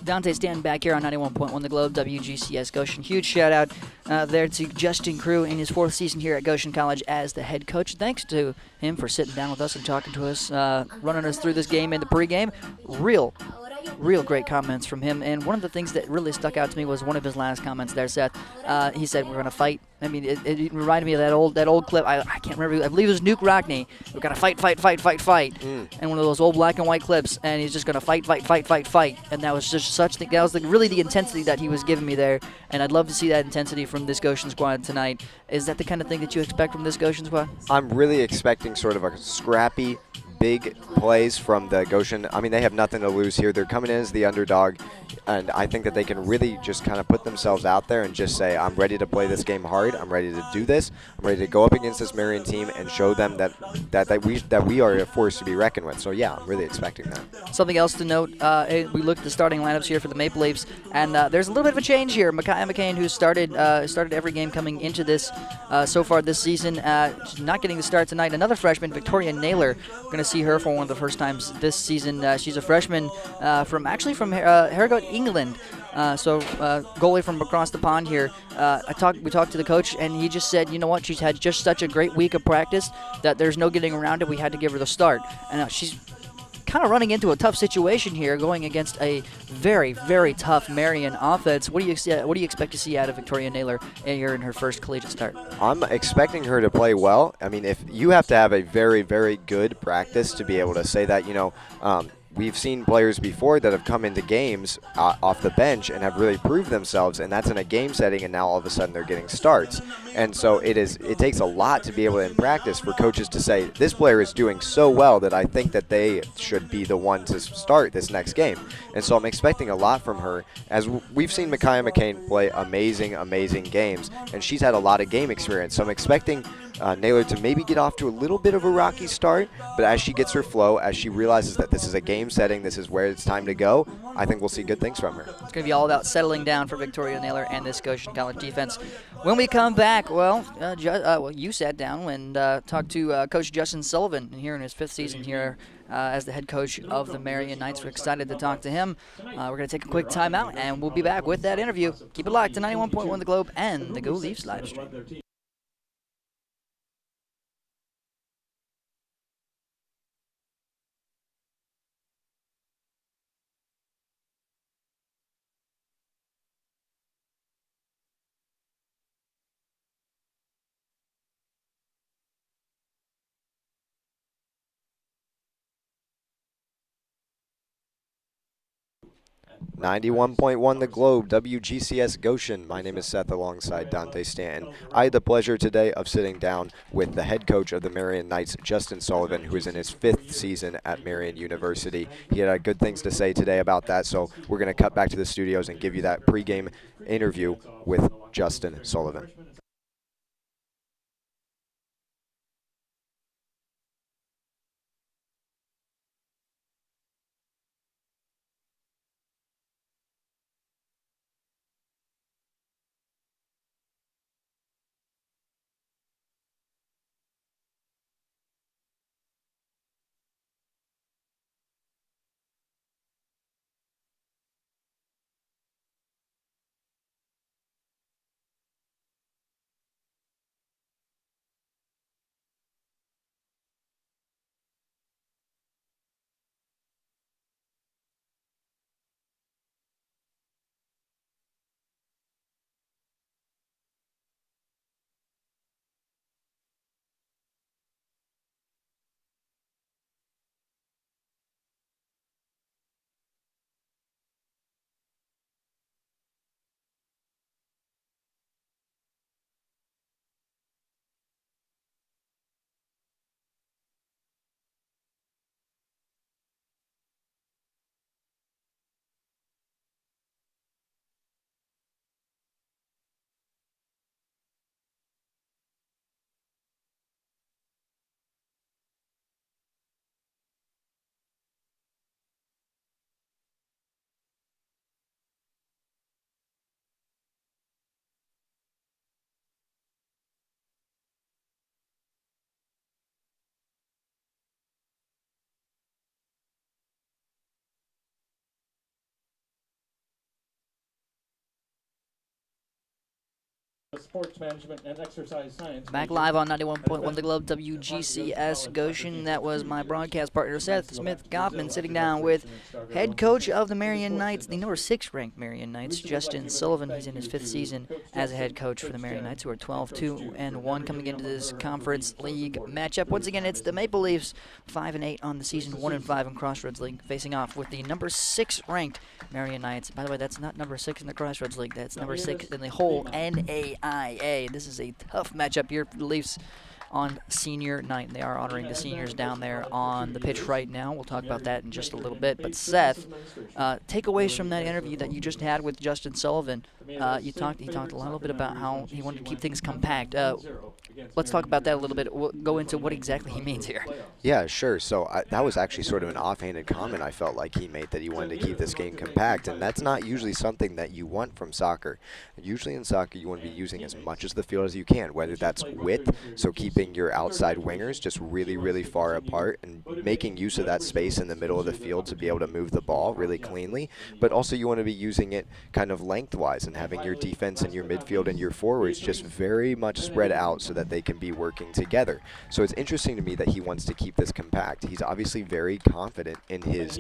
Dante standing back here on 91.1 The Globe, WGCS Goshen. Huge shout out there to Justin Crew in his 4th season here at Goshen College as the head coach. Thanks to him for sitting down with us and talking to us, running us through this game in the pregame. Real great comments from him. And one of the things that really stuck out to me was one of his last comments there, Seth. He said, we're going to fight. I mean, it reminded me of that old clip. I can't remember. I believe it was Nuke Rockney. We're going to fight. And one of those old black and white clips. And he's just going to fight. And that was just that was really the intensity that he was giving me there. And I'd love to see that intensity from this Goshen squad tonight. Is that the kind of thing that you expect from this Goshen squad? I'm really expecting sort of a scrappy, big plays from the Goshen. I mean, they have nothing to lose here. They're coming in as the underdog, and I think that they can really just kind of put themselves out there and just say, I'm ready to play this game hard. I'm ready to do this. I'm ready to go up against this Marion team and show them that we are a force to be reckoned with. So, yeah, I'm really expecting that. Something else to note, we looked at the starting lineups here for the Maple Leafs, and there's a little bit of a change here. Micaiah McCain, who started every game coming into this so far this season, not getting the start tonight. Another freshman, Victoria Naylor, going to see her for one of the first times this season. She's a freshman from Harrogate, England. Goalie from across the pond here. We talked to the coach, and he just said, you know what, she's had just such a great week of practice that there's no getting around it. We had to give her the start. And she's kind of running into a tough situation here, going against a very, very tough Marion offense. What do you expect to see out of Victoria Naylor here in her first collegiate start? I'm expecting her to play well. I mean, if you have to have a very, very good practice to be able to say that, we've seen players before that have come into games off the bench and have really proved themselves, and that's in a game setting, and now all of a sudden they're getting starts. And so it takes a lot to be able to, in practice, for coaches to say, this player is doing so well that I think that they should be the one to start this next game. And so I'm expecting a lot from her, as we've seen Micaiah McCain play amazing, amazing games, and she's had a lot of game experience. So I'm expecting Naylor to maybe get off to a little bit of a rocky start, but as she gets her flow, as she realizes that this is a game setting, this is where it's time to go, I think we'll see good things from her. It's going to be all about settling down for Victoria Naylor and this Goshen College defense. When we come back, you sat down and talked to Coach Justin Sullivan here in his 5th season here as the head coach of the Marion Knights. We're excited to talk to him. We're going to take a quick timeout, and we'll be back with that interview. Keep it locked to 91.1 The Globe and the Go Leafs live stream. .1 The Globe, WGCS Goshen. My name is Seth alongside Dante Stanton. I had the pleasure today of sitting down with the head coach of the Marion Knights, Justin Sullivan, who is in his 5th season at Marion University. He had good things to say today about that, so we're going to cut back to the studios and give you that pregame interview with Justin Sullivan. Sports Management and Exercise Science. Back live on 91.1 The Globe, WGCS Goshen. That was my broadcast partner, Seth Smith-Goffman, sitting down with head coach of the Marion Knights, the number 6 ranked Marion Knights, Justin Sullivan. He's in his 5th season as a head coach for the Marion Knights, who are 12-2-1 coming into this conference league matchup. Once again, it's the Maple Leafs, 5-8 on the season, 1-5 in Crossroads League, facing off with the number 6 ranked Marion Knights. By the way, that's not number 6 in the Crossroads League. That's number 6 in the whole NAIA. This is a tough matchup here for the Leafs on senior night. They are honoring the seniors down there on the pitch right now. We'll talk about that in just a little bit. But Seth, takeaways from that interview that you just had with Justin Sullivan. He talked a little bit about how he wanted to keep things compact. Let's talk about that a little bit. We'll go into what exactly he means here. Yeah, sure. So that was actually sort of an offhanded comment I felt like he made, that he wanted to keep this game compact, and that's not usually something that you want from soccer. Usually in soccer, you want to be using as much as the field as you can, whether that's width, so keeping your outside wingers just really, really far apart and making use of that space in the middle of the field to be able to move the ball really cleanly, but also you want to be using it kind of lengthwise and having your defense and your midfield and your forwards just very much spread out so that they can be working together. So it's interesting to me that he wants to keep this compact. He's obviously very confident in his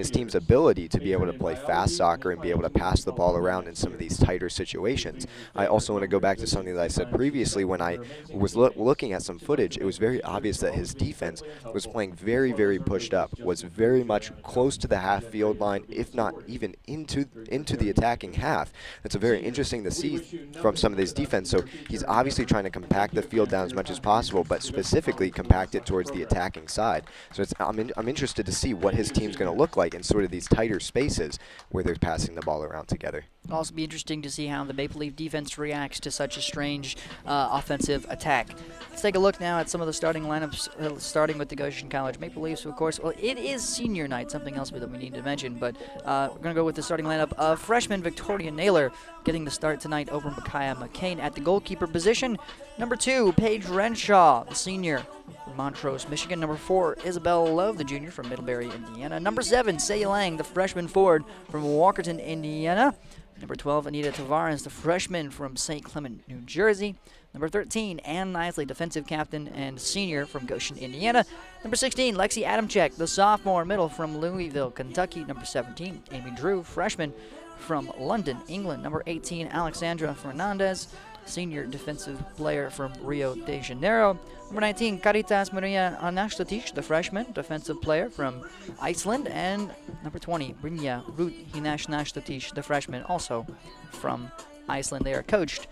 team's ability to be able to play fast soccer and be able to pass the ball around in some of these tighter situations. I also want to go back to something that I said previously. When I was looking at some footage, it was very obvious that his defense was playing very, very pushed up, was very much close to the half-field line, if not even into the attacking half. It's very interesting to see from some of his defense. So he's obviously trying to compact the field down as much as possible, but specifically compact it towards the attacking side. So I'm interested to see what his team's going to look like in sort of these tighter spaces where they're passing the ball around together. It'll also be interesting to see how the Maple Leaf defense reacts to such a strange offensive attack. Let's take a look now at some of the starting lineups, starting with the Goshen College Maple Leafs, of course. Well, it is senior night, something else that we need to mention, but we're going to go with the starting lineup of freshman Victoria Naylor getting the start tonight over Micaiah McCain at the goalkeeper position. Number 2, Paige Renshaw, the senior from Montrose, Michigan. Number 4, Isabel Love, the junior from Middlebury, Indiana. Number 7, Say Lang, the freshman forward from Walkerton, Indiana. Number 12, Anita Tavares, the freshman from St. Clement, New Jersey. Number 13, Ann Nisley, defensive captain and senior from Goshen, Indiana. Number 16, Lexi Adamczyk, the sophomore middle from Louisville, Kentucky. Number 17, Amy Drew, freshman from London, England. Number 18, Alexandra Fernandez, senior defensive player from Rio de Janeiro. Number 19, Caritas Maria Anastasic, the freshman defensive player from Iceland. And number 20, Brynja Ruth Hinashnastasic, the freshman, also from Iceland. They are coached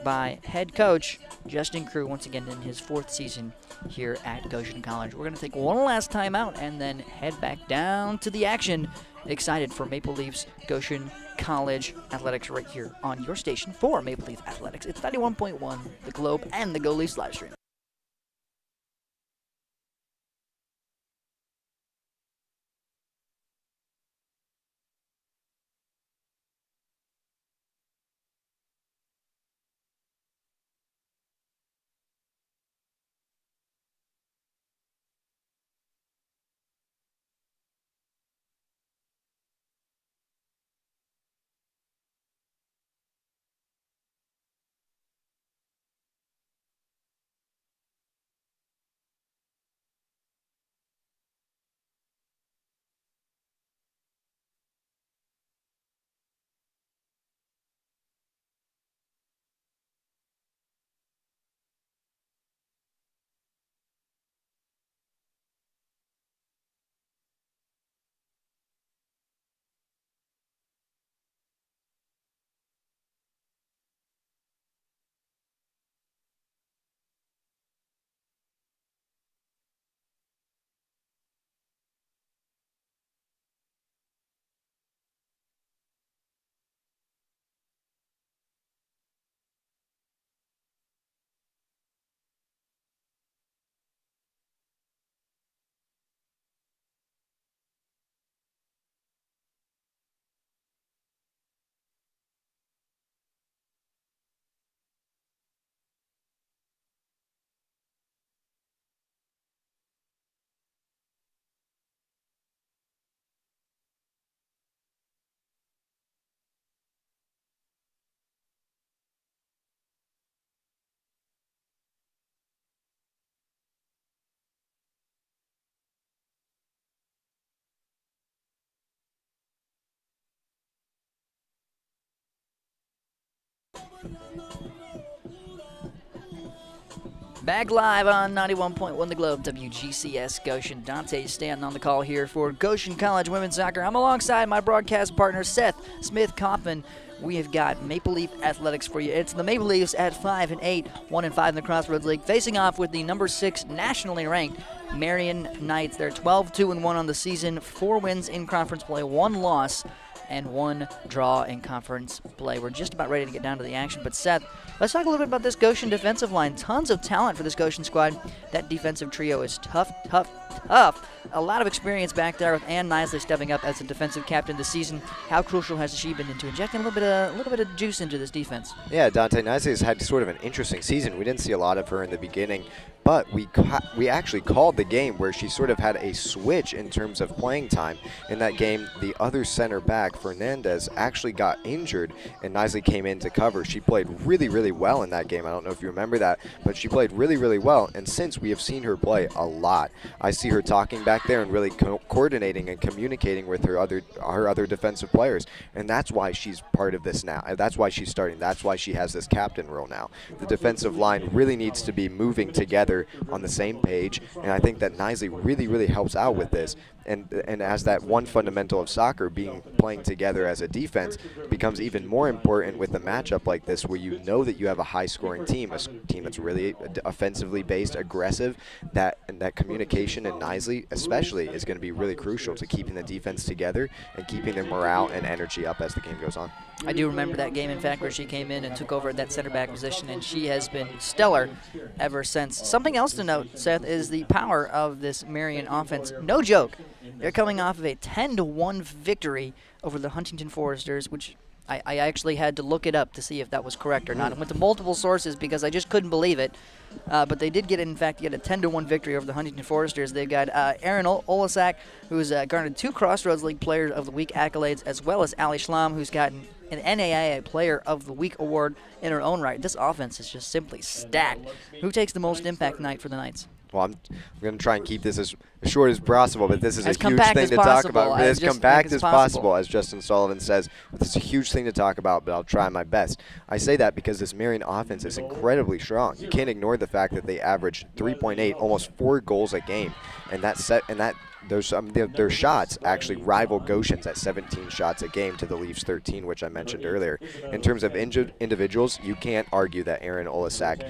by head coach Justin Crew, once again in his 4th season here at Goshen College. We're going to take one last time out and then head back down to the action. Excited for Maple Leafs Goshen College Athletics right here on your station for Maple Leaf Athletics. It's 91.1, The Globe, and the Go Leafs live stream. Back live on 91.1 The Globe, WGCS Goshen. Dante standing on the call here for Goshen College Women's Soccer. I'm alongside my broadcast partner, Seth Smith-Kaufman. We have got Maple Leaf Athletics for you. It's the Maple Leafs at 5-8, 1-5 in the Crossroads League, facing off with the number 6 nationally ranked Marion Knights. They're 12-2-1 on the season, 4 wins in conference play, 1 loss, and 1 draw in conference play. We're just about ready to get down to the action, but Seth, let's talk a little bit about this Goshen defensive line. Tons of talent for this Goshen squad. That defensive trio is tough. A lot of experience back there with Ann Nisley stepping up as the defensive captain this season. How crucial has she been into injecting a little bit of juice into this defense? Yeah, Dante Nisley has had sort of an interesting season. We didn't see a lot of her in the beginning, but we actually called the game where she sort of had a switch in terms of playing time. In that game, the other center back, Fernandez, actually got injured, and Nisley came in to cover. She played really, really well in that game. I don't know if you remember that, but she played really, really well, and since we have seen her play a lot. I see her talking back there and really coordinating and communicating with her other defensive players, and that's why she's part of this now. That's why she's starting. That's why she has this captain role now. The defensive line really needs to be moving together on the same page, and I think that Nisley really, really helps out with this. And as that one fundamental of soccer, playing together as a defense, becomes even more important with a matchup like this, where you know that you have a high-scoring team, a team that's really offensively based, aggressive. That communication in Nisley, especially, is going to be really crucial to keeping the defense together and keeping their morale and energy up as the game goes on. I do remember that game, in fact, where she came in and took over at that center back position, and she has been stellar ever since. Something else to note, Seth, is the power of this Marion offense. No joke. They're coming off of a 10-1 victory over the Huntington Foresters, which I actually had to look it up to see if that was correct or not. I went to multiple sources because I just couldn't believe it. But they did in fact, get a 10-1 victory over the Huntington Foresters. They've got Erin Olasak, who's garnered 2 Crossroads League Player of the Week accolades, as well as Ali Schlam, who's gotten an NAIA Player of the Week award in her own right. This offense is just simply stacked. Who takes the most impact tonight for the Knights? Well, I'm going to try and keep this as short as possible, but this is as a huge thing to talk about. As compact as possible, possible, as Justin Sullivan says. This is a huge thing to talk about, but I'll try my best. I say that because this Marion offense is incredibly strong. You can't ignore the fact that they average 3.8, almost 4 goals a game, and their shots actually rival Goshen's at 17 shots a game to the Leafs 13, which I mentioned earlier. In terms of individuals, you can't argue that Erin Olasak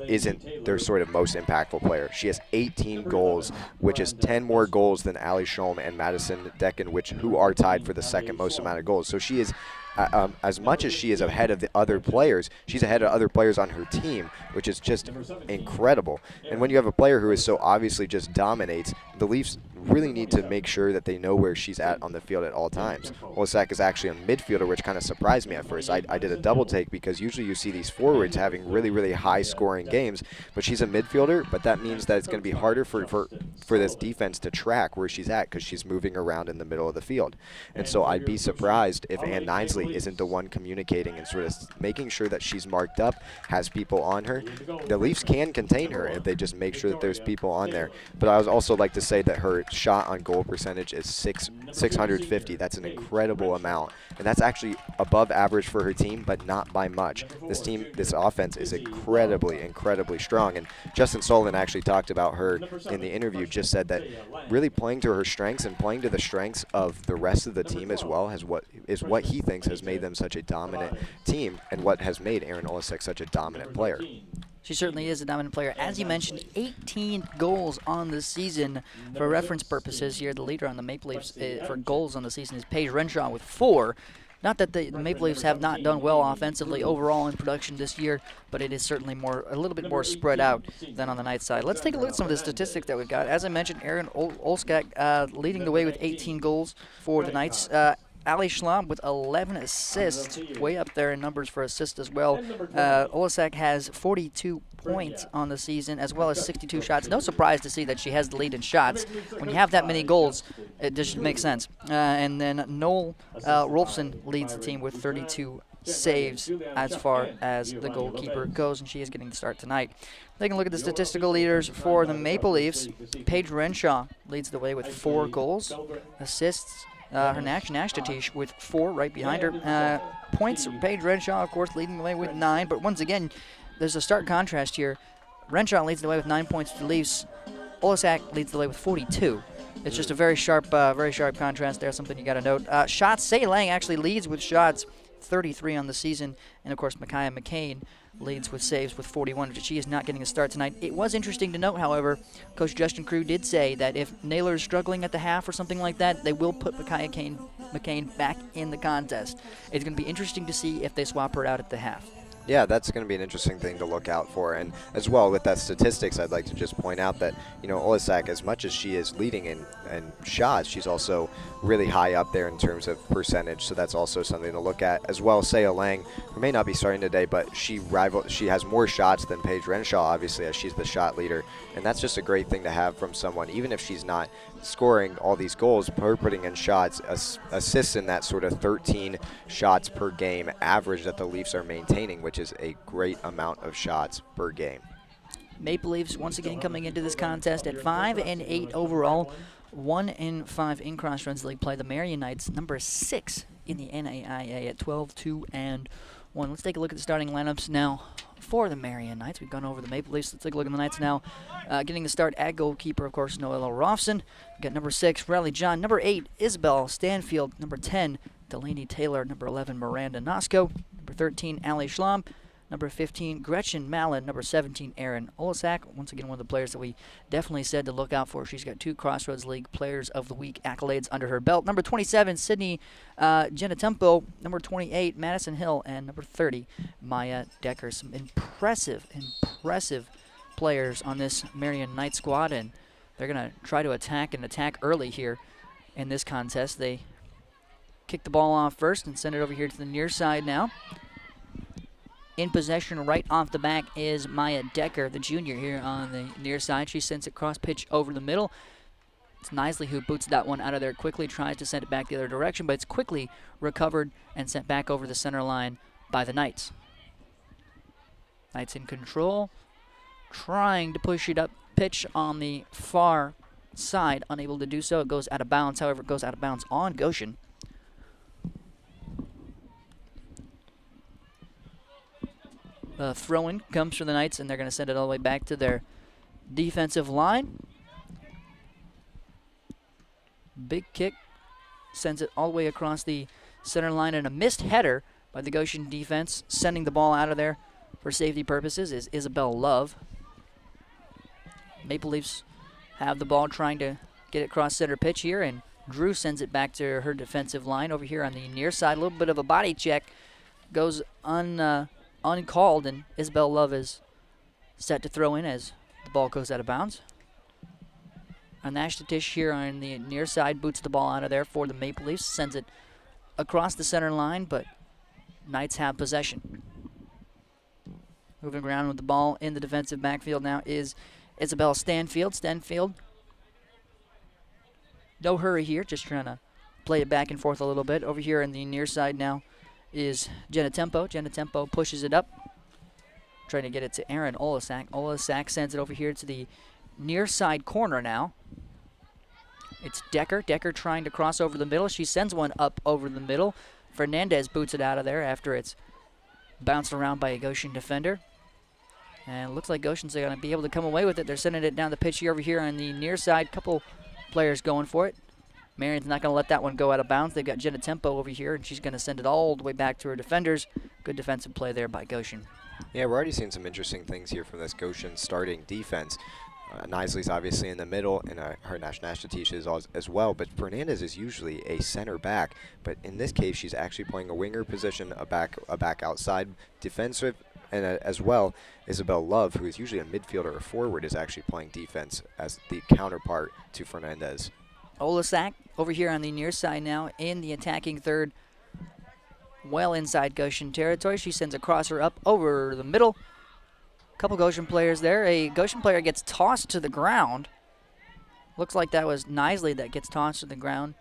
isn't their sort of most impactful player. She has 18 goals, which is 10 more goals than Ali Schulm and Madison Decken, who are tied for the second most amount of goals. So she is, as much as she is ahead of the other players, she's ahead of other players on her team, which is just incredible. And when you have a player who is so obviously just dominates, the Leafs really need to make sure that they know where she's at on the field at all times. Olasak is actually a midfielder, which kind of surprised me at first. I did a double take because usually you see these forwards having really, really high scoring games, but she's a midfielder, but that means that it's going to be harder for this defense to track where she's at because she's moving around in the middle of the field. And so I'd be surprised if Ann Nisley isn't the one communicating and sort of making sure that she's marked up, has people on her. The Leafs can contain her if they just make sure that there's people on there. But I would also like to say that her shot on goal percentage is 650. That's an incredible amount, and that's actually above average for her team, but not by much. This offense is incredibly strong, and Justin Sullivan actually talked about her in the interview, just said that really playing to her strengths and playing to the strengths of the rest of the team as well is what he thinks has made them such a dominant team and what has made Erin Olasak such a dominant player. She certainly is a dominant player. As you mentioned, 18 goals on the season. For reference purposes here, the leader on the Maple Leafs for goals on the season is Paige Renshaw with 4. Not that the Maple Leafs have not done well offensively overall in production this year, but it is certainly a little bit more spread out than on the Knights side. Let's take a look at some of the statistics that we've got. As I mentioned, Erin Olasak leading the way with 18 goals for the Knights. Ali Schlam with 11 assists, way up there in numbers for assists as well. Olasak has 42 points on the season, as well as 62 shots. No surprise to see that she has the lead in shots. When you have that many goals, it just makes sense. And then Noel Rolfson leads the team with 32 saves as far as the goalkeeper goes, and she is getting the start tonight. Taking a look at the statistical leaders for the Maple Leafs, Paige Renshaw leads the way with 4 goals, assists, Nashtatich with 4 right behind her. Points, Paige Renshaw, of course, leading the way with 9. But once again, there's a stark contrast here. Renshaw leads the way with 9 points to the Leafs. Olasak leads the way with 42. It's just a very sharp contrast there, something you got to note. Shots, Say Lang actually leads with shots, 33 on the season. And, of course, Micaiah McCain leads with saves with 41. She is not getting a start tonight. It was interesting to note, however, Coach Justin Crew did say that if Naylor is struggling at the half or something like that, they will put Micaiah McCain back in the contest. It's going to be interesting to see if they swap her out at the half. Yeah, that's going to be an interesting thing to look out for. And as well, with that statistics, I'd like to just point out that, Olasak, as much as she is leading in shots, she's also really high up there in terms of percentage. So that's also something to look at. As well, Saya Lang, who may not be starting today, but she has more shots than Paige Renshaw, obviously, as she's the shot leader. And that's just a great thing to have from someone, even if she's not scoring all these goals, her putting in shots, assists in that sort of 13 shots per game average that the Leafs are maintaining, which is a great amount of shots per game. Maple Leafs once again coming into this contest at 5-8 overall, 1-5 in Cross-Runs League play. The Marion Knights, number 6 in the NAIA at 12-2-1. Let's take a look at the starting lineups now for the Marion Knights. We've gone over the Maple Leafs. Let's take a look at the Knights now. Getting the start at goalkeeper, of course, Noella Rolfson. We've got number 6, Riley John. Number 8, Isabel Stanfield. Number 10, Delaney Taylor. Number 11, Miranda Nosko. Number 13, Allie Schlamm. Number 15, Gretchen Mallon. Number 17, Erin Olasak. Once again, one of the players that we definitely said to look out for. She's got 2 Crossroads League Players of the Week accolades under her belt. Number 27, Sydney Genetempo. Number 28, Madison Hill. And number 30, Maya Decker. Some impressive players on this Marion Knight squad, and they're going to try to attack early here in this contest. They kick the ball off first and send it over here to the near side now. In possession right off the back is Maya Decker, the junior here on the near side. She sends it cross pitch over the middle. It's Nisley who boots that one out of there quickly, tries to send it back the other direction, but it's quickly recovered and sent back over the center line by the Knights. Knights in control, trying to push it up pitch on the far side, unable to do so. It goes out of bounds, however, it goes out of bounds on Goshen. The throw-in comes for the Knights, and they're going to send it all the way back to their defensive line. Big kick sends it all the way across the center line, and a missed header by the Goshen defense, sending the ball out of there for safety purposes is Isabel Love. Maple Leafs have the ball, trying to get it across center pitch here, and Drew sends it back to her defensive line over here on the near side. A little bit of a body check goes uncalled, and Isabel Love is set to throw in as the ball goes out of bounds. Anashtatish here on the near side boots the ball out of there for the Maple Leafs, sends it across the center line, but Knights have possession. Moving around with the ball in the defensive backfield now is Isabel Stanfield. Stanfield, no hurry here, just trying to play it back and forth a little bit. Over here on the near side now is Genetempo. Genetempo pushes it up, trying to get it to Erin Olasak. Olasak sends it over here to the near side corner now. It's Decker. Decker trying to cross over the middle. She sends one up over the middle. Fernandez boots it out of there after it's bounced around by a Goshen defender. And it looks like Goshen's going to be able to come away with it. They're sending it down the pitch here over here on the near side. Couple players going for it. Marion's not going to let that one go out of bounds. They've got Genetempo over here, and she's going to send it all the way back to her defenders. Good defensive play there by Goshen. Yeah, we're already seeing some interesting things here from this Goshen starting defense. Nisley's obviously in the middle, and her Nashtatich is as well, but Fernandez is usually a center back, but in this case she's actually playing a winger position, a back outside defensive, and as well Isabel Love, who is usually a midfielder or forward, is actually playing defense as the counterpart to Fernandez. Olasak over here on the near side now in the attacking third, well inside Goshen territory. She sends a crosser up over the middle. Couple Goshen players there. A Goshen player gets tossed to the ground. Looks like that was Nisley that gets tossed to the ground.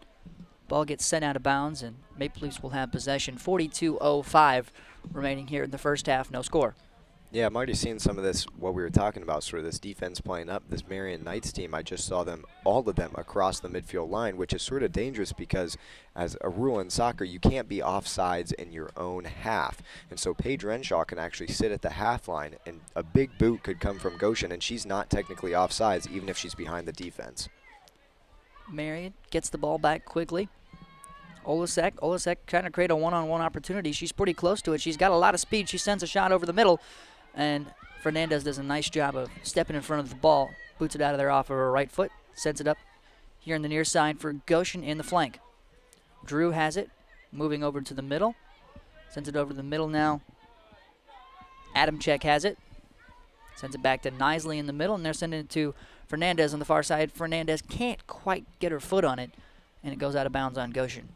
Ball gets sent out of bounds, and Maple Leafs will have possession. 42:05 remaining here in the first half. No score. Yeah, I'm already seeing some of this, what we were talking about, sort of this defense playing up. This Marion Knights team, I just saw them, all of them, across the midfield line, which is sort of dangerous because as a rule in soccer, you can't be offsides in your own half. And so Paige Renshaw can actually sit at the half line, and a big boot could come from Goshen, and she's not technically offsides, even if she's behind the defense. Marion gets the ball back quickly. Olasek trying to create a one-on-one opportunity. She's pretty close to it. She's got a lot of speed. She sends a shot over the middle. And Fernandez does a nice job of stepping in front of the ball, boots it out of there off of her right foot, sends it up here in the near side for Goshen in the flank. Drew has it, moving over to the middle, sends it over to the middle now. Adamczyk has it, sends it back to Nisley in the middle, and they're sending it to Fernandez on the far side. Fernandez can't quite get her foot on it, and it goes out of bounds on Goshen.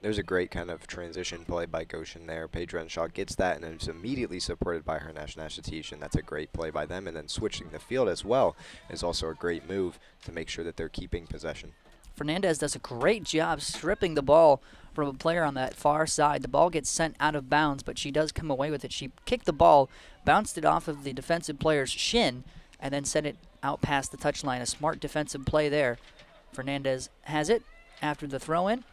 There's a great kind of transition play by Goshen there. Paige Renshaw gets that, and it's immediately supported by her Nashtish, and that's a great play by them. And then switching the field as well is also a great move to make sure that they're keeping possession. Fernandez does a great job stripping the ball from a player on that far side. The ball gets sent out of bounds, but she does come away with it. She kicked the ball, bounced it off of the defensive player's shin, and then sent it out past the touchline. A smart defensive play there. Fernandez has it after the throw-in.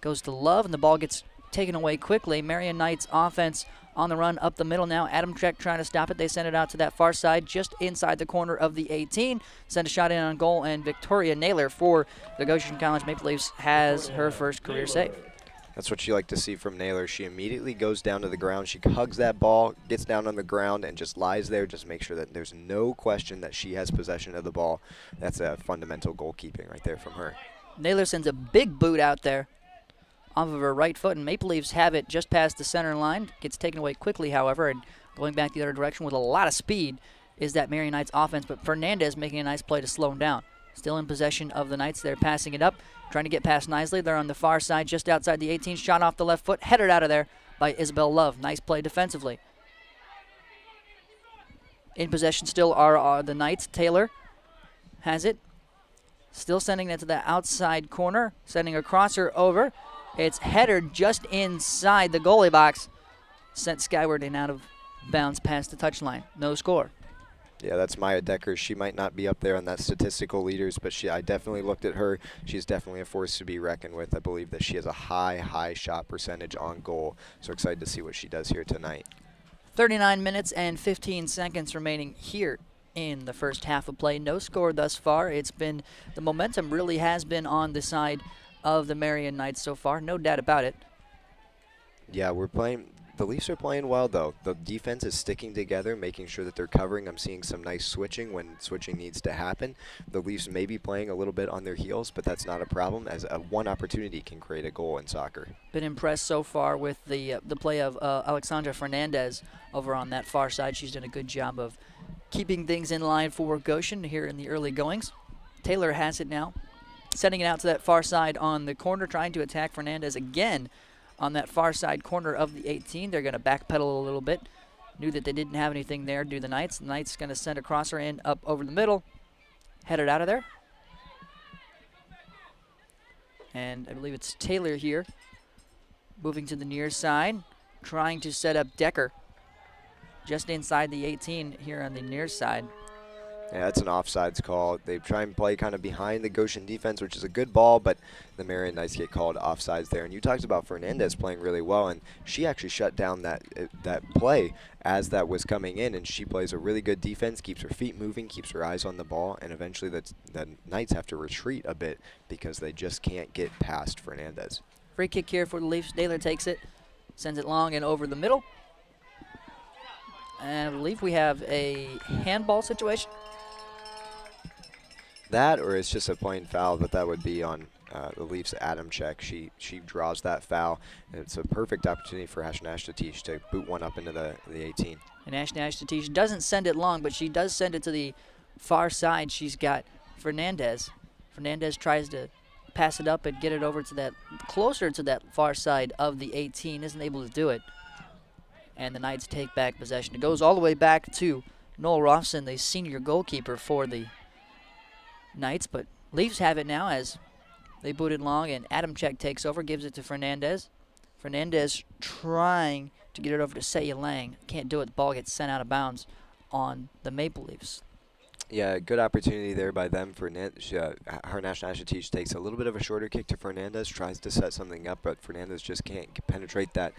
Goes to Love, and the ball gets taken away quickly. Marion Knights offense on the run up the middle now. Adamczyk trying to stop it. They send it out to that far side, just inside the corner of the 18. Send a shot in on goal, and Victoria Naylor for the Goshen College Maple Leafs has her first career save. That's what you like to see from Naylor. She immediately goes down to the ground. She hugs that ball, gets down on the ground, and just lies there. Just make sure that there's no question that she has possession of the ball. That's a fundamental goalkeeping right there from her. Naylor sends a big boot out there off of her right foot, and Maple Leafs have it just past the center line. Gets taken away quickly, however, and going back the other direction with a lot of speed is that Marion Knights offense, but Fernandez making a nice play to slow him down. Still in possession of the Knights. They're passing it up, trying to get past Nisley. They're on the far side, just outside the 18. Shot off the left foot, headed out of there by Isabel Love. Nice play defensively. In possession still are the Knights. Taylor has it. Still sending it to the outside corner, sending a crosser over. It's headed just inside the goalie box. Sent skyward and out of bounds past the touchline. No score. Yeah, that's Maya Decker. She might not be up there on that statistical leaders, but I definitely looked at her. She's definitely a force to be reckoned with. I believe that she has a high shot percentage on goal. So excited to see what she does here tonight. 39 minutes and 15 seconds remaining here in the first half of play. No score thus far. It's been, the momentum really has been on the side of the Marion Knights so far, no doubt about it. Yeah, the Leafs are playing well, though. The defense is sticking together, making sure that they're covering. I'm seeing some nice switching when switching needs to happen. The Leafs may be playing a little bit on their heels, but that's not a problem, as one opportunity can create a goal in soccer. Been impressed so far with the play of Alexandra Fernandez over on that far side. She's done a good job of keeping things in line for Goshen here in the early goings. Taylor has it now, sending it out to that far side on the corner, trying to attack Fernandez again on that far side corner of the 18. They're going to backpedal a little bit. Knew that they didn't have anything there, do the Knights. The Knights going to send a crosser in up over the middle, headed out of there. And I believe it's Taylor here, moving to the near side, trying to set up Decker just inside the 18 here on the near side. Yeah, that's an offsides call. They try and play kind of behind the Goshen defense, which is a good ball, but the Marion Knights get called offsides there. And you talked about Fernandez playing really well, and she actually shut down that play as that was coming in, and she plays a really good defense, keeps her feet moving, keeps her eyes on the ball, and eventually the Knights have to retreat a bit because they just can't get past Fernandez. Free kick here for the Leafs. Naylor takes it, sends it long and over the middle. And I believe we have a handball situation. That, or it's just a plain foul, but that would be on the Leafs' Adamczyk. She draws that foul, and it's a perfect opportunity for Nashtish to boot one up into the 18. And Nashtish doesn't send it long, but she does send it to the far side. She's got Fernandez. Fernandez tries to pass it up and get it over to that, closer to that far side of the 18, isn't able to do it. And the Knights take back possession. It goes all the way back to Noel Rothson, the senior goalkeeper for the Knights, but Leafs have it now as they boot it long, and Adamczyk takes over, gives it to Fernandez. Fernandez trying to get it over to Seiya Lang. Can't do it. The ball gets sent out of bounds on the Maple Leafs. Yeah, good opportunity there by them. Harnash Nashatish takes a little bit of a shorter kick to Fernandez, tries to set something up, but Fernandez just can't penetrate that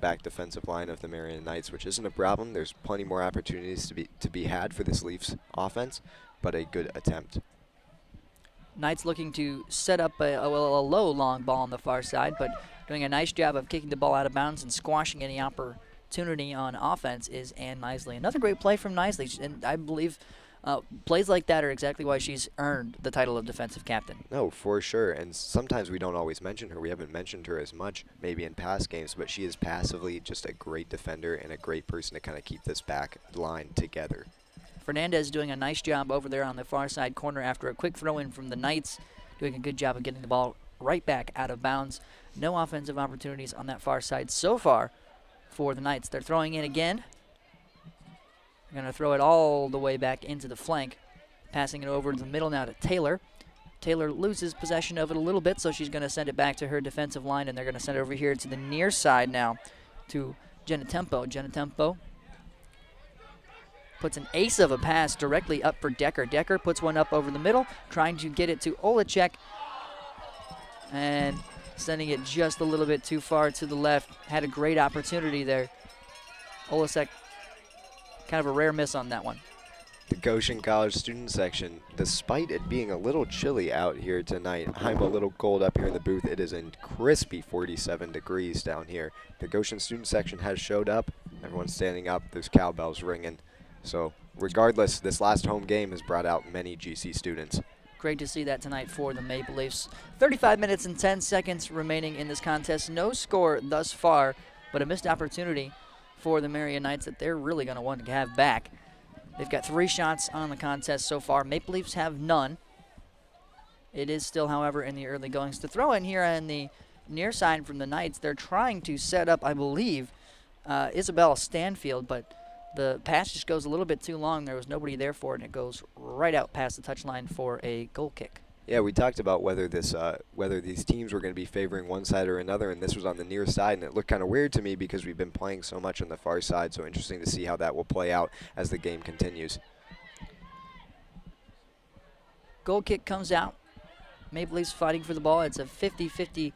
back defensive line of the Marion Knights, which isn't a problem. There's plenty more opportunities to be had for this Leafs offense, but a good attempt. Knights looking to set up a low long ball on the far side, but doing a nice job of kicking the ball out of bounds and squashing any opportunity on offense is Ann Nisley. Another great play from Nisley, and I believe plays like that are exactly why she's earned the title of defensive captain. No, for sure, and sometimes we don't always mention her. We haven't mentioned her as much maybe in past games, but she is passively just a great defender and a great person to kind of keep this back line together. Fernandez doing a nice job over there on the far side corner after a quick throw-in from the Knights, doing a good job of getting the ball right back out of bounds. No offensive opportunities on that far side so far for the Knights. They're throwing in again. They're going to throw it all the way back into the flank, passing it over to the middle now to Taylor. Taylor loses possession of it a little bit, so she's going to send it back to her defensive line, and they're going to send it over here to the near side now to Jenna Tempo. Jenna Tempo puts an ace of a pass directly up for Decker. Decker puts one up over the middle, trying to get it to Olacek, and sending it just a little bit too far to the left. Had a great opportunity there. Olacek, kind of a rare miss on that one. The Goshen College student section, despite it being a little chilly out here tonight, I'm a little cold up here in the booth. It is in crispy 47 degrees down here. The Goshen student section has showed up. Everyone's standing up. There's cowbells ringing. So regardless, this last home game has brought out many GC students. Great to see that tonight for the Maple Leafs. 35 minutes and 10 seconds remaining in this contest. No score thus far, but a missed opportunity for the Marion Knights that they're really going to want to have back. They've got 3 shots on the contest so far. Maple Leafs have none. It is still, however, in the early goings. To throw in here on the near side from the Knights, they're trying to set up, I believe, Isabella Stanfield, but the pass just goes a little bit too long. There was nobody there for it, and it goes right out past the touchline for a goal kick. Yeah, we talked about whether these teams were going to be favoring one side or another, and this was on the near side, and it looked kind of weird to me because we've been playing so much on the far side, so interesting to see how that will play out as the game continues. Goal kick comes out. Maple Leafs fighting for the ball. It's a 50-50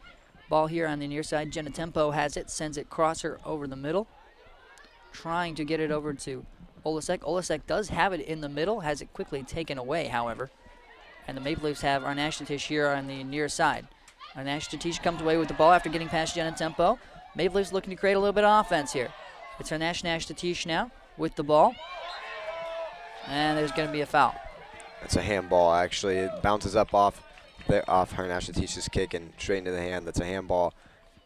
ball here on the near side. Jenna Tempo has it, sends it crosser over the middle, trying to get it over to Olacek. Olacek does have it in the middle, has it quickly taken away, however. And the Maple Leafs have Arnashtatish here on the near side. Arnashtatish comes away with the ball after getting past Jenna Tempo. Maple Leafs looking to create a little bit of offense here. It's Arnashtatish now with the ball. And there's going to be a foul. That's a handball, actually. It bounces up off Harnashtatich's kick and straight into the hand. That's a handball.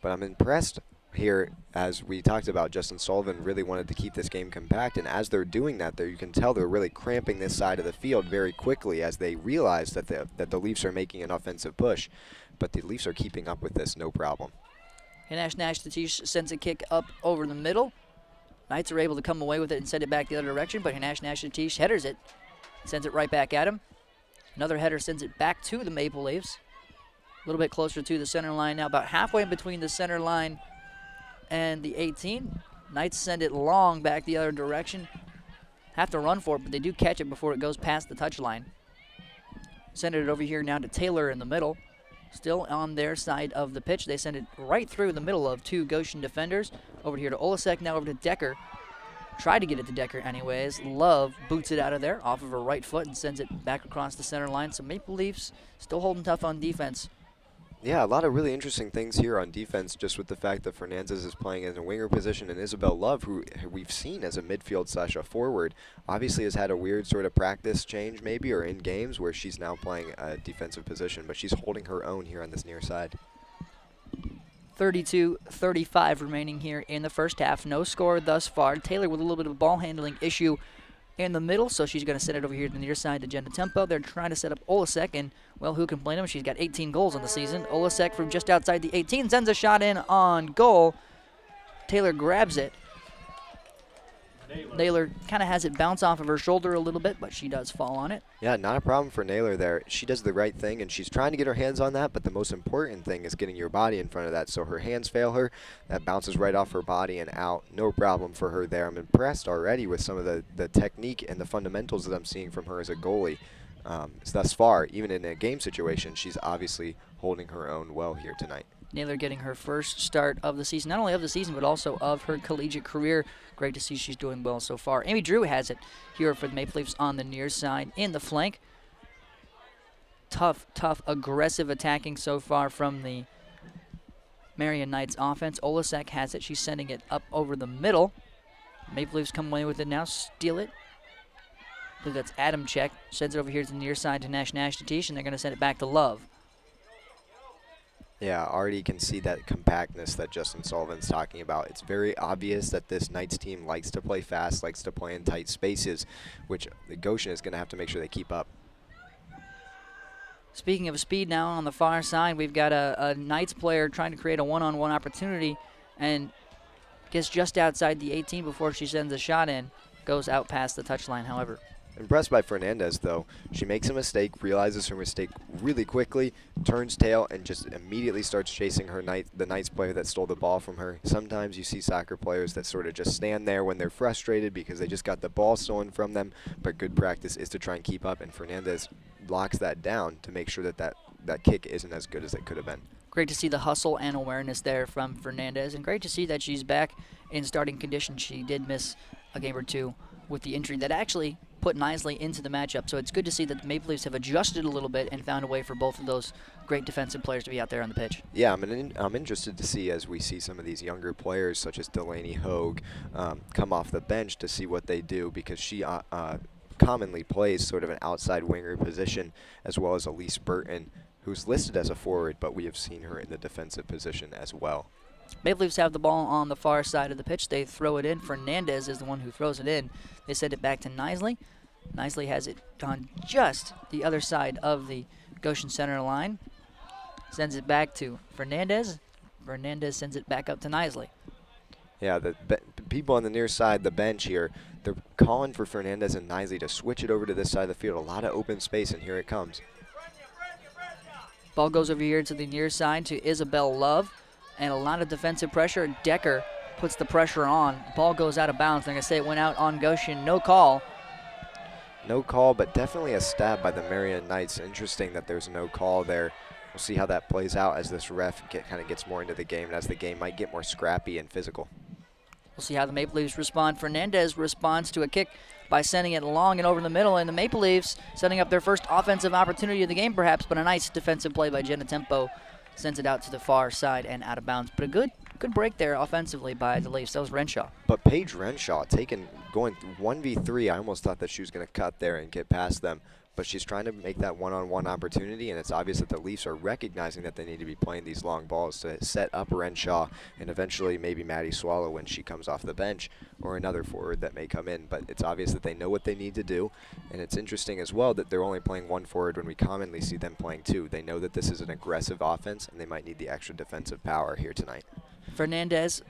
But I'm impressed here, as we talked about, Justin Sullivan really wanted to keep this game compact, and as they're doing that, you can tell they're really cramping this side of the field very quickly as they realize that the Leafs are making an offensive push, but the Leafs are keeping up with this no problem. Arnashtatish sends a kick up over the middle. Knights are able to come away with it and send it back the other direction, but Arnashtatish headers it, sends it right back at him. Another header sends it back to the Maple Leafs. A little bit closer to the center line now, about halfway in between the center line and the 18. Knights send it long back the other direction. Have to run for it, but they do catch it before it goes past the touchline. Send it over here now to Taylor in the middle. Still on their side of the pitch. They send it right through the middle of 2 Goshen defenders. Over here to Olacek, now over to Decker. Tried to get it to Decker anyways. Love boots it out of there off of her right foot and sends it back across the center line. So Maple Leafs still holding tough on defense. Yeah, a lot of really interesting things here on defense, just with the fact that Fernandez is playing in a winger position, and Isabel Love, who we've seen as a midfield / a forward, obviously has had a weird sort of practice change maybe, or in games where she's now playing a defensive position, but she's holding her own here on this near side. 32-35 remaining here in the first half. No score thus far. Taylor with a little bit of a ball handling issue in the middle, so she's going to send it over here to the near side to Jenna Tempo. They're trying to set up Olacek, and, well, who can blame him? She's got 18 goals on the season. Olacek from just outside the 18 sends a shot in on goal. Taylor grabs it. Naylor kind of has it bounce off of her shoulder a little bit, but she does fall on it. Yeah, not a problem for Naylor there. She does the right thing, and she's trying to get her hands on that, but the most important thing is getting your body in front of that. So her hands fail her. That bounces right off her body and out. No problem for her there. I'm impressed already with some of the technique and the fundamentals that I'm seeing from her as a goalie. Thus far, even in a game situation, she's obviously holding her own well here tonight. Naylor getting her first start of the season, not only of the season, but also of her collegiate career. Great to see she's doing well so far. Amy Drew has it here for the Maple Leafs on the near side in the flank. Tough, aggressive attacking so far from the Marion Knights offense. Olasek has it. She's sending it up over the middle. Maple Leafs come away with it now, steal it. I believe that's Adam Check. Sends it over here to the near side to Nash Tish, and they're going to send it back to Love. Yeah, already can see that compactness that Justin Sullivan's talking about. It's very obvious that this Knights team likes to play fast, likes to play in tight spaces, which the Goshen is going to have to make sure they keep up. Speaking of speed now on the far side, we've got a Knights player trying to create a one-on-one opportunity and gets just outside the 18 before she sends a shot in. Goes out past the touchline, however. Impressed by Fernandez, though. She makes a mistake, realizes her mistake really quickly, turns tail, and just immediately starts chasing the Knights player that stole the ball from her. Sometimes you see soccer players that sort of just stand there when they're frustrated because they just got the ball stolen from them, but good practice is to try and keep up, and Fernandez locks that down to make sure that that kick isn't as good as it could have been. Great to see the hustle and awareness there from Fernandez, and great to see that she's back in starting condition. She did miss a game or two with the injury that actually put Nisley into the matchup. So it's good to see that the Maple Leafs have adjusted a little bit and found a way for both of those great defensive players to be out there on the pitch. Yeah, I'm interested to see as we see some of these younger players such as Delaney Hogue come off the bench to see what they do, because she commonly plays sort of an outside winger position, as well as Elise Burton, who's listed as a forward, but we have seen her in the defensive position as well. Maple Leafs have the ball on the far side of the pitch. They throw it in. Fernandez is the one who throws it in. They send it back to Nisley. Nisley has it on just the other side of the Goshen center line. Sends it back to Fernandez. Fernandez sends it back up to Nisley. Yeah, the people on the near side, the bench here, they're calling for Fernandez and Nisley to switch it over to this side of the field. A lot of open space, and here it comes. Ball goes over here to the near side to Isabel Love. And a lot of defensive pressure. Decker puts the pressure on. Ball goes out of bounds. They're going to say it went out on Goshen. No call. No call, but definitely a stab by the Marion Knights. Interesting that there's no call there. We'll see how that plays out as this ref kind of gets more into the game, and as the game might get more scrappy and physical. We'll see how the Maple Leafs respond. Fernandez responds to a kick by sending it long and over the middle, and the Maple Leafs setting up their first offensive opportunity of the game perhaps, but a nice defensive play by Jenna Tempo sends it out to the far side and out of bounds. But a good break there offensively by the Leafs. That was Renshaw. But Paige Renshaw going 1v3. I almost thought that she was going to cut there and get past them. But she's trying to make that one-on-one opportunity, and it's obvious that the Leafs are recognizing that they need to be playing these long balls to set up Renshaw and eventually maybe Maddie Swallow when she comes off the bench, or another forward that may come in. But it's obvious that they know what they need to do, and it's interesting as well that they're only playing one forward when we commonly see them playing two. They know that this is an aggressive offense, and they might need the extra defensive power here tonight. Fernandez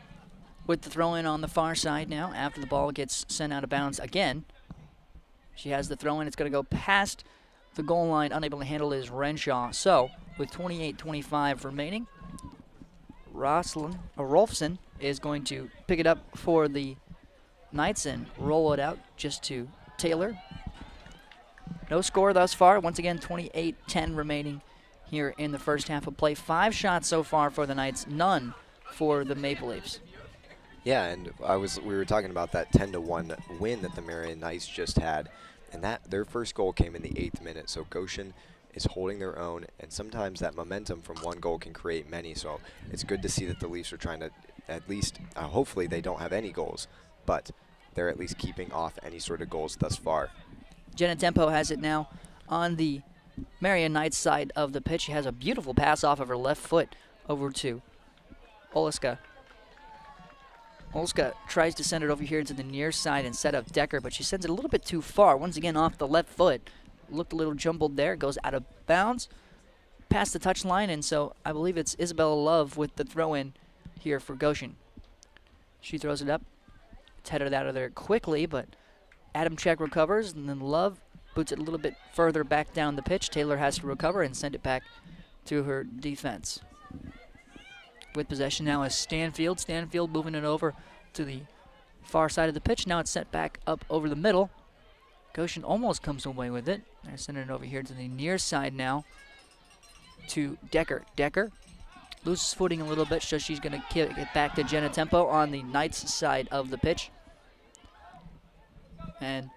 with the throw-in on the far side now after the ball gets sent out of bounds again. She has the throw-in. It's going to go past the goal line. Unable to handle is Renshaw. So, with 28-25 remaining, Rolfson is going to pick it up for the Knights and roll it out just to Taylor. No score thus far. Once again, 28-10 remaining here in the first half of play. 5 shots so far for the Knights, none for the Maple Leafs. Yeah, and we were talking about that 10-1 win that the Marion Knights just had, and that their first goal came in the 8th minute. So Goshen is holding their own, and sometimes that momentum from one goal can create many. So it's good to see that the Leafs are trying to at least, hopefully they don't have any goals, but they're at least keeping off any sort of goals thus far. Jenna Tempo has it now on the Marion Knights side of the pitch. She has a beautiful pass off of her left foot over to Oliska. Olska tries to send it over here to the near side and set up Decker, but she sends it a little bit too far. Once again, off the left foot. Looked a little jumbled there. Goes out of bounds. Past the touch line, and so I believe it's Isabella Love with the throw-in here for Goshen. She throws it up It's headed out of there quickly, but Adam Check recovers, and then Love boots it a little bit further back down the pitch. Taylor has to recover and send it back to her defense. With possession now is Stanfield. Stanfield moving it over to the far side of the pitch. Now it's sent back up over the middle. Goshen almost comes away with it. They're sending it over here to the near side now to Decker. Decker loses footing a little bit, so she's going to kick it back to Jenna Tempo on the Knights side of the pitch. And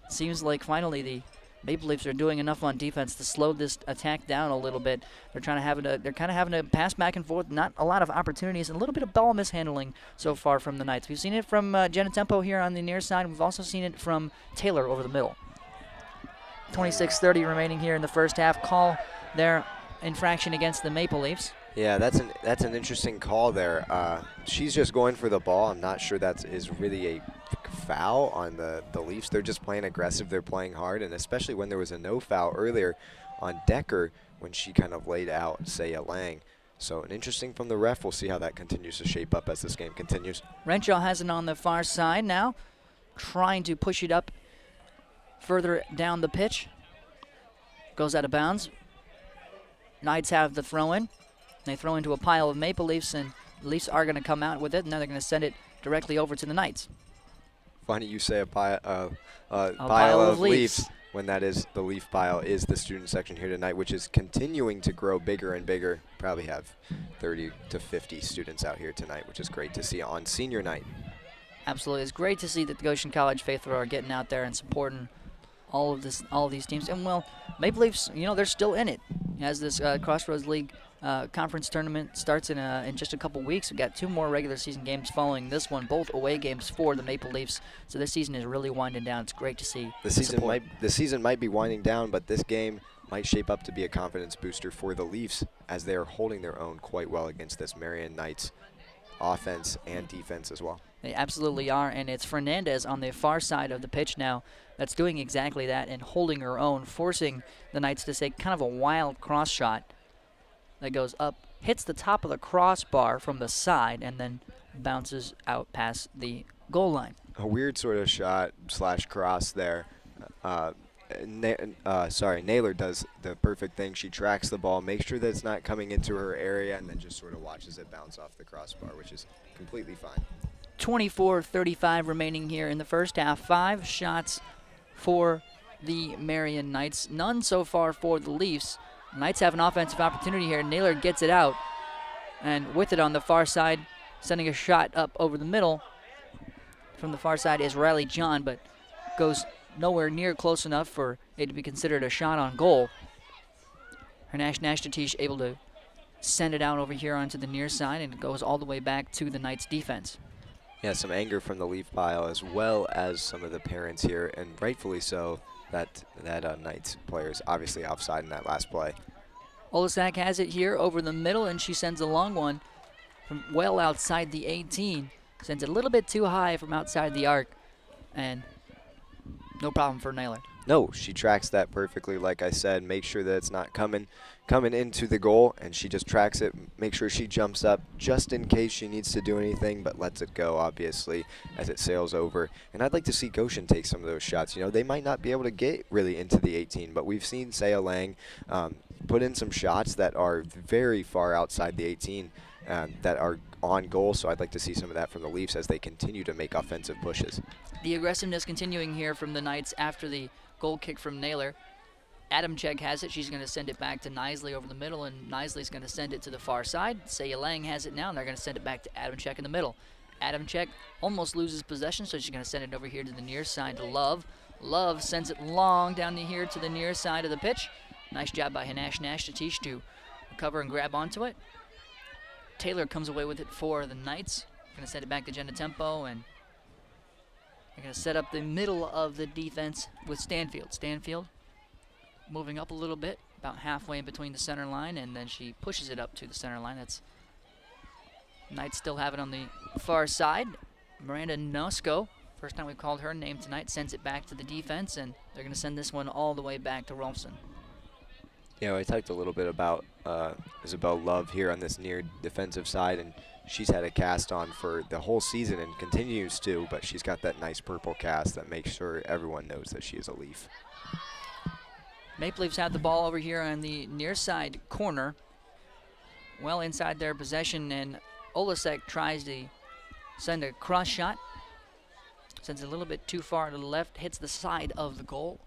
it seems like finally the Maple Leafs are doing enough on defense to slow this attack down a little bit. They're kind of having to pass back and forth, not a lot of opportunities, and a little bit of ball mishandling so far from the Knights. We've seen it from Jenna Tempo here on the near side. We've also seen it from Taylor over the middle. 26:30 remaining here in the first half. Call their infraction against the Maple Leafs. Yeah, that's an interesting call there. She's just going for the ball. I'm not sure that is really a foul on the Leafs. They're just playing aggressive. They're playing hard, and especially when there was a no foul earlier on Decker when she kind of laid out Saya Lang. So an interesting from the ref. We'll see how that continues to shape up as this game continues. Renshaw has it on the far side now, trying to push it up further down the pitch. Goes out of bounds. Knights have the throw-in. They throw into a pile of Maple Leafs, and the Leafs are going to come out with it, and then they're going to send it directly over to the Knights. Funny you say a pile of Leafs when that is the Leaf pile is the student section here tonight, which is continuing to grow bigger and bigger. Probably have 30 to 50 students out here tonight, which is great to see on senior night. Absolutely. It's great to see that the Goshen College faithful are getting out there and supporting all of these teams. And, well, Maple Leafs, they're still in it. As this Crossroads League conference tournament starts in just a couple weeks, we've got 2 more regular season games following this one, both away games for the Maple Leafs. So this season is really winding down. It's great to see the season might be winding down, but this game might shape up to be a confidence booster for the Leafs as they are holding their own quite well against this Marion Knights offense and defense as well. They absolutely are, and it's Fernandez on the far side of the pitch now that's doing exactly that and holding her own, forcing the Knights to take kind of a wild cross shot that goes up, hits the top of the crossbar from the side, and then bounces out past the goal line. A weird sort of shot / cross there. Naylor does the perfect thing. She tracks the ball, makes sure that it's not coming into her area, and then just sort of watches it bounce off the crossbar, which is completely fine. 24:35 remaining here in the first half. 5 shots for the Marion Knights. None so far for the Leafs. Knights have an offensive opportunity here. Naylor gets it out, and with it on the far side, sending a shot up over the middle. From the far side is Riley John, but goes nowhere near close enough for it to be considered a shot on goal. Hernash Nashtatish able to send it out over here onto the near side, and it goes all the way back to the Knights defense. Yeah, some anger from the Leaf pile as well as some of the parents here, and rightfully so. That Knights player is obviously offside in that last play. Olasak has it here over the middle, and she sends a long one from well outside the 18. Sends it a little bit too high from outside the arc, and no problem for Naylor. No, she tracks that perfectly, like I said. Make sure that it's not coming into the goal, and she just tracks it. Make sure she jumps up just in case she needs to do anything, but lets it go, obviously, as it sails over. And I'd like to see Goshen take some of those shots. They might not be able to get really into the 18, but we've seen Saya Lang put in some shots that are very far outside the 18 that are on goal, so I'd like to see some of that from the Leafs as they continue to make offensive pushes. The aggressiveness continuing here from the Knights after the goal kick from Naylor. Adam Check has it. She's going to send it back to Nisley over the middle, and Nisley's going to send it to the far side. Saya Lang has it now, and they're going to send it back to Adam Check in the middle. Adam Check almost loses possession, so she's going to send it over here to the near side to Love. Love sends it long down here to the near side of the pitch. Nice job by Hanash Nashtatish to recover and grab onto it. Taylor comes away with it for the Knights. Going to send it back to Jenna Tempo, and they're going to set up the middle of the defense with Stanfield. Stanfield moving up a little bit, about halfway in between the center line, and then she pushes it up to the center line. That's Knights still have it on the far side. Miranda Nosko, first time we've called her name tonight, sends it back to the defense, and they're going to send this one all the way back to Rolfson. Yeah, I talked a little bit about Isabel Love here on this near defensive side, and she's had a cast on for the whole season and continues to, but she's got that nice purple cast that makes sure everyone knows that she is a Leaf. Maple Leafs have the ball over here on the near side corner, well inside their possession, and Olasek tries to send a cross shot. Sends it a little bit too far to the left, hits the side of the goal.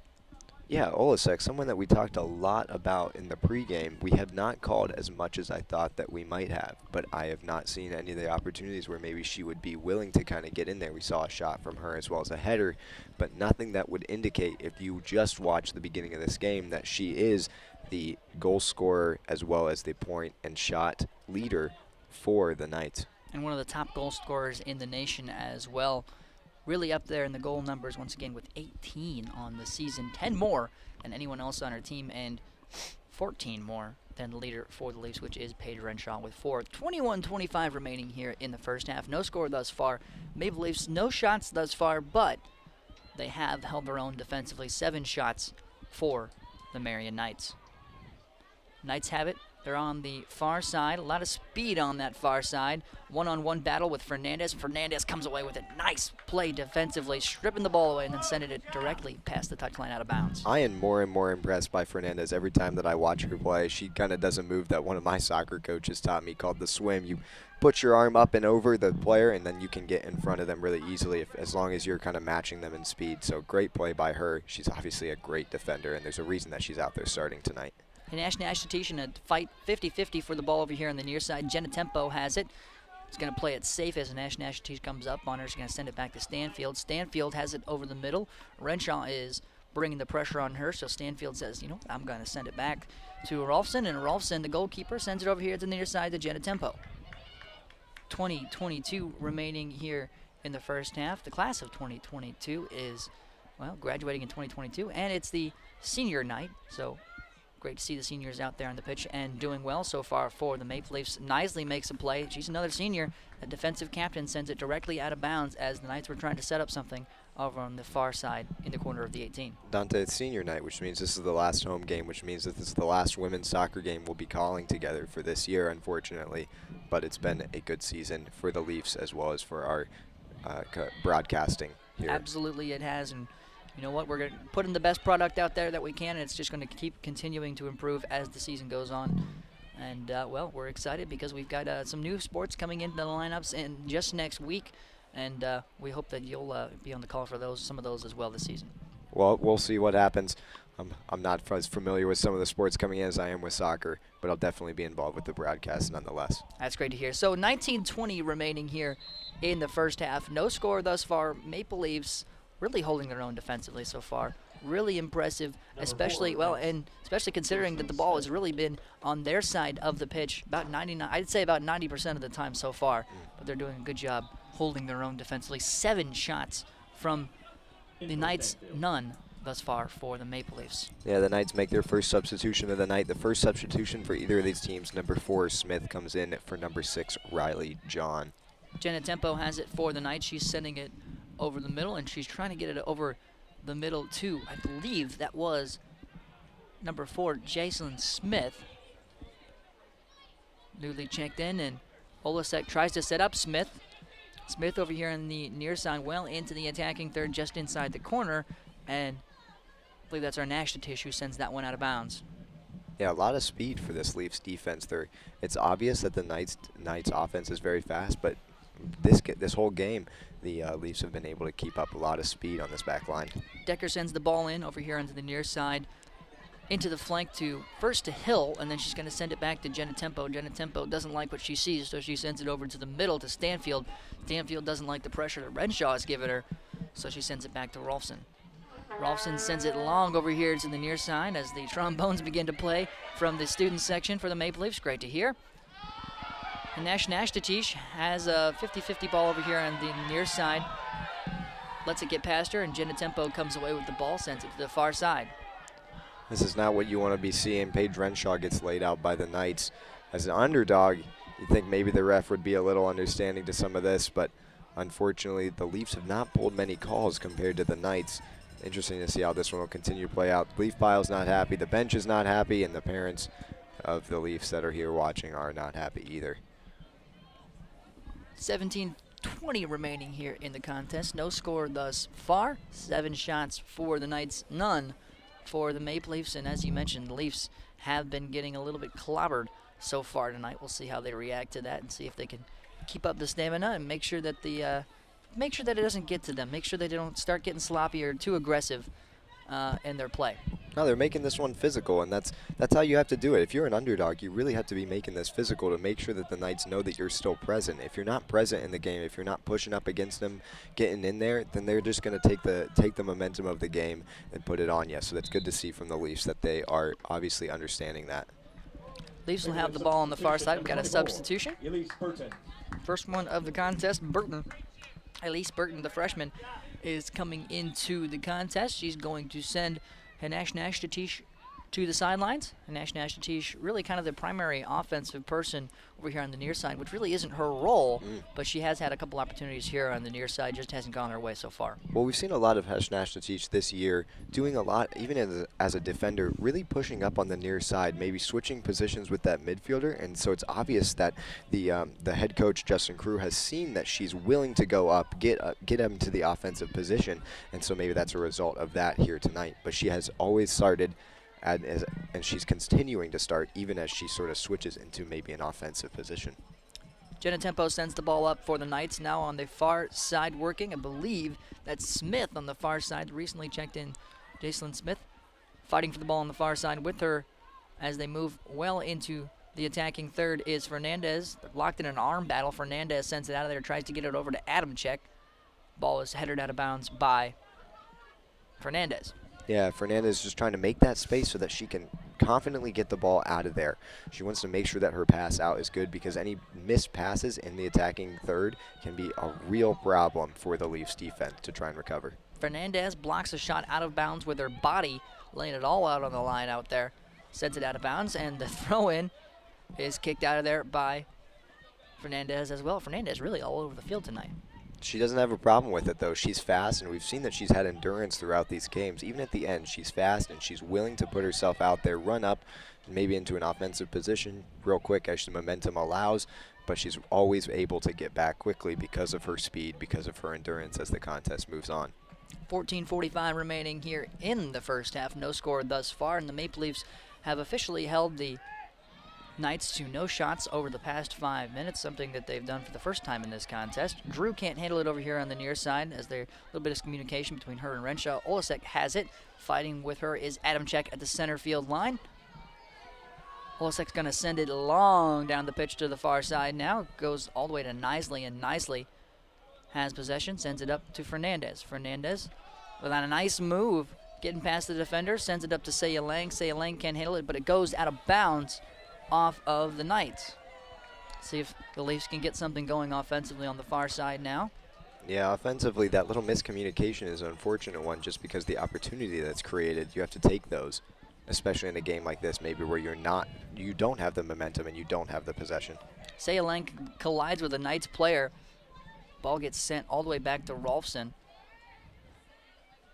Yeah, Olasek, someone that we talked a lot about in the pregame. We have not called as much as I thought that we might have, but I have not seen any of the opportunities where maybe she would be willing to kind of get in there. We saw a shot from her as well as a header, but nothing that would indicate, if you just watch the beginning of this game, that she is the goal scorer as well as the point and shot leader for the Knights. And one of the top goal scorers in the nation as well. Really up there in the goal numbers once again with 18 on the season, 10 more than anyone else on our team, and 14 more than the leader for the Leafs, which is Paige Renshaw with 4. 21-25 remaining here in the first half. No score thus far. Maple Leafs, no shots thus far, but they have held their own defensively. 7 shots for the Marion Knights. Knights have it. They're on the far side. A lot of speed on that far side. One-on-one battle with Fernandez. Fernandez comes away with a nice play defensively, stripping the ball away and then sending it directly past the touchline out of bounds. I am more and more impressed by Fernandez every time that I watch her play. She kind of does a move that one of my soccer coaches taught me called the swim. You put your arm up and over the player, and then you can get in front of them really easily as long as you're kind of matching them in speed. So great play by her. She's obviously a great defender, and there's a reason that she's out there starting tonight. And Ash Satish in a fight 50-50 for the ball over here on the near side. Jenna Tempo has it. He's going to play it safe as Ash Satish comes up on her. She's going to send it back to Stanfield. Stanfield has it over the middle. Renshaw is bringing the pressure on her, so Stanfield says, you know, I'm going to send it back to Rolfson, and Rolfson, the goalkeeper, sends it over here to the near side to Jenna Tempo. 20-22 remaining here in the first half. The class of 2022 is, well, graduating in 2022, and it's the senior night, so great to see the seniors out there on the pitch and doing well so far for the Maple Leafs. Knisley makes a play. She's another senior. The defensive captain sends it directly out of bounds as the Knights were trying to set up something over on the far side in the corner of the 18. Dante, it's senior night, which means this is the last home game, which means that this is the last women's soccer game we'll be calling together for this year, unfortunately. But it's been a good season for the Leafs as well as for our broadcasting here. Absolutely it has, and you know what? We're going to put in the best product out there that we can, and it's just going to keep continuing to improve as the season goes on. And, well, we're excited because we've got some new sports coming into the lineups in just next week, and we hope that you'll be on the call for some of those as well this season. Well, we'll see what happens. I'm not as familiar with some of the sports coming in as I am with soccer, but I'll definitely be involved with the broadcast nonetheless. That's great to hear. So 19-20 remaining here in the first half. No score thus far. Maple Leafs really holding their own defensively so far. Really impressive, especially considering that the ball has really been on their side of the pitch about 90% of the time so far. But they're doing a good job holding their own defensively. 7 shots from the Knights, none thus far for the Maple Leafs. Yeah, the Knights make their first substitution of the night. The first substitution for either of these teams, number 4 Smith comes in for number 6 Riley John. Jenna Tempo has it for the Knights. She's sending it over the middle, and she's trying to get it over the middle to, I believe that was number 4, Jason Smith. Newly checked in, and Olasek tries to set up Smith. Smith over here on the near side, well into the attacking third, just inside the corner, and I believe that's our Satish who sends that one out of bounds. Yeah, a lot of speed for this Leafs defense. It's obvious that the Knights offense is very fast, but this whole game, the Leafs have been able to keep up a lot of speed on this back line. Decker sends the ball in over here onto the near side, into the flank first to Hill, and then she's going to send it back to Jenna Tempo. Jenna Tempo doesn't like what she sees, so she sends it over to the middle to Stanfield. Stanfield doesn't like the pressure that Renshaw has given her, so she sends it back to Rolfson. Rolfson sends it long over here to the near side as the trombones begin to play from the student section for the Maple Leafs. Great to hear. And Satish has a 50-50 ball over here on the near side. Lets it get past her, and Jenna Tempo comes away with the ball, sends it to the far side. This is not what you want to be seeing. Paige Renshaw gets laid out by the Knights. As an underdog, you'd think maybe the ref would be a little understanding to some of this, but unfortunately the Leafs have not pulled many calls compared to the Knights. Interesting to see how this one will continue to play out. The Leaf pile's not happy, the bench is not happy, and the parents of the Leafs that are here watching are not happy either. 17-20 remaining here in the contest. No score thus far. 7 shots for the Knights, none for the Maple Leafs. And as you mentioned, the Leafs have been getting a little bit clobbered so far tonight. We'll see how they react to that and see if they can keep up the stamina and make sure that it doesn't get to them. Make sure that they don't start getting sloppy or too aggressive in their play. No, they're making this one physical, and that's how you have to do it. If you're an underdog, you really have to be making this physical to make sure that the Knights know that you're still present. If you're not present in the game, if you're not pushing up against them, getting in there, then they're just going to take the momentum of the game and put it on you. So that's good to see from the Leafs that they are obviously understanding that. Leafs will have the ball on the far side. We've got a substitution. Elise Burton. First one of the contest, Burton. Elise Burton, the freshman, is coming into the contest. She's going to send Hanash Nashatish to the sidelines. Hanash Nashatish, really kind of the primary offensive person over here on the near side, which really isn't her role, but she has had a couple opportunities here on the near side, just hasn't gone her way so far. Well, we've seen a lot of Hanash Nashatish this year doing a lot, even as a defender, really pushing up on the near side, maybe switching positions with that midfielder, and so it's obvious that the head coach, Justin Crew, has seen that she's willing to go up, get him to the offensive position, and so maybe that's a result of that here tonight. But she has always started and she's continuing to start even as she sort of switches into maybe an offensive position. Jenna Tempo sends the ball up for the Knights, now on the far side working. I believe that's Smith on the far side. Recently checked in Jacelyn Smith, fighting for the ball on the far side with her as they move well into the attacking third is Fernandez. They're locked in an arm battle. Fernandez sends it out of there, tries to get it over to Adamczyk. Ball is headed out of bounds by Fernandez. Yeah, Fernandez is just trying to make that space so that she can confidently get the ball out of there. She wants to make sure that her pass out is good because any missed passes in the attacking third can be a real problem for the Leafs defense to try and recover. Fernandez blocks a shot out of bounds with her body, laying it all out on the line out there. Sends it out of bounds, and the throw-in is kicked out of there by Fernandez as well. Fernandez really all over the field tonight. She doesn't have a problem with it, though. She's fast, and we've seen that she's had endurance throughout these games. Even at the end, she's fast, and she's willing to put herself out there, run up, maybe into an offensive position real quick as the momentum allows, but she's always able to get back quickly because of her speed, because of her endurance as the contest moves on. 14:45 remaining here in the first half. No score thus far, and the Maple Leafs have officially held the Knights to no shots over the past 5 minutes, something that they've done for the first time in this contest. Drew can't handle it over here on the near side as there's a little bit of communication between her and Renshaw. Olasek has it. Fighting with her is Adamczyk at the center field line. Olasek's going to send it long down the pitch to the far side now. Goes all the way to Knisley, and Knisley has possession, sends it up to Fernandez. Fernandez with a nice move, getting past the defender, sends it up to Saya Lang. Saya Lang can't handle it, but it goes out of bounds off of the Knights. See if the Leafs can get something going offensively on the far side now. Yeah, offensively, that little miscommunication is an unfortunate one just because the opportunity that's created, you have to take those, especially in a game like this, maybe where you don't have the momentum and you don't have the possession. Saya Lang collides with a Knights player. Ball gets sent all the way back to Rolfson.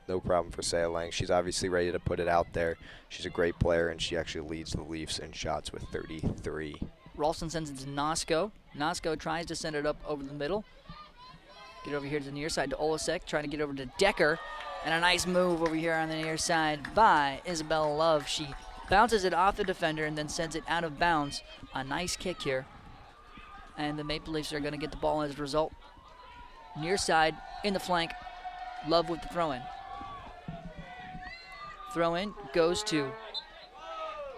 No problem for Saya Lang. She's obviously ready to put it out there. She's a great player, and she actually leads the Leafs in shots with 33. Rolfson sends it to Nosko. Nosko tries to send it up over the middle. Get over here to the near side to Olasek, trying to get over to Decker. And a nice move over here on the near side by Isabella Love. She bounces it off the defender and then sends it out of bounds. A nice kick here. And the Maple Leafs are going to get the ball as a result. Near side, in the flank. Love with the throw-in. Throw-in goes to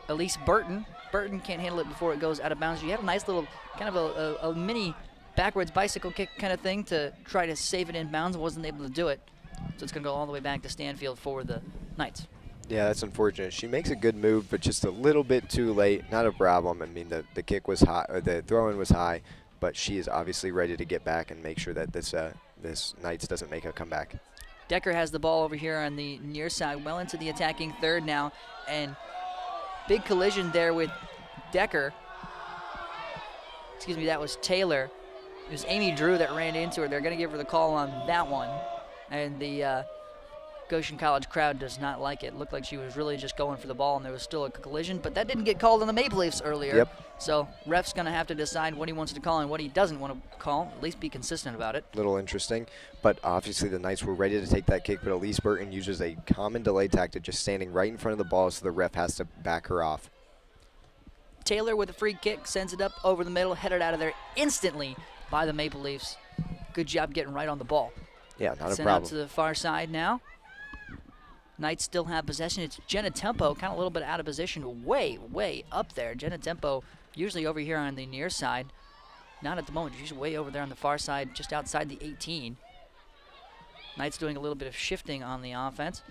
Elise Burton. Burton can't handle it before it goes out of bounds. You had a nice little kind of a mini backwards bicycle kick kind of thing to try to save it in bounds. Wasn't able to do it. So it's going to go all the way back to Stanfield for the Knights. Yeah, that's unfortunate. She makes a good move, but just a little bit too late. Not a problem. I mean, the kick was high, or the throw-in was high, but she is obviously ready to get back and make sure that this Knights doesn't make a comeback. Decker has the ball over here on the near side, well into the attacking third now, and big collision there with Decker. Excuse me, that was Taylor. It was Amy Drew that ran into her. They're going to give her the call on that one. And the Goshen College crowd does not like it. Looked like she was really just going for the ball, and there was still a collision, but that didn't get called on the Maple Leafs earlier. Yep. So ref's going to have to decide what he wants to call and what he doesn't want to call, at least be consistent about it. Little interesting, but obviously the Knights were ready to take that kick, but Elise Burton uses a common delay tactic, just standing right in front of the ball, so the ref has to back her off. Taylor with a free kick, sends it up over the middle, headed out of there instantly by the Maple Leafs. Good job getting right on the ball. Yeah, not a Sent problem. out to the far side now. Knights still have possession. It's Jenna Tempo, kind of a little bit out of position, way, way up there. Jenna Tempo usually over here on the near side. Not at the moment. She's way over there on the far side, just outside the 18. Knights doing a little bit of shifting on the offense.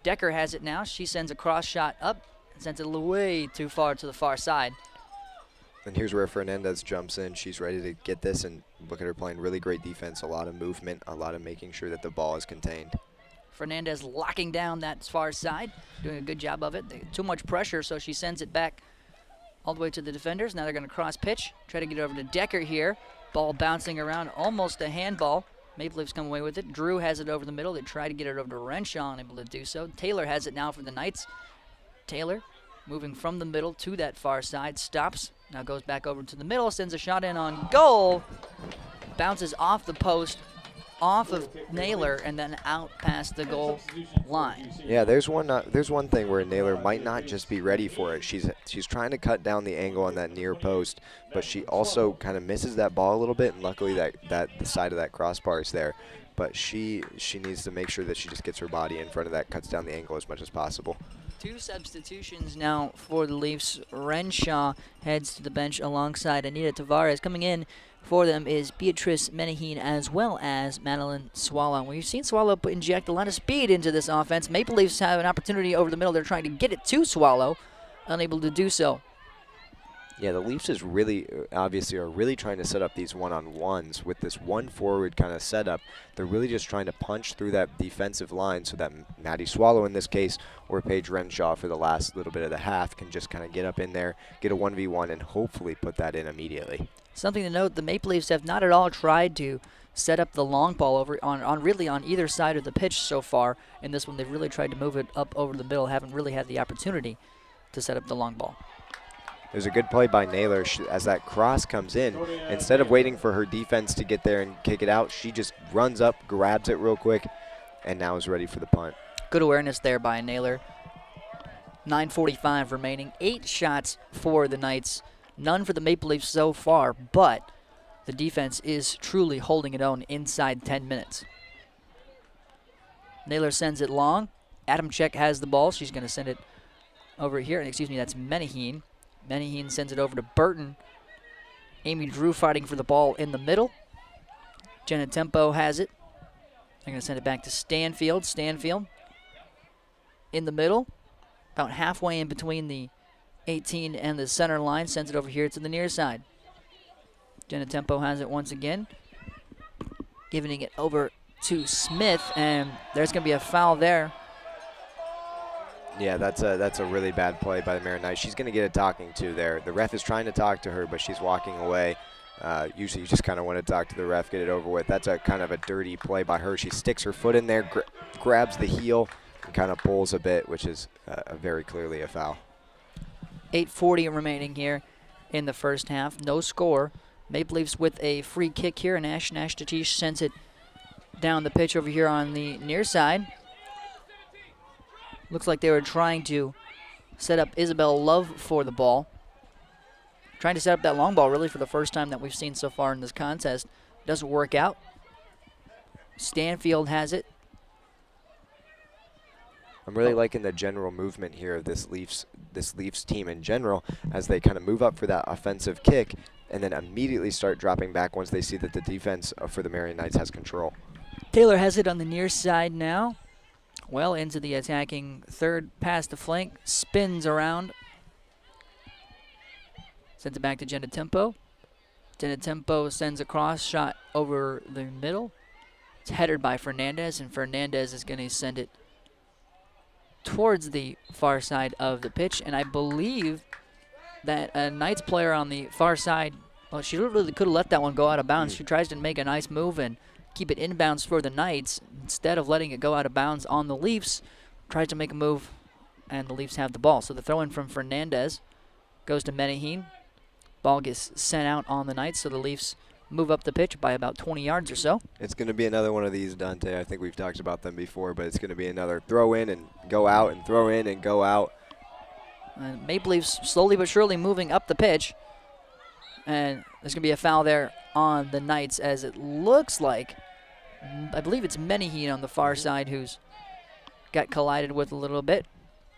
Decker has it now. She sends a cross shot up and sends it way too far to the far side. And here's where Fernandez jumps in. She's ready to get this, and look at her playing really great defense, a lot of movement, a lot of making sure that the ball is contained. Fernandez locking down that far side, doing a good job of it. Too much pressure, so she sends it back all the way to the defenders. Now they're going to cross pitch, try to get over to Decker here. Ball bouncing around, almost a handball. Maple Leafs come away with it. Drew has it over the middle. They try to get it over to Renshaw, unable to do so. Taylor has it now for the Knights. Taylor moving from the middle to that far side, stops, now goes back over to the middle, sends a shot in on goal, bounces off the post, off of Naylor, and then out past the goal line. Yeah, there's one thing where Naylor might not just be ready for it. She's trying to cut down the angle on that near post, but she also kind of misses that ball a little bit, and luckily that the side of that crossbar is there. But she needs to make sure that she just gets her body in front of that, cuts down the angle as much as possible. 2 substitutions now for the Leafs. Renshaw heads to the bench alongside Anita Tavares. Coming in for them is Beatrice Menaheen as well as Madeline Swallow. We've seen Swallow inject a lot of speed into this offense. Maple Leafs have an opportunity over the middle. They're trying to get it to Swallow, unable to do so. Yeah, the Leafs is really, obviously, are really trying to set up these one-on-ones with this one forward kind of setup. They're really just trying to punch through that defensive line so that Maddie Swallow, in this case, or Paige Renshaw for the last little bit of the half, can just kind of get up in there, get a 1v1, and hopefully put that in immediately. Something to note, the Maple Leafs have not at all tried to set up the long ball over really on either side of the pitch so far. In this one, they've really tried to move it up over the middle, haven't really had the opportunity to set up the long ball. There's a good play by Naylor as that cross comes in. Instead of waiting for her defense to get there and kick it out, she just runs up, grabs it real quick, and now is ready for the punt. Good awareness there by Naylor. 9:45 remaining. 8 shots for the Knights. None for the Maple Leafs so far, but the defense is truly holding it on inside 10 minutes. Naylor sends it long. Adamczyk has the ball. She's going to send it over here. Excuse me, that's Menaheen. Menaheen sends it over to Burton. Amy Drew fighting for the ball in the middle. Jenna Tempo has it. They're going to send it back to Stanfield. Stanfield in the middle, about halfway in between the 18 and the center line. Sends it over here to the near side. Jenna Tempo has it once again. Giving it over to Smith, and there's going to be a foul there. Yeah, that's a really bad play by the Marin Knights. She's going to get a talking to there. The ref is trying to talk to her, but she's walking away. Usually you just kind of want to talk to the ref, get it over with. That's a kind of a dirty play by her. She sticks her foot in there, grabs the heel, and kind of pulls a bit, which is very clearly a foul. 8:40 remaining here in the first half. No score. Maple Leafs with a free kick here, and Ash Tatish sends it down the pitch over here on the near side. Looks like they were trying to set up Isabel Love for the ball. Trying to set up that long ball really for the first time that we've seen so far in this contest. Doesn't work out. Stanfield has it. I'm really liking the general movement here of this Leafs team in general as they kind of move up for that offensive kick and then immediately start dropping back once they see that the defense for the Marion Knights has control. Taylor has it on the near side now. Well into the attacking third, past the flank, spins around. Sends it back to Jenna Tempo. Jenna Tempo sends a cross shot over the middle. It's headed by Fernandez, and Fernandez is going to send it towards the far side of the pitch. And I believe that a Knights player on the far side, well, she really could have let that one go out of bounds. She tries to make a nice move and keep it inbounds for the Knights. Instead of letting it go out of bounds on the Leafs, tries to make a move, and the Leafs have the ball. So the throw-in from Fernandez goes to Menaheen. Ball gets sent out on the Knights, so the Leafs move up the pitch by about 20 yards or so. It's going to be another one of these, Dante. I think we've talked about them before, but it's going to be another throw in and go out and throw in and go out. Maple Leafs slowly but surely moving up the pitch. And there's going to be a foul there on the Knights, as it looks like, I believe it's Menaheen on the far side who's got collided with a little bit.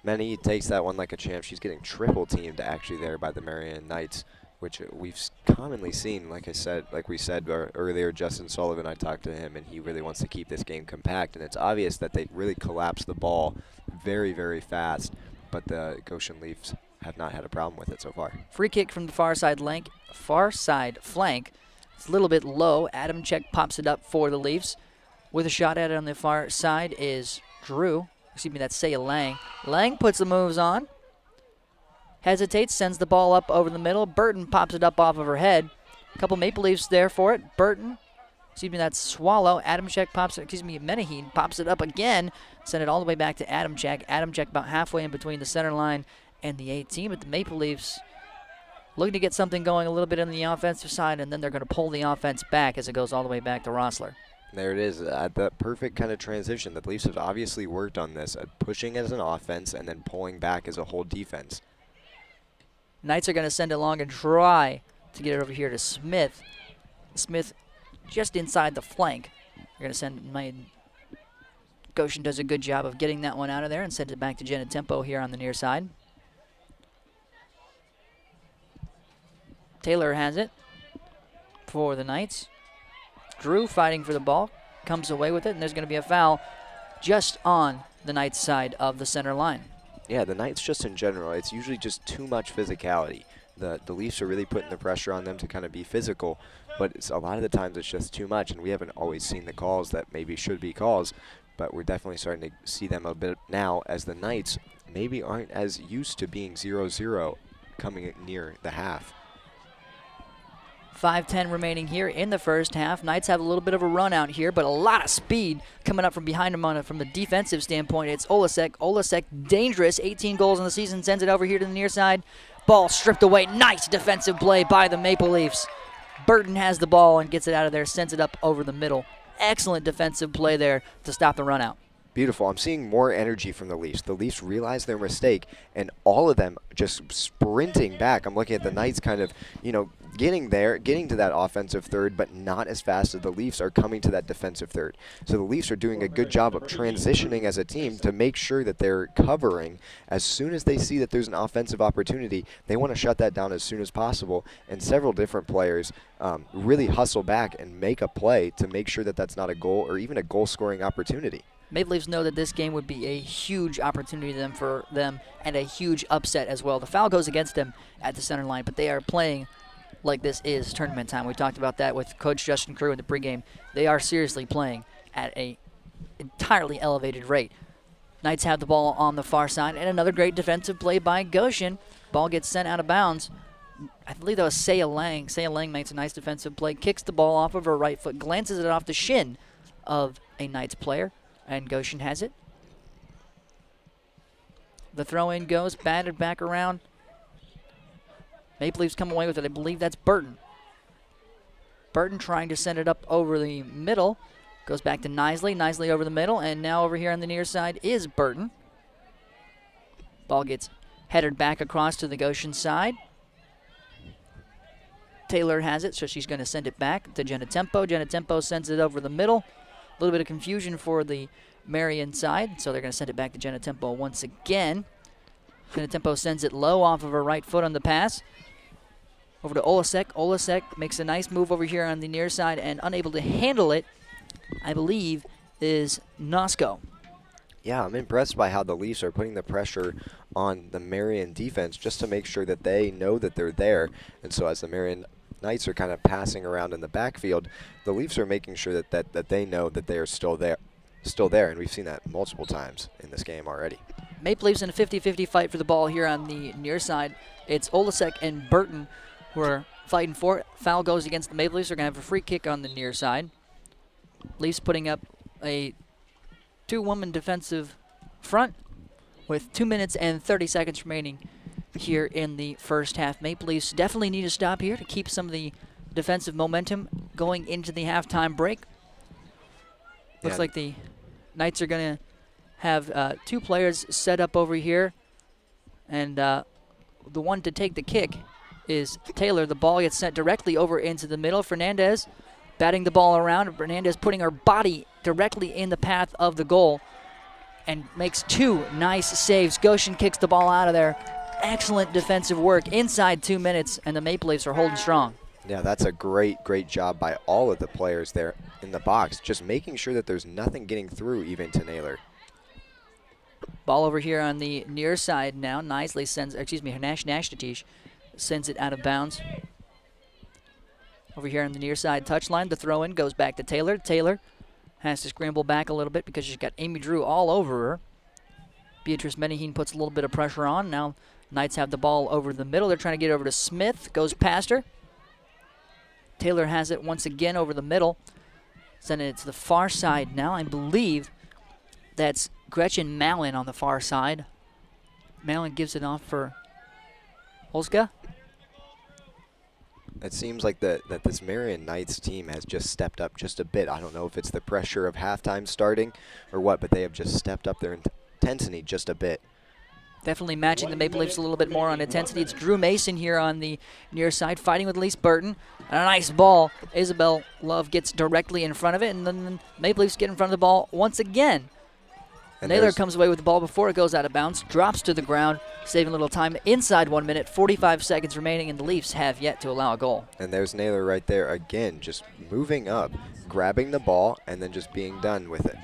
Menaheen takes that one like a champ. She's getting triple teamed actually there by the Marion Knights, which we've commonly seen. Like we said earlier, Justin Sullivan, I talked to him, and he really wants to keep this game compact. And it's obvious that they really collapse the ball very, very fast. But the Goshen Leafs have not had a problem with it so far. Free kick from the far side flank. It's a little bit low. Adam Check pops it up for the Leafs. With a shot at it on the far side is Drew. Excuse me, that's Saya Lang. Lang puts the moves on. Hesitates, sends the ball up over the middle. Burton pops it up off of her head. A couple Maple Leafs there for it. Burton, excuse me, that's Swallow. Adamczyk pops it, Menaheen pops it up again. Send it all the way back to Adamczyk. Adamczyk about halfway in between the center line and the 18. But the Maple Leafs looking to get something going a little bit on the offensive side, and then they're going to pull the offense back as it goes all the way back to Rossler. There it is, the perfect kind of transition. The Leafs have obviously worked on this, pushing as an offense and then pulling back as a whole defense. Knights are going to send it long and try to get it over here to Smith. Smith just inside the flank. They're going to send Goshen does a good job of getting that one out of there and sends it back to Jenna Tempo here on the near side. Taylor has it for the Knights. Drew fighting for the ball, comes away with it, and there's going to be a foul just on the Knights side of the center line. Yeah, the Knights just in general, it's usually just too much physicality. The Leafs are really putting the pressure on them to kind of be physical, but a lot of the times it's just too much, and we haven't always seen the calls that maybe should be calls, but we're definitely starting to see them a bit now as the Knights maybe aren't as used to being 0-0 coming near the half. 5:10 remaining here in the first half. Knights have a little bit of a run out here, but a lot of speed coming up from behind them from the defensive standpoint. It's Olasek. Olasek dangerous. 18 goals in the season. Sends it over here to the near side. Ball stripped away. Nice defensive play by the Maple Leafs. Burton has the ball and gets it out of there. Sends it up over the middle. Excellent defensive play there to stop the run out. Beautiful. I'm seeing more energy from the Leafs. The Leafs realize their mistake, and all of them just sprinting back. I'm looking at the Knights kind of, getting to that offensive third, but not as fast as the Leafs are coming to that defensive third. So the Leafs are doing a good job of transitioning as a team to make sure that they're covering. As soon as they see that there's an offensive opportunity, they want to shut that down as soon as possible. And several different players really hustle back and make a play to make sure that that's not a goal or even a goal-scoring opportunity. Maple Leafs know that this game would be a huge opportunity for them and a huge upset as well. The foul goes against them at the center line, but they are playing like this is tournament time. We talked about that with Coach Justin Crew in the pregame. They are seriously playing at a entirely elevated rate. Knights have the ball on the far side, and another great defensive play by Goshen. Ball gets sent out of bounds. I believe that was Saya Lang. Saya Lang makes a nice defensive play, kicks the ball off of her right foot, glances it off the shin of a Knights player. And Goshen has it. The throw-in goes, batted back around. Maple Leafs come away with it. I believe that's Burton. Burton trying to send it up over the middle. Goes back to Nisley. Nisley over the middle. And now over here on the near side is Burton. Ball gets headed back across to the Goshen side. Taylor has it, so she's going to send it back to Jenna Tempo. Jenna Tempo sends it over the middle. A little bit of confusion for the Marion side, so they're going to send it back to Jenna Tempo once again. Jenna Tempo sends it low off of her right foot on the pass. Over to Olasek. Olasek makes a nice move over here on the near side, and unable to handle it, I believe, is Nosko. Yeah, I'm impressed by how the Leafs are putting the pressure on the Marion defense just to make sure that they know that they're there. And so as the Marion Knights are kind of passing around in the backfield, the Leafs are making sure that they know that they are still there, and we've seen that multiple times in this game already. Maple Leafs in a 50-50 fight for the ball here on the near side. It's Olasek and Burton who are fighting for it. Foul goes against the Maple Leafs. They're going to have a free kick on the near side. Leafs putting up a 2-woman defensive front with 2 minutes and 30 seconds remaining here in the first half. Maple Leafs definitely need to stop here to keep some of the defensive momentum going into the halftime break. Looks like the Knights are going to have 2 players set up over here, and the one to take the kick is Taylor. The ball gets sent directly over into the middle. Fernandez batting the ball around. Fernandez putting her body directly in the path of the goal and makes 2 nice saves. Goshen kicks the ball out of there. Excellent defensive work inside 2 minutes, and the Maple Leafs are holding strong. Yeah, that's a great job by all of the players there in the box, just making sure that there's nothing getting through even to Naylor. Ball over here on the near side now. Nicely sends, Nashnatish sends it out of bounds. Over here on the near side touchline, the throw in goes back to Taylor. Taylor has to scramble back a little bit because she's got Amy Drew all over her. Beatrice Menaheen puts a little bit of pressure on. Now Knights have the ball over the middle. They're trying to get over to Smith. Goes past her. Taylor has it once again over the middle. Sending it to the far side now. I believe that's Gretchen Mallon on the far side. Mallon gives it off for Olska. It seems like that this Marion Knights team has just stepped up just a bit. I don't know if it's the pressure of halftime starting or what, but they have just stepped up their intensity just a bit. Definitely matching the Maple Leafs a little bit more on intensity. It's Drew Mason here on the near side fighting with Elise Burton. And a nice ball. Isabel Love gets directly in front of it, and then the Maple Leafs get in front of the ball once again. And Naylor comes away with the ball before it goes out of bounds, drops to the ground, saving a little time inside 1 minute, 45 seconds remaining, and the Leafs have yet to allow a goal. And there's Naylor right there again, just moving up, grabbing the ball, and then just being done with it.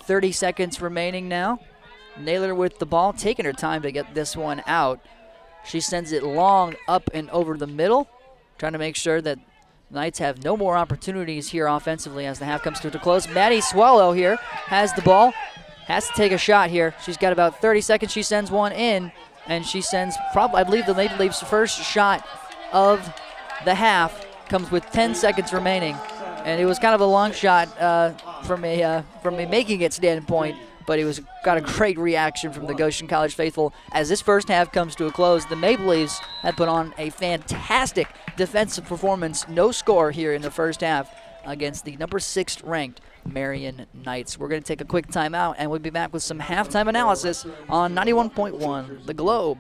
30 seconds remaining now. Naylor with the ball, taking her time to get this one out. She sends it long up and over the middle, trying to make sure that Knights have no more opportunities here offensively as the half comes to a close. Maddie Swallow here has the ball, has to take a shot here. She's got about 30 seconds. She sends one in, and she sends probably, I believe, the Maple Leafs' first shot of the half. Comes with 10 seconds remaining, and it was kind of a long shot from a making it standpoint. But it got a great reaction from the Goshen College faithful as this first half comes to a close. The Maple Leafs have put on a fantastic defensive performance. No score here in the first half against the number 6 ranked Marion Knights. We're going to take a quick timeout, and we'll be back with some halftime analysis on 91.1 The Globe.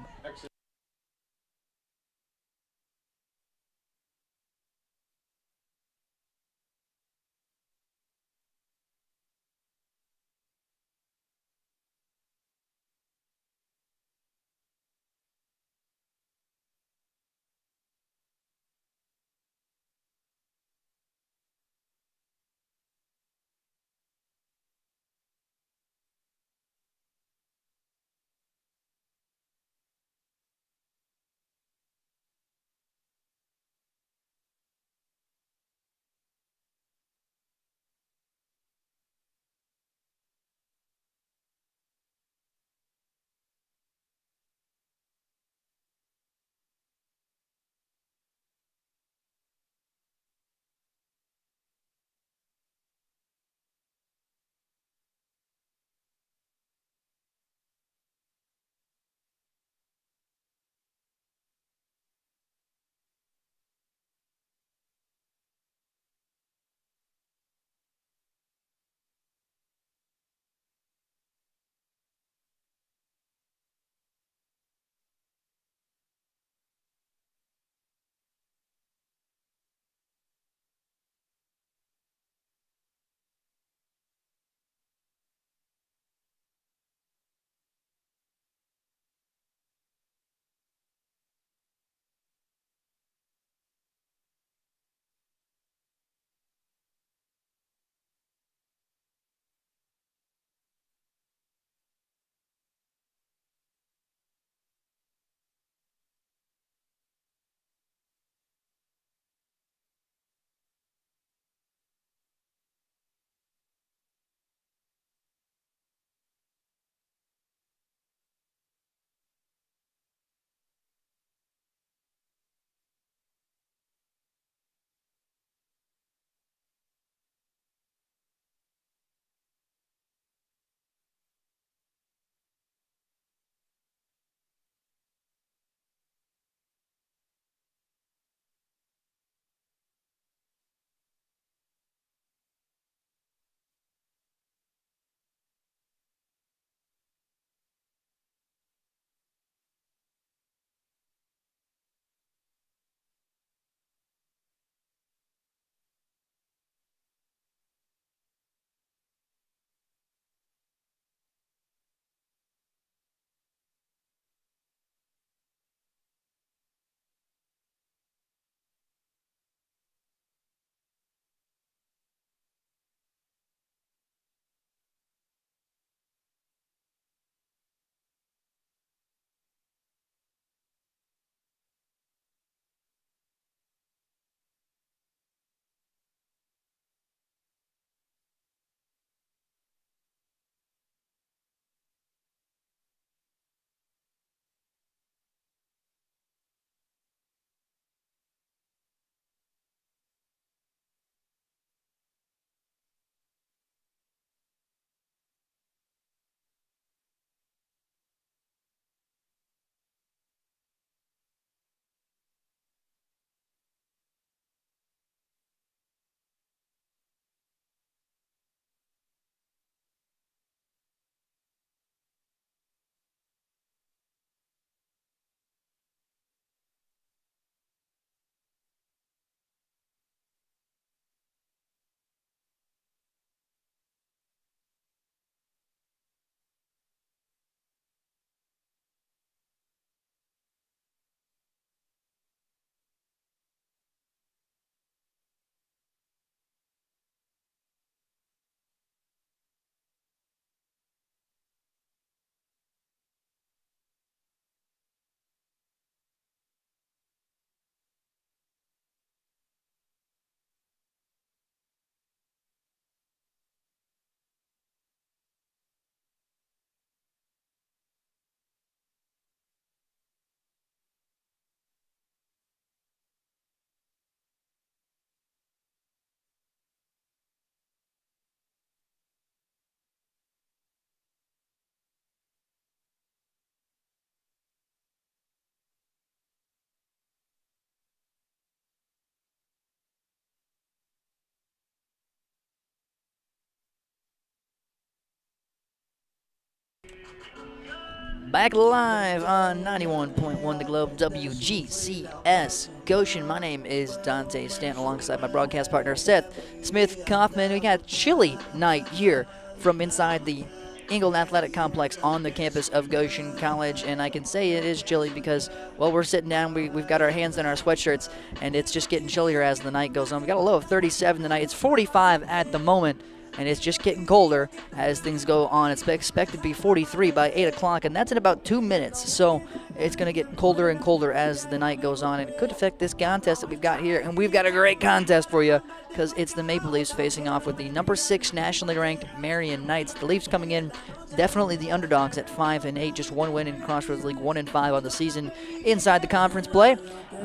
Back live on 91.1 The Globe, WGCS Goshen. My name is Dante Stanton alongside my broadcast partner Seth Smith-Kaufman. We got a chilly night here from inside the Ingold Athletic Complex on the campus of Goshen College, and I can say it is chilly because, well, we're sitting down, we've got our hands in our sweatshirts, and it's just getting chillier as the night goes on. We got a low of 37 tonight. It's 45 at the moment, and it's just getting colder as things go on. It's expected to be 43 by 8 o'clock, and that's in about 2 minutes. So it's going to get colder and colder as the night goes on, and it could affect this contest that we've got here. And we've got a great contest for you because it's the Maple Leafs facing off with the number 6 nationally ranked Marion Knights. The Leafs coming in definitely the underdogs at 5-8, just one win in Crossroads League, 1-5 on the season inside the conference play.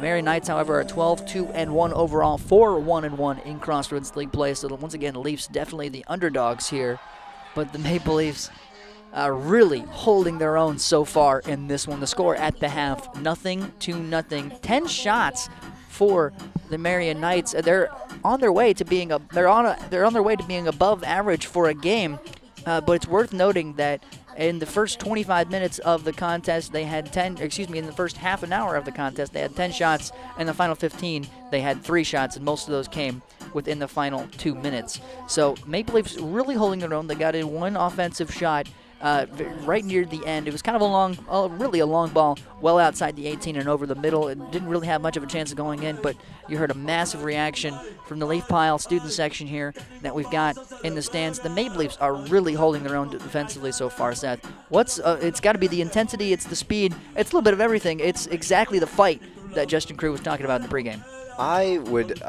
Marion Knights, however, are 12-2-1 overall, 4-1-1 in Crossroads League play. So once again, the Leafs definitely the underdogs here, but the Maple Leafs are really holding their own so far in this one. The score at the half, 0-0. 10 shots for the Marion Knights. They're on their way to being they're on their way to being above average for a game. But it's worth noting that in the first 25 minutes of the contest, they had in the first half an hour of the contest, they had 10 shots. In the final 15, they had 3 shots, and most of those came within the final 2 minutes. So Maple Leafs really holding their own. They got in one offensive shot right near the end. It was kind of really a long ball, well outside the 18 and over the middle. It didn't really have much of a chance of going in, but you heard a massive reaction from the Leaf Pile student section here that we've got in the stands. The Maple Leafs are really holding their own defensively so far, Seth. It's got to be the intensity, it's the speed, it's a little bit of everything. It's exactly the fight that Justin Crew was talking about in the pregame. I would,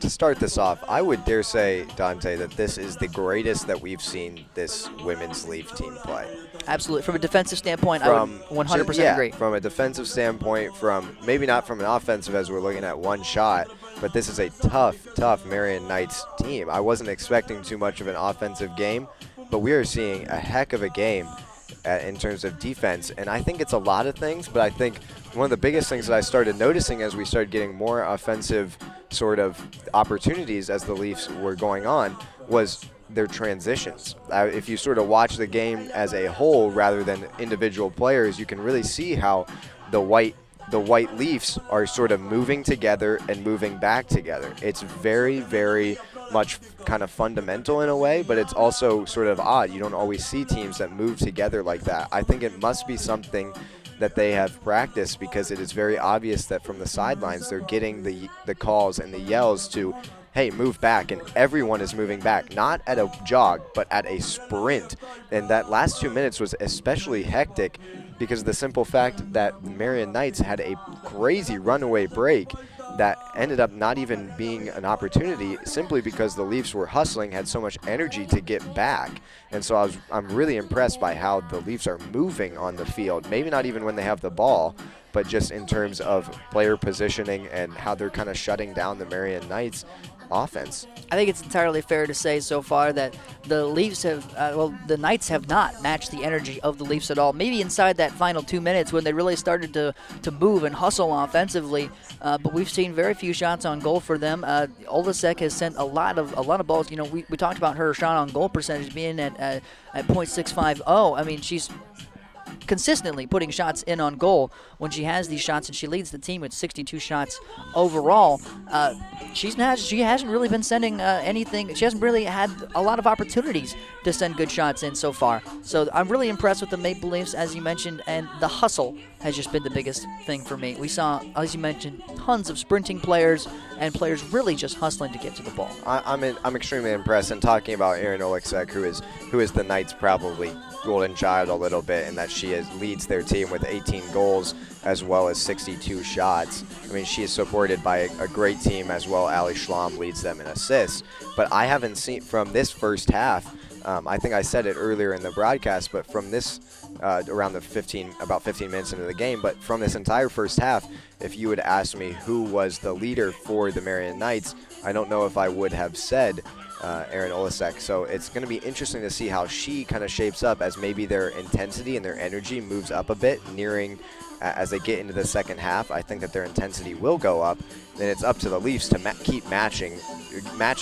to start this off, I would dare say, Dante, that this is the greatest that we've seen this women's Leaf team play. Absolutely. From a defensive standpoint, I would 100% agree. From a defensive standpoint, from maybe not from an offensive as we're looking at one shot, but this is a tough Marion Knights team. I wasn't expecting too much of an offensive game, but we are seeing a heck of a game in terms of defense, and I think it's a lot of things, but I think one of the biggest things that I started noticing as we started getting more offensive sort of opportunities as the Leafs were going on was their transitions. If you sort of watch the game as a whole rather than individual players, you can really see how the white Leafs are sort of moving together and moving back together. It's very, very much kind of fundamental in a way, but it's also sort of odd. You don't always see teams that move together like that. I think it must be something that they have practiced, because it is very obvious that from the sidelines they're getting the calls and the yells to, hey, move back, and everyone is moving back, not at a jog, but at a sprint. And that last 2 minutes was especially hectic because of the simple fact that Marion Knights had a crazy runaway break that ended up not even being an opportunity simply because the Leafs were hustling, had so much energy to get back. And so I'm really impressed by how the Leafs are moving on the field, maybe not even when they have the ball, but just in terms of player positioning and how they're kind of shutting down the Marion Knights offense. I think it's entirely fair to say so far that the Leafs the Knights have not matched the energy of the Leafs at all. Maybe inside that final 2 minutes when they really started to move and hustle offensively, but we've seen very few shots on goal for them. Olasek has sent a lot of balls. You know, we talked about her shot on goal percentage being at .650. I mean, she's consistently putting shots in on goal when she has these shots, and she leads the team with 62 shots overall. She hasn't really been sending anything. She hasn't really had a lot of opportunities to send good shots in so far. So I'm really impressed with the Maple Leafs, as you mentioned, and the hustle has just been the biggest thing for me. We saw, as you mentioned, tons of sprinting players and players really just hustling to get to the ball. I'm extremely impressed, and talking about Erin Oleksak, who is the Knights' probably golden child a little bit, in that she leads their team with 18 goals as well as 62 shots. I mean, she is supported by a great team as well. Ali Schlamm leads them in assists. But I haven't seen from this first half, I think I said it earlier in the broadcast, but from this around about 15 minutes into the game, but from this entire first half, if you would ask me who was the leader for the Marion Knights, I don't know if I would have said Erin Olesek. So it's going to be interesting to see how she kind of shapes up as maybe their intensity and their energy moves up a bit as they get into the second half. I think that their intensity will go up. Then it's up to the Leafs to keep matching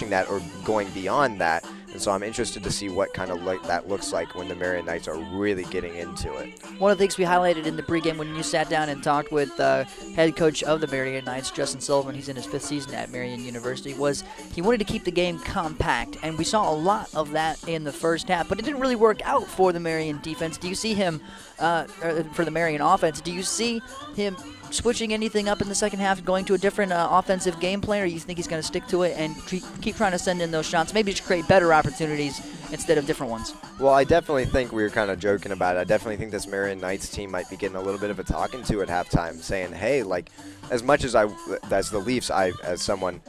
that or going beyond that. And so I'm interested to see what kind of that looks like when the Marion Knights are really getting into it. One of the things we highlighted in the pregame when you sat down and talked with head coach of the Marion Knights, Justin Sullivan, he's in his 5th season at Marion University, was he wanted to keep the game compact. And we saw a lot of that in the first half, but it didn't really work out for the Marion defense. Do you see him, for the Marion offense, do you see him switching anything up in the second half, going to a different offensive game plan, or you think he's going to stick to it and keep trying to send in those shots, maybe just create better opportunities instead of different ones? Well, I definitely think we were kind of joking about it. I definitely think this Marion Knights team might be getting a little bit of a talking to at halftime, saying, hey, like, as much as as the Leafs, as someone,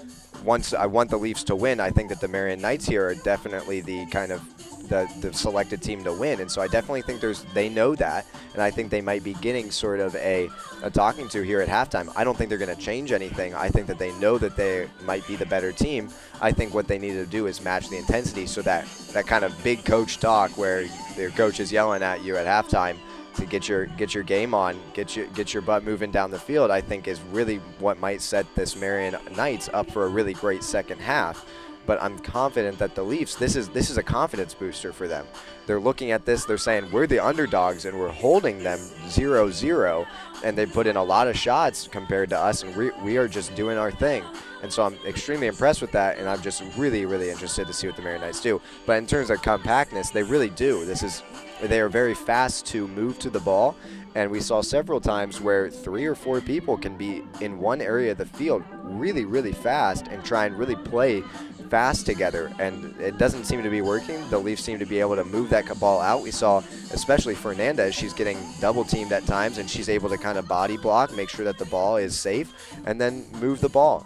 once I want the Leafs to win, I think that the Marion Knights here are definitely the kind of the selected team to win. And so I definitely think they know that, and I think they might be getting sort of a talking to here at halftime. I don't think they're going to change anything. I think that they know that they might be the better team. I think what they need to do is match the intensity, so that kind of big coach talk where their coach is yelling at you at halftime to get your game on, get your butt moving down the field, I think is really what might set this Marion Knights up for a really great second half. But I'm confident that the Leafs, this is a confidence booster for them. They're looking at this, they're saying we're the underdogs and we're holding them 0-0, and they put in a lot of shots compared to us, and we are just doing our thing. And so I'm extremely impressed with that, and I'm just really, really interested to see what the Marion Knights do. But in terms of compactness, they really do. They are very fast to move to the ball, and we saw several times where 3 or 4 people can be in one area of the field really, really fast and try and really play fast together, and it doesn't seem to be working. The Leafs seem to be able to move that ball out. We saw, especially Fernandez, she's getting double teamed at times, and she's able to kind of body block, make sure that the ball is safe, and then move the ball.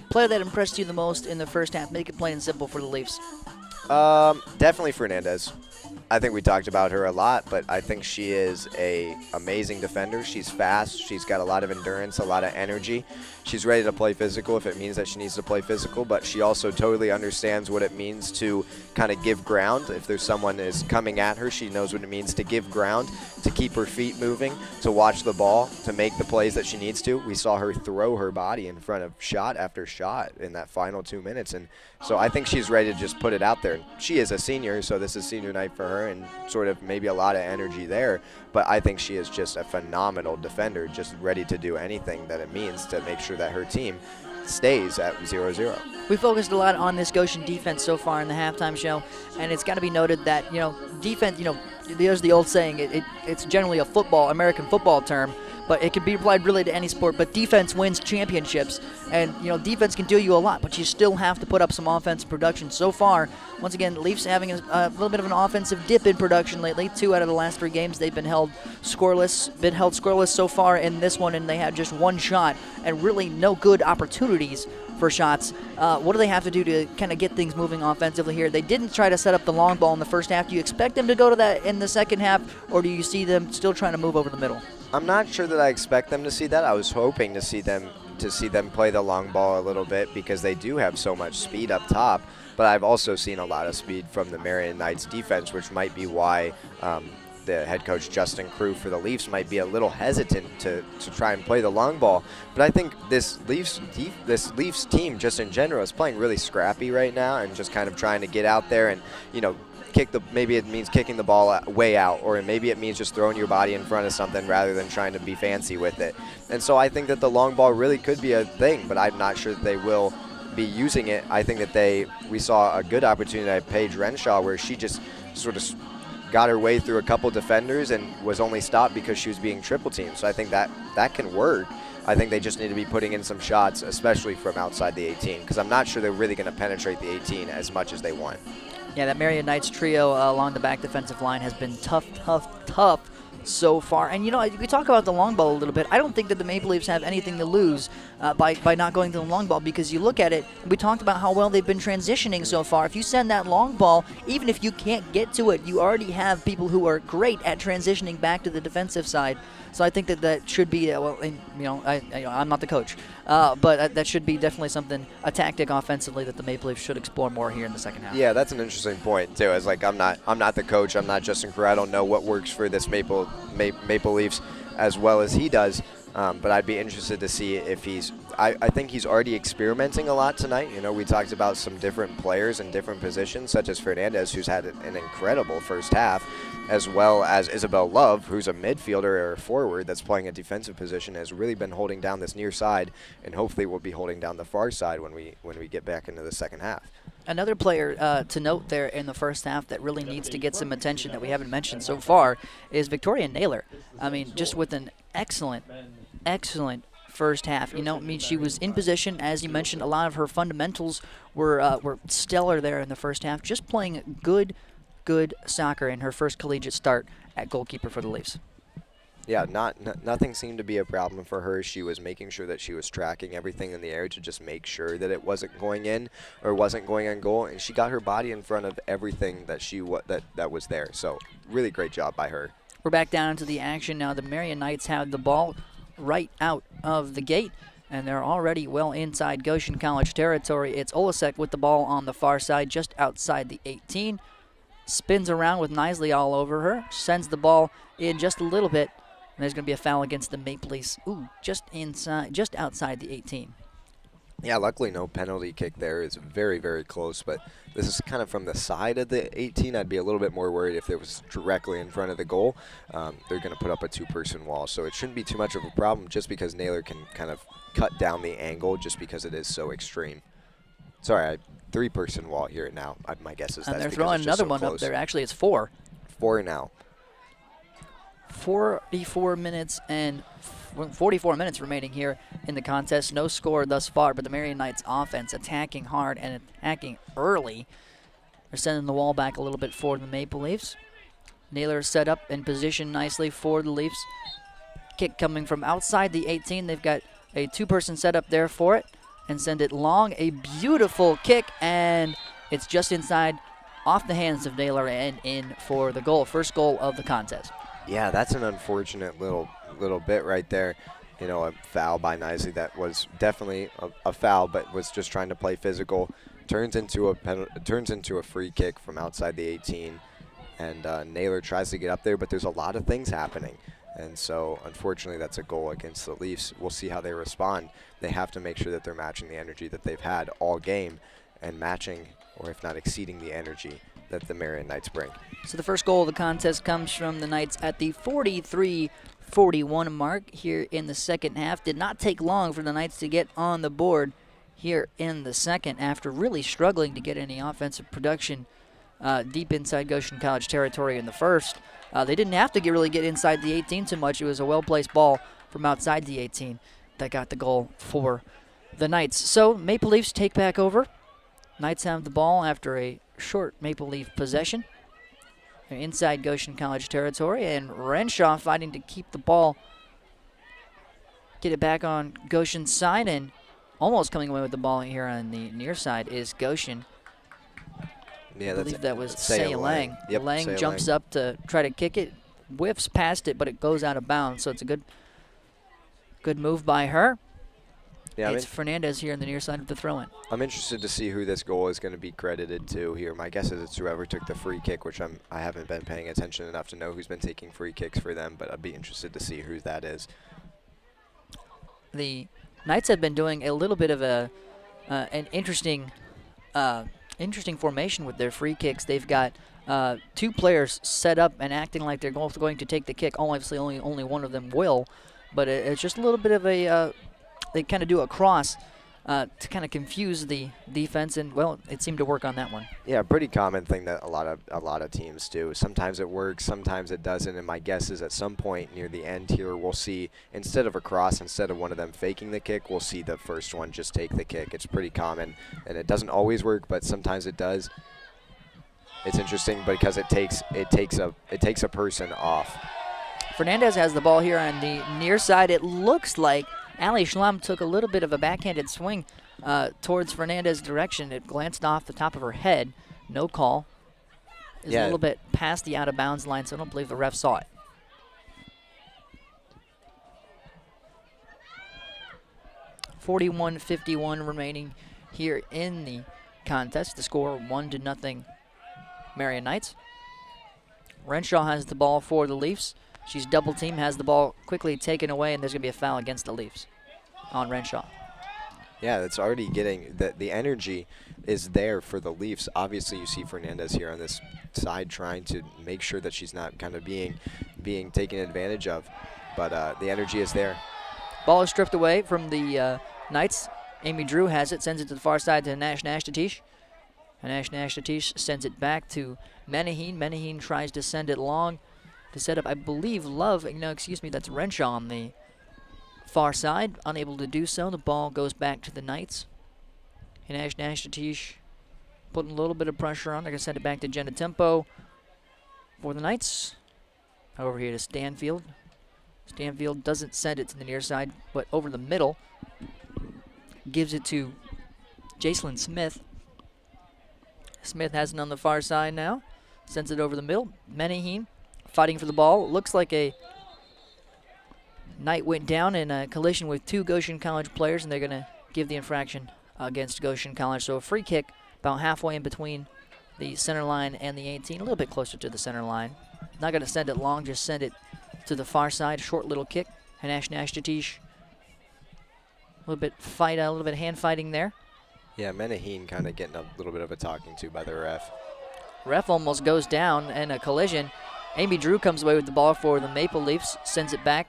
Player that impressed you the most in the first half, make it plain and simple for the Leafs? Definitely Fernandez. I think we talked about her a lot, but I think she is a amazing defender. She's fast. She's got a lot of endurance, a lot of energy. She's ready to play physical if it means that she needs to play physical, but she also totally understands what it means to kind of give ground. If there's someone is coming at her, she knows what it means to give ground, to keep her feet moving, to watch the ball, to make the plays that she needs to. We saw her throw her body in front of shot after shot in that final 2 minutes, and so I think she's ready to just put it out there. She is a senior, so this is senior night for her, and sort of maybe a lot of energy there, but I think she is just a phenomenal defender, just ready to do anything that it means to make sure that her team stays at 0-0. We focused a lot on this Goshen defense so far in the halftime show, and it's got to be noted that, defense, there's the old saying, it's generally a American football term, but it can be applied really to any sport. But defense wins championships, and defense can do you a lot, but you still have to put up some offensive production. So far, once again, Leafs having a little bit of an offensive dip in production lately. 2 out of the last 3 games they've been held scoreless so far in this one, and they had just 1 shot and really no good opportunities for shots. What do they have to do to kind of get things moving offensively here? They didn't try to set up the long ball in the first half. Do you expect them to go to that in the second half, or do you see them still trying to move over the middle? I'm not sure that I expect them to see that. I was hoping to see them play the long ball a little bit because they do have so much speed up top. But I've also seen a lot of speed from the Marion Knights defense, which might be why the head coach Justin Crew for the Leafs might be a little hesitant to try and play the long ball. But I think this Leafs team just in general is playing really scrappy right now and just kind of trying to get out there and maybe it means kicking the ball way out, or maybe it means just throwing your body in front of something rather than trying to be fancy with it. And so I think that the long ball really could be a thing, but I'm not sure that they will be using it. I think that we saw a good opportunity at Paige Renshaw where she just sort of got her way through a couple defenders and was only stopped because she was being triple teamed. So I think that can work. I think they just need to be putting in some shots, especially from outside the 18, because I'm not sure they're really going to penetrate the 18 as much as they want. Yeah, that Marion Knights trio along the back defensive line has been tough so far. And, we talk about the long ball a little bit. I don't think that the Maple Leafs have anything to lose by not going to the long ball, because you look at it, we talked about how well they've been transitioning so far. If you send that long ball, even if you can't get to it, you already have people who are great at transitioning back to the defensive side. So I think that should be, I'm not the coach, but that should be definitely a tactic offensively that the Maple Leafs should explore more here in the second half. Yeah, that's an interesting point too. It's like I'm not the coach. I'm not Justin Crew. I don't know what works for this Maple Leafs as well as he does. But I'd be interested to see if I think he's already experimenting a lot tonight. You know, we talked about some different players in different positions, such as Fernandez, who's had an incredible first half, as well as Isabel Love, who's a midfielder or a forward that's playing a defensive position, has really been holding down this near side, and hopefully will be holding down the far side when we get back into the second half. Another player to note there in the first half that really needs to get some attention that we haven't mentioned so far is Victoria Naylor. I mean, just with an excellent first half. You know, I mean, she was in position, as you mentioned. A lot of her fundamentals were stellar there in the first half. Just playing good soccer in her first collegiate start at goalkeeper for the Leafs. Yeah, nothing seemed to be a problem for her. She was making sure that she was tracking everything in the air to just make sure that it wasn't going in or wasn't going on goal, and she got her body in front of everything that was there. So really great job by her. We're back down into the action now. The Marion Knights have the ball right out of the gate, and they're already well inside Goshen College territory. It's Olasek with the ball on the far side, just outside the 18. Spins around with Nisley all over her, sends the ball in just a little bit, and there's going to be a foul against the Maple Leafs. Ooh, just outside the 18. Yeah, luckily no penalty kick there. It's very, very close, but this is kind of from the side of the 18. I'd be a little bit more worried if it was directly in front of the goal. They're going to put up a two-person wall, so it shouldn't be too much of a problem just because Naylor can kind of cut down the angle just because it is so extreme. Sorry, three-person wall here now. My guess is that's because it's just so close. And they're throwing another one up there. Actually, it's 4. 4 now. 44 minutes remaining here in the contest. No score thus far, but the Marion Knights offense attacking hard and attacking early. They're sending the wall back a little bit for the Maple Leafs. Naylor set up in position nicely for the Leafs. Kick coming from outside the 18. They've got a two-person setup there for it and send it long. A beautiful kick, and it's just inside, off the hands of Naylor and in for the goal. First goal of the contest. Yeah, that's an unfortunate little bit right there. You know, a foul by Nisley that was definitely a foul, but was just trying to play physical. Turns into a free kick from outside the 18, and Naylor tries to get up there, but there's a lot of things happening. And so, unfortunately, that's a goal against the Leafs. We'll see how they respond. They have to make sure that they're matching the energy that they've had all game and matching, or if not exceeding, the energy that the Marion Knights bring. So the first goal of the contest comes from the Knights at the 43-41 mark here in the second half. Did not take long for the Knights to get on the board here in the second after really struggling to get any offensive production deep inside Goshen College territory in the first. They didn't have to really get inside the 18 too much. It was a well-placed ball from outside the 18 that got the goal for the Knights. So Maple Leafs take back over. Knights have the ball after a short Maple Leaf possession. They're inside Goshen College territory, and Renshaw fighting to keep the ball, get it back on Goshen's side, and almost coming away with the ball here on the near side is Goshen. Yeah, I believe that was Say Lang. Yep, Lang jumps up to try to kick it, whiffs past it, but it goes out of bounds, so it's a good move by her. Yeah, it's Fernandez here on the near side of the throw-in. I'm interested to see who this goal is going to be credited to here. My guess is it's whoever took the free kick, which I haven't been paying attention enough to know who's been taking free kicks for them, but I'd be interested to see who that is. The Knights have been doing a little bit of an interesting formation with their free kicks. They've got two players set up and acting like they're both going to take the kick. Obviously, only one of them will, but it's just a little bit of a they kind of do a cross to kind of confuse the defense, and well, it seemed to work on that one. Yeah, pretty common thing that a lot of teams do. Sometimes it works, sometimes it doesn't, and my guess is at some point near the end here, we'll see instead of a cross, instead of one of them faking the kick, we'll see the first one just take the kick. It's pretty common, and it doesn't always work, but sometimes it does. It's interesting because it takes a person off. Fernandez has the ball here on the near side. It looks like Ali Schlamm took a little bit of a backhanded swing towards Fernandez's direction. It glanced off the top of her head. No call. It's a little bit past the out-of-bounds line, so I don't believe the ref saw it. .51 remaining here in the contest. The score 1-0 Marion Knights. Renshaw has the ball for the Leafs. She's double teamed, has the ball quickly taken away, and there's going to be a foul against the Leafs on Renshaw. Yeah, it's already getting the energy is there for the Leafs. Obviously, you see Fernandez here on this side trying to make sure that she's not kind of being taken advantage of, but the energy is there. Ball is stripped away from the Knights. Amy Drew has it, sends it to the far side to Nash Tatish. Nash Tatish sends it back to Menaheen. Menaheen tries to send it long to set up, I believe, that's Renshaw on the far side. Unable to do so. The ball goes back to the Knights. And Nash Tatish putting a little bit of pressure on. They're going to send it back to Jenna Tempo for the Knights. Over here to Stanfield. Stanfield doesn't send it to the near side, but over the middle. Gives it to Jacelyn Smith. Smith has it on the far side now. Sends it over the middle. Menaheen fighting for the ball. Looks like a Knight went down in a collision with two Goshen College players, and they're going to give the infraction against Goshen College. So a free kick about halfway in between the center line and the 18, a little bit closer to the center line. Not going to send it long, just send it to the far side. Short little kick. Nash Tatish. A little bit hand fighting there. Yeah, Menaheen kind of getting a little bit of a talking to by the ref. Ref almost goes down in a collision. Amy Drew comes away with the ball for the Maple Leafs, sends it back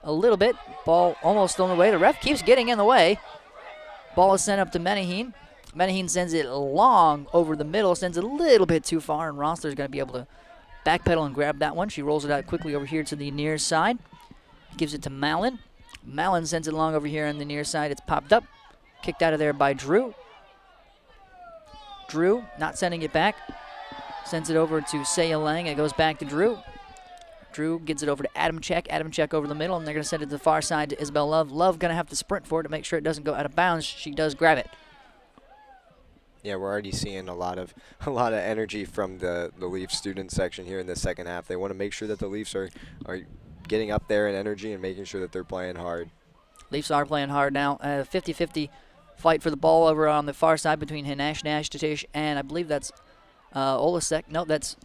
a little bit. Ball almost thrown away. The ref keeps getting in the way. Ball is sent up to Menaheen. Menaheen sends it long over the middle, sends it a little bit too far, and Rossler's going to be able to backpedal and grab that one. She rolls it out quickly over here to the near side. Gives it to Mallon. Mallon sends it along over here on the near side. It's popped up. Kicked out of there by Drew. Drew not sending it back. Sends it over to Saya Lang. It goes back to Drew. Drew gets it over to Adam Check. Adam Check over the middle, and they're going to send it to the far side to Isabel Love. Love going to have to sprint for it to make sure it doesn't go out of bounds. She does grab it. Yeah, we're already seeing a lot of energy from the Leafs student section here in the second half. They want to make sure that the Leafs are getting up there in energy and making sure that they're playing hard. Leafs are playing hard now. 50-50 fight for the ball over on the far side between Nash Tatish and I believe that's Olasek. No, that's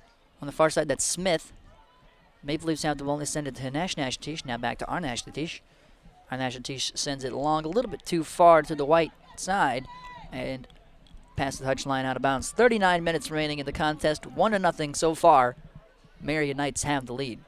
on the far side. That's Smith. Maple Leafs have the ball. They send it to Nash Tatish. Now back to Nash Tatish. Nash Tatish sends it along a little bit too far to the white side and past the touchline out of bounds. 39 minutes remaining in the contest. 1-0 so far. Marion Knights have the lead.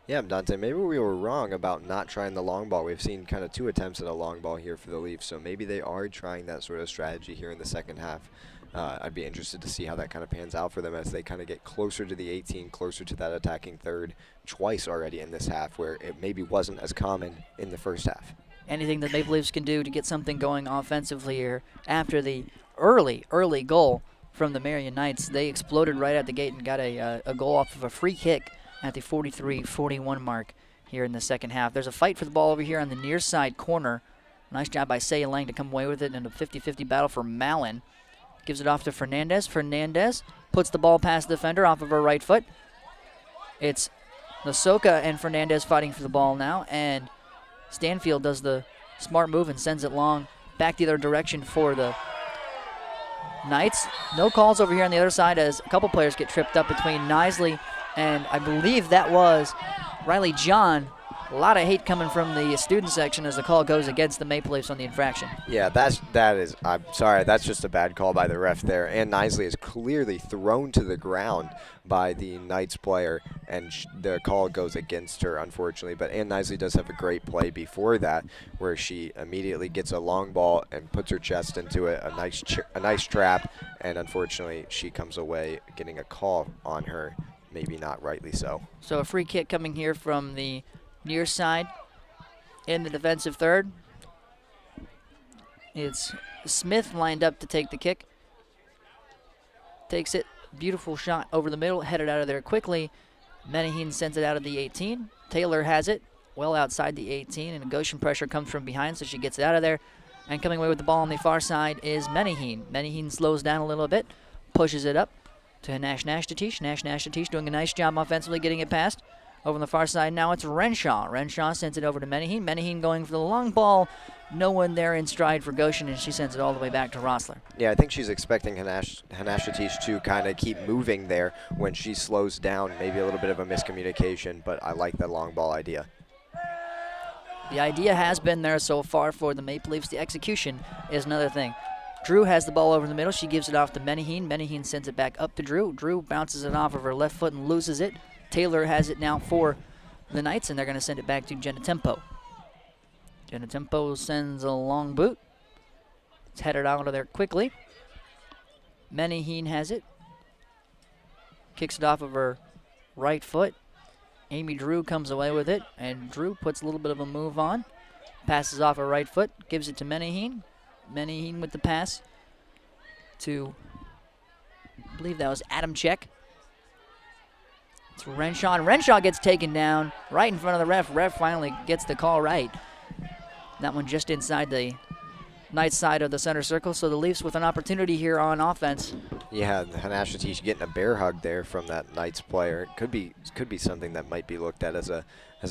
Yeah, Dante, maybe we were wrong about not trying the long ball. We've seen kind of 2 attempts at a long ball here for the Leafs, so maybe they are trying that sort of strategy here in the second half. I'd be interested to see how that kind of pans out for them as they kind of get closer to the 18, closer to that attacking third twice already in this half, where it maybe wasn't as common in the first half. Anything that Maple Leafs can do to get something going offensively here after the early goal from the Marion Knights. They exploded right at the gate and got a goal off of a free kick at the 43-41 mark here in the second half. There's a fight for the ball over here on the near side corner. Nice job by Saya Lang to come away with it in a 50-50 battle for Mallon. Gives it off to Fernandez. Fernandez puts the ball past the defender off of her right foot. It's Nasoka and Fernandez fighting for the ball now, and Stanfield does the smart move and sends it long back the other direction for the Knights. No calls over here on the other side as a couple players get tripped up between Nisley and I believe that was Riley John. A lot of hate coming from the student section as the call goes against the Maple Leafs on the infraction. Yeah, I'm sorry, that's just a bad call by the ref there. Ann Nisley is clearly thrown to the ground by the Knights player, and the call goes against her, unfortunately. But Ann Nisley does have a great play before that, where she immediately gets a long ball and puts her chest into it, a nice trap, and unfortunately she comes away getting a call on her, maybe not rightly so. So a free kick coming here from the near side in the defensive third. It's Smith lined up to take the kick. Takes it. Beautiful shot over the middle. Headed out of there quickly. Menaheen sends it out of the 18. Taylor has it well outside the 18, and a Goshen pressure comes from behind, so she gets it out of there. And coming away with the ball on the far side is Menaheen. Menaheen slows down a little bit, pushes it up to Nash Tatish. Nash Tatish doing a nice job offensively getting it past. Over on the far side now, it's Renshaw. Renshaw sends it over to Menaheen. Menaheen going for the long ball. No one there in stride for Goshen, and she sends it all the way back to Rossler. Yeah, I think she's expecting Hanashatish to kind of keep moving there when she slows down. Maybe a little bit of a miscommunication, but I like that long ball idea. The idea has been there so far for the Maple Leafs. The execution is another thing. Drew has the ball over the middle. She gives it off to Menaheen. Menaheen sends it back up to Drew. Drew bounces it off of her left foot and loses it. Taylor has it now for the Knights, and they're going to send it back to Jenna Tempo. Jenna Tempo sends a long boot. It's headed out of there quickly. Menaheen has it. Kicks it off of her right foot. Amy Drew comes away with it, and Drew puts a little bit of a move on. Passes off her right foot, gives it to Menaheen. Menaheen with the pass to, I believe that was Adam Check. It's Renshaw, and Renshaw gets taken down right in front of the ref. Ref finally gets the call right. That one just inside the Knights side of the center circle, so the Leafs with an opportunity here on offense. Yeah, Hanashatish getting a bear hug there from that Knights player. Could be something that might be looked at as a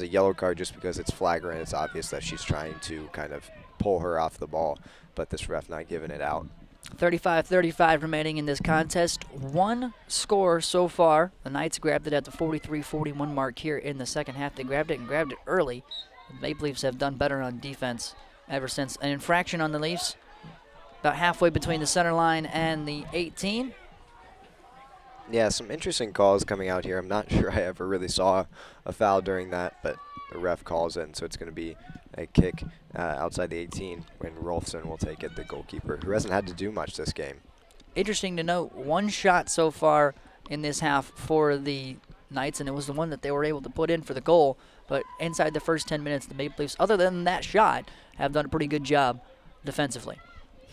yellow card just because it's flagrant. It's obvious that she's trying to kind of pull her off the ball, but this ref not giving it out. 35-35 remaining in this contest. One score so far. The Knights grabbed it at the 43-41 mark here in the second half. They grabbed it early. The Maple Leafs have done better on defense ever since. An infraction on the Leafs about halfway between the center line and the 18. Yeah, some interesting calls coming out here. I'm not sure I ever really saw a foul during that, but the ref calls it, so it's going to be a kick outside the 18 when Rolfson will take it, the goalkeeper, who hasn't had to do much this game. Interesting to note, one shot so far in this half for the Knights, and it was the one that they were able to put in for the goal. But inside the first 10 minutes, the Maple Leafs, other than that shot, have done a pretty good job defensively.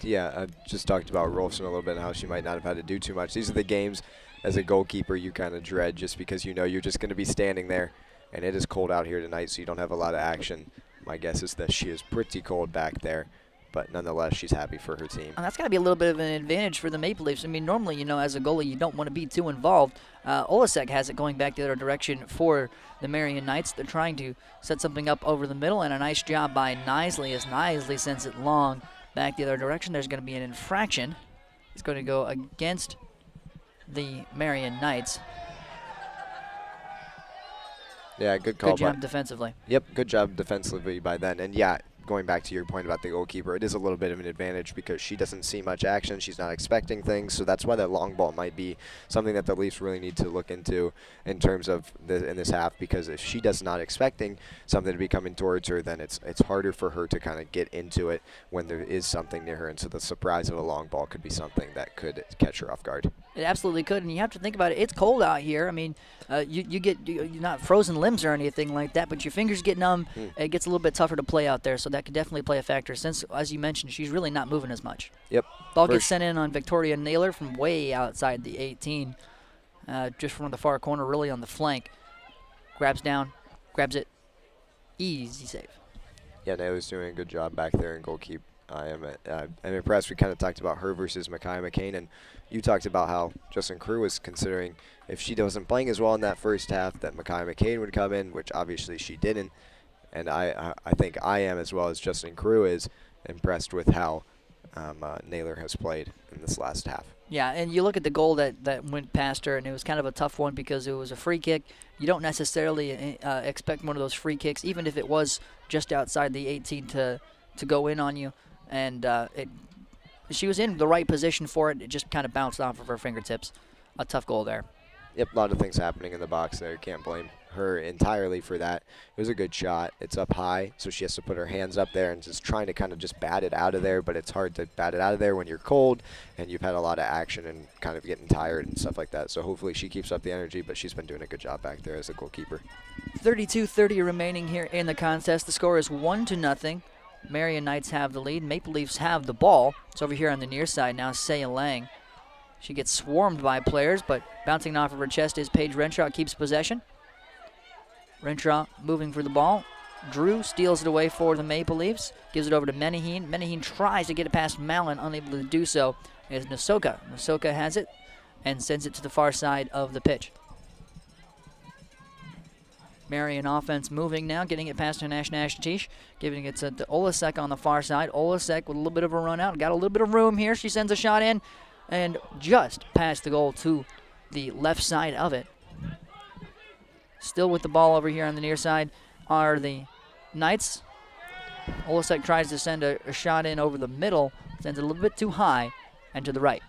Yeah, I just talked about Rolfson a little bit and how she might not have had to do too much. These are the games as a goalkeeper you kind of dread just because you know you're just going to be standing there. And it is cold out here tonight, so you don't have a lot of action. My guess is that she is pretty cold back there, but nonetheless, she's happy for her team. And that's got to be a little bit of an advantage for the Maple Leafs. I mean, normally, you know, as a goalie, you don't want to be too involved. Olasek has it going back the other direction for the Marion Knights. They're trying to set something up over the middle, and a nice job by Knisley as Knisley sends it long back the other direction. There's going to be an infraction. It's going to go against the Marion Knights. Yeah, good call. Good job defensively. Yep, good job defensively by then. And yeah, going back to your point about the goalkeeper, it is a little bit of an advantage because she doesn't see much action. She's not expecting things, so that's why that long ball might be something that the Leafs really need to look into in terms of in this half, because if she does not expecting something to be coming towards her, then it's harder for her to kind of get into it when there is something near her. And so the surprise of a long ball could be something that could catch her off guard. It absolutely could, and you have to think about it. It's cold out here. I mean, you're not frozen limbs or anything like that, but your fingers get numb. It gets a little bit tougher to play out there, so that could definitely play a factor since, as you mentioned, she's really not moving as much. Yep. Ball gets sent in on Victoria Naylor from way outside the 18, just from the far corner, really on the flank. Grabs down, grabs it. Easy save. Yeah, Naylor's doing a good job back there in goalkeep. I'm impressed. We kind of talked about her versus Micaiah McCain, and you talked about how Justin Crew was considering if she wasn't playing as well in that first half that Micaiah McCain would come in, which obviously she didn't. And I think I am, as well as Justin Crew is, impressed with how Naylor has played in this last half. Yeah, and you look at the goal that went past her, and it was kind of a tough one because it was a free kick. You don't necessarily expect one of those free kicks, even if it was just outside the 18, to go in on you. And she was in the right position for it. It just kind of bounced off of her fingertips. A tough goal there. Yep, a lot of things happening in the box there. Can't blame her entirely for that. It was a good shot. It's up high, so she has to put her hands up there and just trying to kind of just bat it out of there, but it's hard to bat it out of there when you're cold and you've had a lot of action and kind of getting tired and stuff like that. So hopefully she keeps up the energy, but she's been doing a good job back there as a goalkeeper. 32-30 remaining here in the contest. The score is 1-0. Marion Knights have the lead. Maple Leafs have the ball. It's over here on the near side now. Saya Lang. She gets swarmed by players, but bouncing off of her chest is Paige Renshaw. Keeps possession. Renshaw moving for the ball. Drew steals it away for the Maple Leafs. Gives it over to Menaheen. Menaheen tries to get it past Mallon. Unable to do so is Nasoka. Nasoka has it and sends it to the far side of the pitch. Marion offense moving now, getting it past Nash Tatish, giving it to Olasek on the far side. Olasek with a little bit of a run out, got a little bit of room here. She sends a shot in and just past the goal to the left side of it. Still with the ball over here on the near side are the Knights. Olasek tries to send a shot in over the middle, sends it a little bit too high and to the right.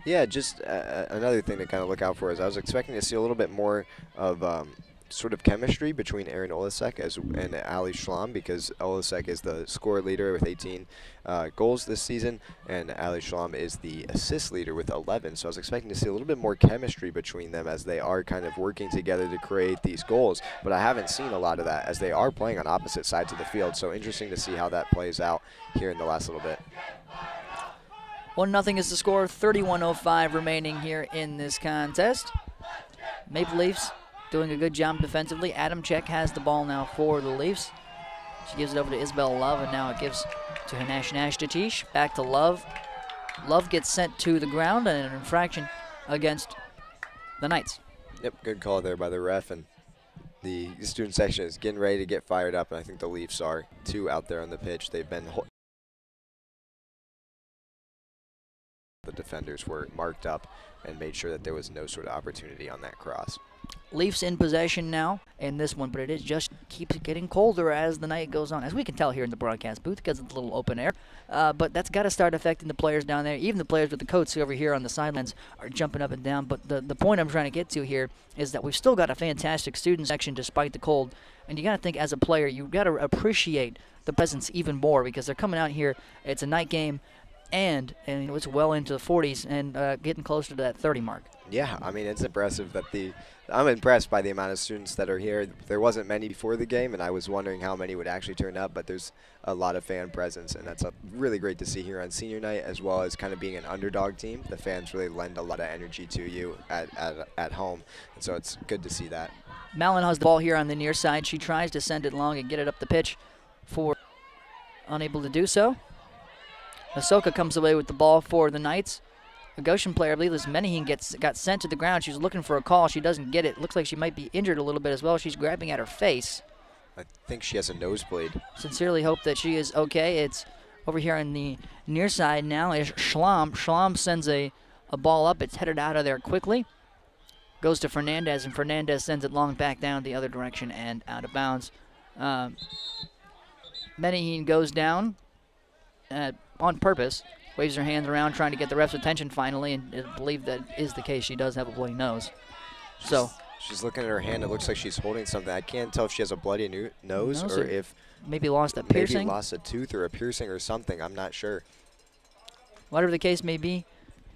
Yeah, just another thing to kind of look out for is I was expecting to see a little bit more of sort of chemistry between Erin Olasek and Ali Schlam, because Olasek is the score leader with 18 goals this season, and Ali Schlam is the assist leader with 11. So I was expecting to see a little bit more chemistry between them as they are kind of working together to create these goals, but I haven't seen a lot of that as they are playing on opposite sides of the field. So interesting to see how that plays out here in the last little bit. 1-0 is the score, 31:05 remaining here in this contest. Maple Leafs doing a good job defensively. Adam Check has the ball now for the Leafs. She gives it over to Isabel Love, and now it gives to Nash Tatish. Back to Love. Love gets sent to the ground, and an infraction against the Knights. Yep, good call there by the ref, and the student section is getting ready to get fired up, and I think the Leafs are too out there on the pitch. They've been the defenders were marked up and made sure that there was no sort of opportunity on that cross. Leafs in possession now in this one, but it just keeps getting colder as the night goes on, as we can tell here in the broadcast booth because it's a little open air. But that's got to start affecting the players down there. Even the players with the coats over here on the sidelines are jumping up and down. But the point I'm trying to get to here is that we've still got a fantastic student section despite the cold. And you got to think, as a player, you've got to appreciate the presence even more because they're coming out here. It's a night game. And you know, it's well into the 40s and getting closer to that 30 mark. Yeah, I mean, it's impressive that I'm impressed by the amount of students that are here. There wasn't many before the game, and I was wondering how many would actually turn up, but there's a lot of fan presence, and that's really great to see here on senior night, as well as kind of being an underdog team. The fans really lend a lot of energy to you at home, and so it's good to see that. Malin has the ball here on the near side. She tries to send it long and get it up the pitch, unable to do so. Ahsoka comes away with the ball for the Knights. A Goshen player, I believe this Menahin, got sent to the ground. She's looking for a call. She doesn't get it. Looks like she might be injured a little bit as well. She's grabbing at her face. I think she has a nosebleed. Sincerely hope that she is okay. It's over here on the near side now is Schlam. Schlam sends a ball up. It's headed out of there quickly. Goes to Fernandez, and Fernandez sends it long back down the other direction and out of bounds. Menahin goes down on purpose, waves her hands around trying to get the ref's attention finally, and I believe that is the case. She does have a bloody nose. So she's looking at her hand. It looks like she's holding something. I can't tell if she has a bloody nose or if maybe lost a piercing. Maybe lost a tooth or a piercing or something. I'm not sure. Whatever the case may be,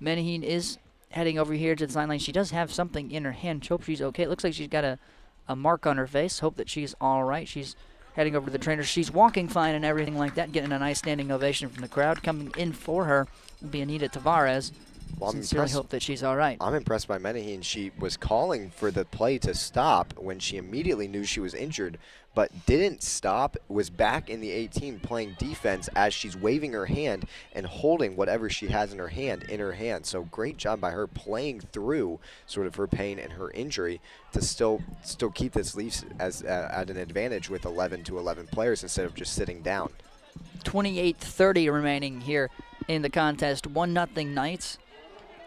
Menahin is heading over here to the sideline. She does have something in her hand. Hope she's okay. It looks like she's got a mark on her face. Hope that she's all right. She's heading over to the trainer. She's walking fine and everything like that, getting a nice standing ovation from the crowd. Coming in for her will be Anita Tavares. Well, sincerely hope that she's all right. I'm impressed by Menahin. She was calling for the play to stop when she immediately knew she was injured, but didn't stop, was back in the 18 playing defense as she's waving her hand and holding whatever she has in her hand. So great job by her playing through sort of her pain and her injury to still keep this Leafs as at an advantage with 11 to 11 players instead of just sitting down. 28:30 remaining here in the contest. 1-0 Knights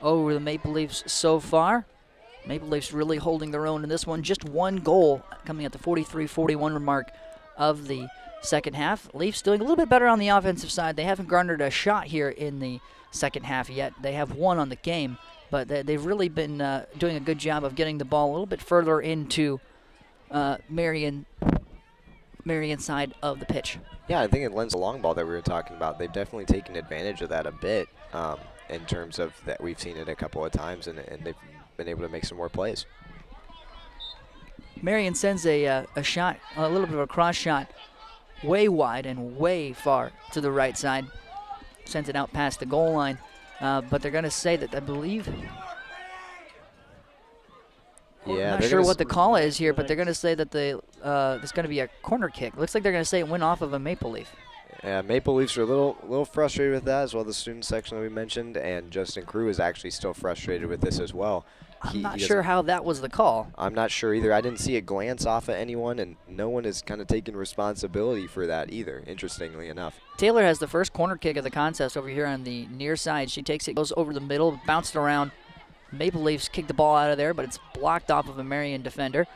over the Maple Leafs so far. Maple Leafs really holding their own in this one. Just one goal coming at the 43-41 mark of the second half. Leafs doing a little bit better on the offensive side. They haven't garnered a shot here in the second half yet. They have one on the game, but they've really been doing a good job of getting the ball a little bit further into Marion side of the pitch. Yeah, I think it lends the long ball that we were talking about. They've definitely taken advantage of that a bit in terms of that we've seen it a couple of times, and they've been able to make some more plays. Marion sends a shot, a little bit of a cross shot, way wide and way far to the right side. Sends it out past the goal line, but they're going to say that, I believe, yeah, I'm not sure what the call is here, but they're going to say that there's going to be a corner kick. Looks like they're going to say it went off of a Maple Leaf. Yeah, Maple Leafs are a little frustrated with that, as well as the student section that we mentioned, and Justin Crew is actually still frustrated with this as well. I'm not sure how that was the call. I'm not sure either. I didn't see a glance off at anyone, and no one is kind of taking responsibility for that either, interestingly enough. Taylor has the first corner kick of the contest over here on the near side. She takes it, goes over the middle, bounced around. Maple Leafs kick the ball out of there, but it's blocked off of a Marion defender.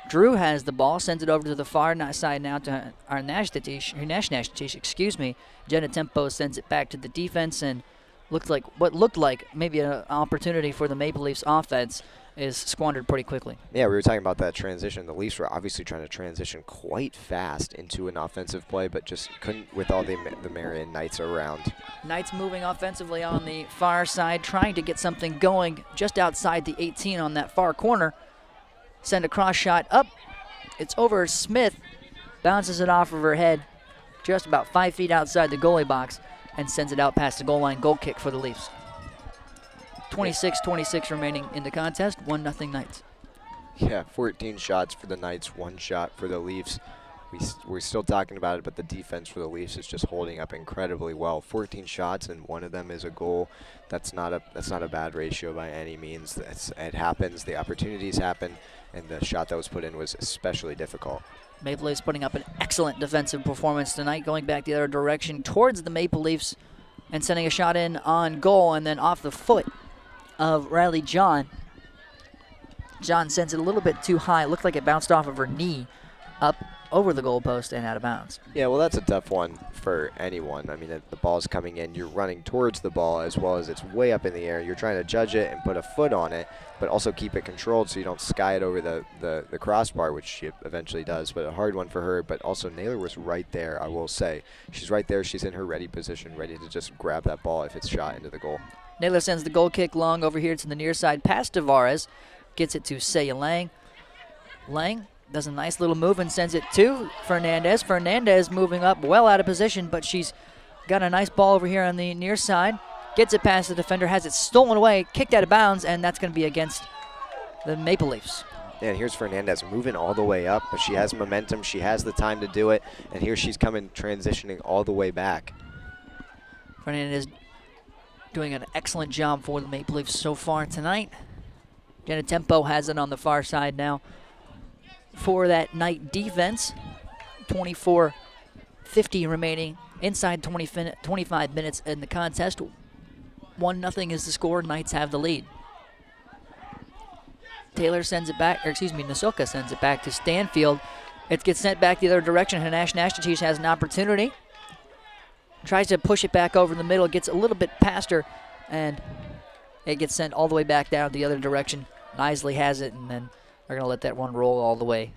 Drew has the ball, sends it over to the far side now to our Nash, excuse me. Jenna Tempo sends it back to the defense, and looked like maybe an opportunity for the Maple Leafs offense is squandered pretty quickly. Yeah, we were talking about that transition. The Leafs were obviously trying to transition quite fast into an offensive play, but just couldn't with all the Marion Knights around. Knights moving offensively on the far side, trying to get something going just outside the 18 on that far corner. Send a cross shot up. It's over Smith. Bounces it off of her head just about 5 feet outside the goalie box and sends it out past the goal line. Goal kick for the Leafs. 26-26 remaining in the contest. 1-0 Knights. Yeah, 14 shots for the Knights, 1 shot for the Leafs. We're still talking about it, but the defense for the Leafs is just holding up incredibly well. 14 shots, and 1 of them is a goal. That's not a bad ratio by any means. It happens. The opportunities happen, and the shot that was put in was especially difficult. Maple Leafs putting up an excellent defensive performance tonight, going back the other direction towards the Maple Leafs and sending a shot in on goal, and then off the foot of Riley John. John sends it a little bit too high. It looked like it bounced off of her knee up over the goalpost and out of bounds. Yeah, well, that's a tough one for anyone. I mean, the ball's coming in, you're running towards the ball as well as it's way up in the air. You're trying to judge it and put a foot on it, but also keep it controlled so you don't sky it over the crossbar, which she eventually does. But a hard one for her, but also Naylor was right there, I will say. She's right there. She's in her ready position, ready to just grab that ball if it's shot into the goal. Naylor sends the goal kick long over here to the near side past Tavares. Gets it to Saya Lang. Lang does a nice little move and sends it to Fernandez. Fernandez moving up well out of position, but she's got a nice ball over here on the near side. Gets it past the defender, has it stolen away, kicked out of bounds, and that's going to be against the Maple Leafs. And here's Fernandez moving all the way up, but she has momentum. She has the time to do it, and here she's coming, transitioning all the way back. Fernandez doing an excellent job for the Maple Leafs so far tonight. Jenna Tempo has it on the far side now for that Knight defense. 24:50 remaining inside 25 minutes in the contest. 1-0 is the score. Knights have the lead. Taylor sends it back, or excuse me, Nasoka sends it back to Stanfield. It gets sent back the other direction. Hanash Nastatish has an opportunity. Tries to push it back over the middle, gets a little bit past her, and it gets sent all the way back down the other direction. Nisley has it, and then they're going to let that one roll all the way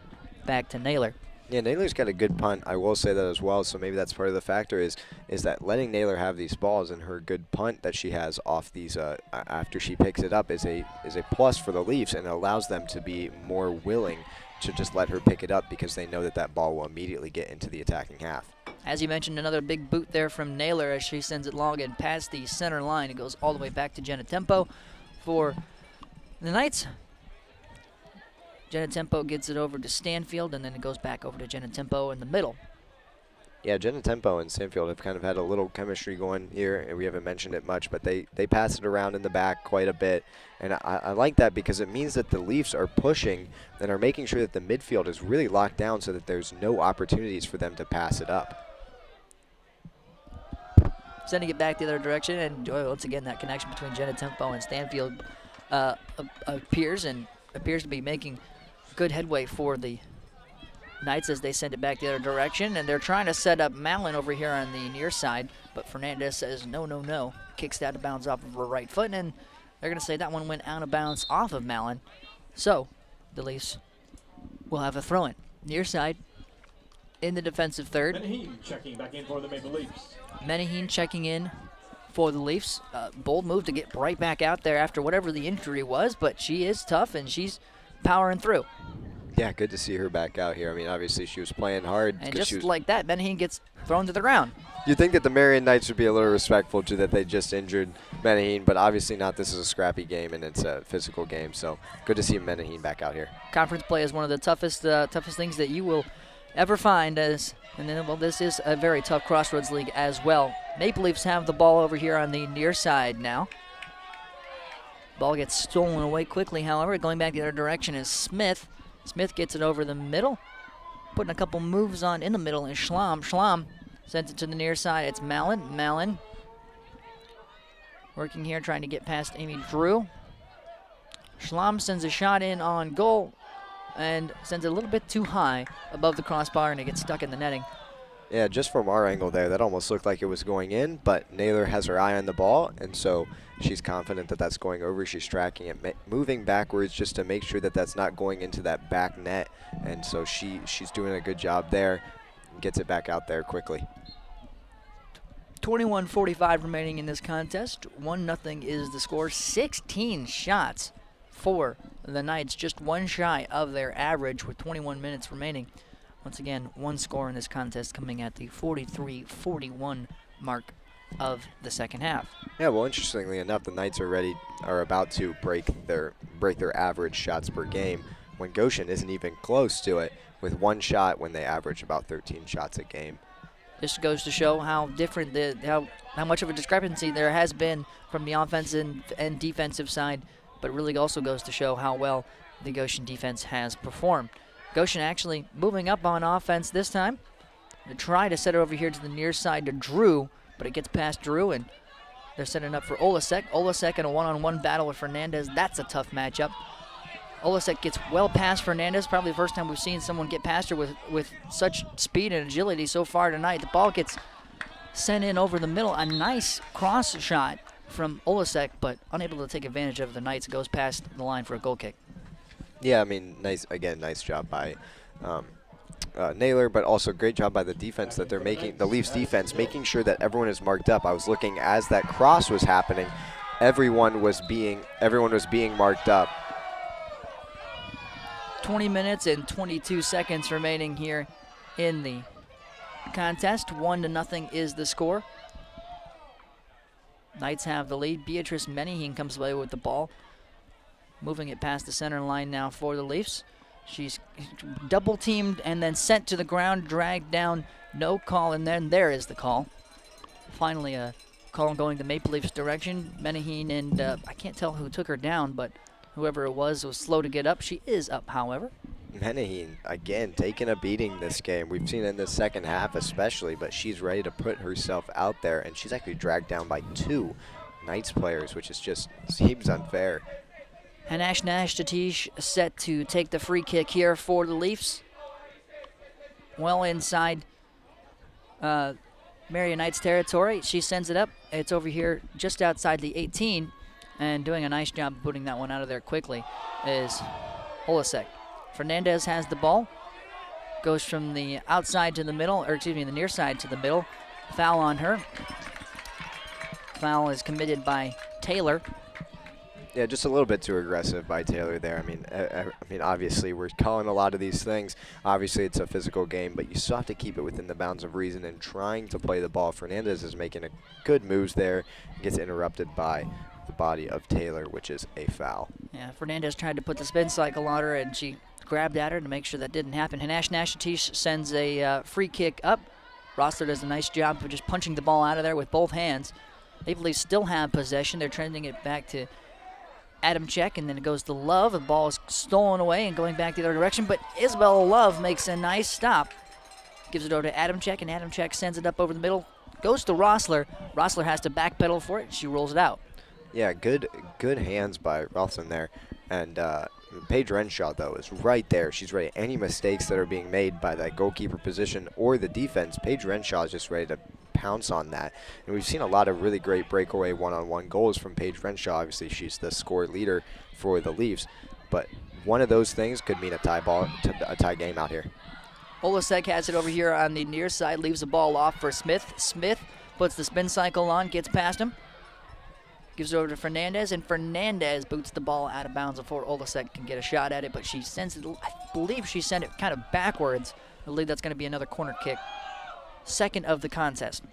back to Naylor. Yeah, Naylor's got a good punt. I will say that as well, so maybe that's part of the factor is that letting Naylor have these balls and her good punt that she has off these after she picks it up is a plus for the Leafs, and it allows them to be more willing to just let her pick it up because they know that that ball will immediately get into the attacking half. As you mentioned, another big boot there from Naylor as she sends it long and past the center line. It goes all the way back to Jenna Tempo for the Knights. Jenna Tempo gets it over to Stanfield, and then it goes back over to Jenna Tempo in the middle. Yeah, Jenna Tempo and Stanfield have kind of had a little chemistry going here, and we haven't mentioned it much, but they pass it around in the back quite a bit. And I like that because it means that the Leafs are pushing and are making sure that the midfield is really locked down so that there's no opportunities for them to pass it up. Sending it back the other direction, and once again that connection between Jenna Tempo and Stanfield appears to be making good headway for the Knights as they send it back the other direction, and they're trying to set up Mallon over here on the near side, but Fernandez says no, no, no, kicks out of bounds off of her right foot, and they're going to say that one went out of bounds off of Mallon. So the Leafs will have a throw-in. Near side in the defensive third. Menaheen checking back in for the Maple Leafs. Menaheen checking in for the Leafs. Bold move to get right back out there after whatever the injury was, but she is tough and she's powering through. Yeah, good to see her back out here. I mean, obviously she was playing hard. And just like that, Menaheen gets thrown to the ground. You'd think that the Marion Knights would be a little respectful to that they just injured Menaheen, but obviously not. This is a scrappy game and it's a physical game, so good to see Menaheen back out here. Conference play is one of the toughest things that you will ever find as, and then, well, this is a very tough Crossroads League as well. Maple Leafs have the ball over here on the near side now. Ball gets stolen away quickly, however. Going back the other direction is Smith. Smith gets it over the middle. Putting a couple moves on in the middle is Schlamm. Schlamm sends it to the near side. It's Mallon. Mallon working here, trying to get past Amy Drew. Schlamm sends a shot in on goal and sends it a little bit too high above the crossbar, and it gets stuck in the netting. Yeah, just from our angle there, that almost looked like it was going in, but Naylor has her eye on the ball, and so she's confident that that's going over. She's tracking it, moving backwards just to make sure that that's not going into that back net, and so she's doing a good job there and gets it back out there quickly. 21:45 remaining in this contest. 1-0 is the score. 16 shots for the Knights, just one shy of their average with 21 minutes remaining. Once again, one score in this contest coming at the 43-41 mark of the second half. Yeah, well, interestingly enough, the Knights are about to break their average shots per game when Goshen isn't even close to it with one shot when they average about 13 shots a game. This goes to show how different how much of a discrepancy there has been from the offensive and defensive side, but really also goes to show how well the Goshen defense has performed. Goshen actually moving up on offense this time. They try to set it over here to the near side to Drew, but it gets past Drew, and they're setting up for Olasek. Olasek in a one-on-one battle with Fernandez. That's a tough matchup. Olasek gets well past Fernandez. Probably the first time we've seen someone get past her with such speed and agility so far tonight. The ball gets sent in over the middle. A nice cross shot from Olasek, but unable to take advantage of the Knights. It goes past the line for a goal kick. Yeah, I mean, nice job by Naylor, but also great job by the defense that they're making, the Leafs defense, making sure that everyone is marked up. I was looking as that cross was happening, everyone was being marked up. 20 minutes and 22 seconds remaining here in the contest. 1-0 is the score. Knights have the lead. Beatrice Menahin comes away with the ball. Moving it past the center line now for the Leafs. She's double teamed and then sent to the ground, dragged down, no call, and then there is the call. Finally a call going the Maple Leafs direction. Menahin and I can't tell who took her down, but whoever it was slow to get up. She is up, however. Menahin, again, taking a beating this game. We've seen it in the second half especially, but she's ready to put herself out there, and she's actually dragged down by 2 Knights players, which is just seems unfair. Hanash Tatish set to take the free kick here for the Leafs. Well inside Marion Knights territory. She sends it up. It's over here just outside the 18, and doing a nice job putting that one out of there quickly is Olasek. Fernandez has the ball. Goes from the outside to the middle, or excuse me, the near side to the middle. Foul on her. Foul is committed by Taylor. Yeah, just a little bit too aggressive by Taylor there. I mean, obviously we're calling a lot of these things. Obviously it's a physical game, but you still have to keep it within the bounds of reason and trying to play the ball. Fernandez is making a good moves there. Gets interrupted by the body of Taylor, which is a foul. Yeah, Fernandez tried to put the spin cycle on her, and she grabbed at her to make sure that didn't happen. Hanash Nashatish sends a free kick up. Rossler does a nice job of just punching the ball out of there with both hands. Maple Leafs still have possession. They're trending it back to Adamczyk, and then it goes to Love. The ball is stolen away and going back the other direction, but Isabel Love makes a nice stop. Gives it over to Adamczyk, and Adamczyk sends it up over the middle. Goes to Rossler. Rossler has to backpedal for it. She rolls it out. Yeah, good hands by Ralston there. And Paige Renshaw, though, is right there. She's ready. Any mistakes that are being made by that goalkeeper position or the defense, Paige Renshaw is just ready to pounce on that. And we've seen a lot of really great breakaway one-on-one goals from Paige Renshaw. Obviously, she's the score leader for the Leafs. But one of those things could mean a tie game out here. Olasek has it over here on the near side, leaves the ball off for Smith. Smith puts the spin cycle on, gets past him. Gives it over to Fernandez, and Fernandez boots the ball out of bounds before Olasek can get a shot at it, but she sends it, I believe she sent it kind of backwards. I believe that's going to be another corner kick. Second of the contest.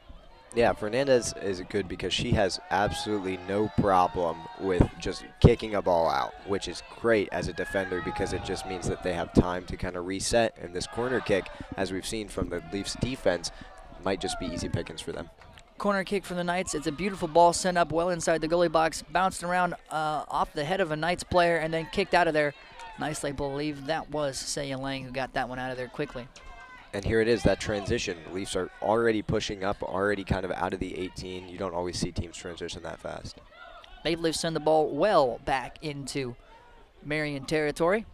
Yeah, Fernandez is good because she has absolutely no problem with just kicking a ball out, which is great as a defender because it just means that they have time to kind of reset. And this corner kick, as we've seen from the Leafs defense, might just be easy pickings for them. Corner kick for the Knights. It's a beautiful ball sent up well inside the goalie box, bounced around off the head of a Knights player, and then kicked out of there. Nicely, I believe that was Saya Lang who got that one out of there quickly. And here it is, that transition. The Leafs are already pushing up, already kind of out of the 18. You don't always see teams transition that fast. Maple Leafs send the ball well back into Marion territory.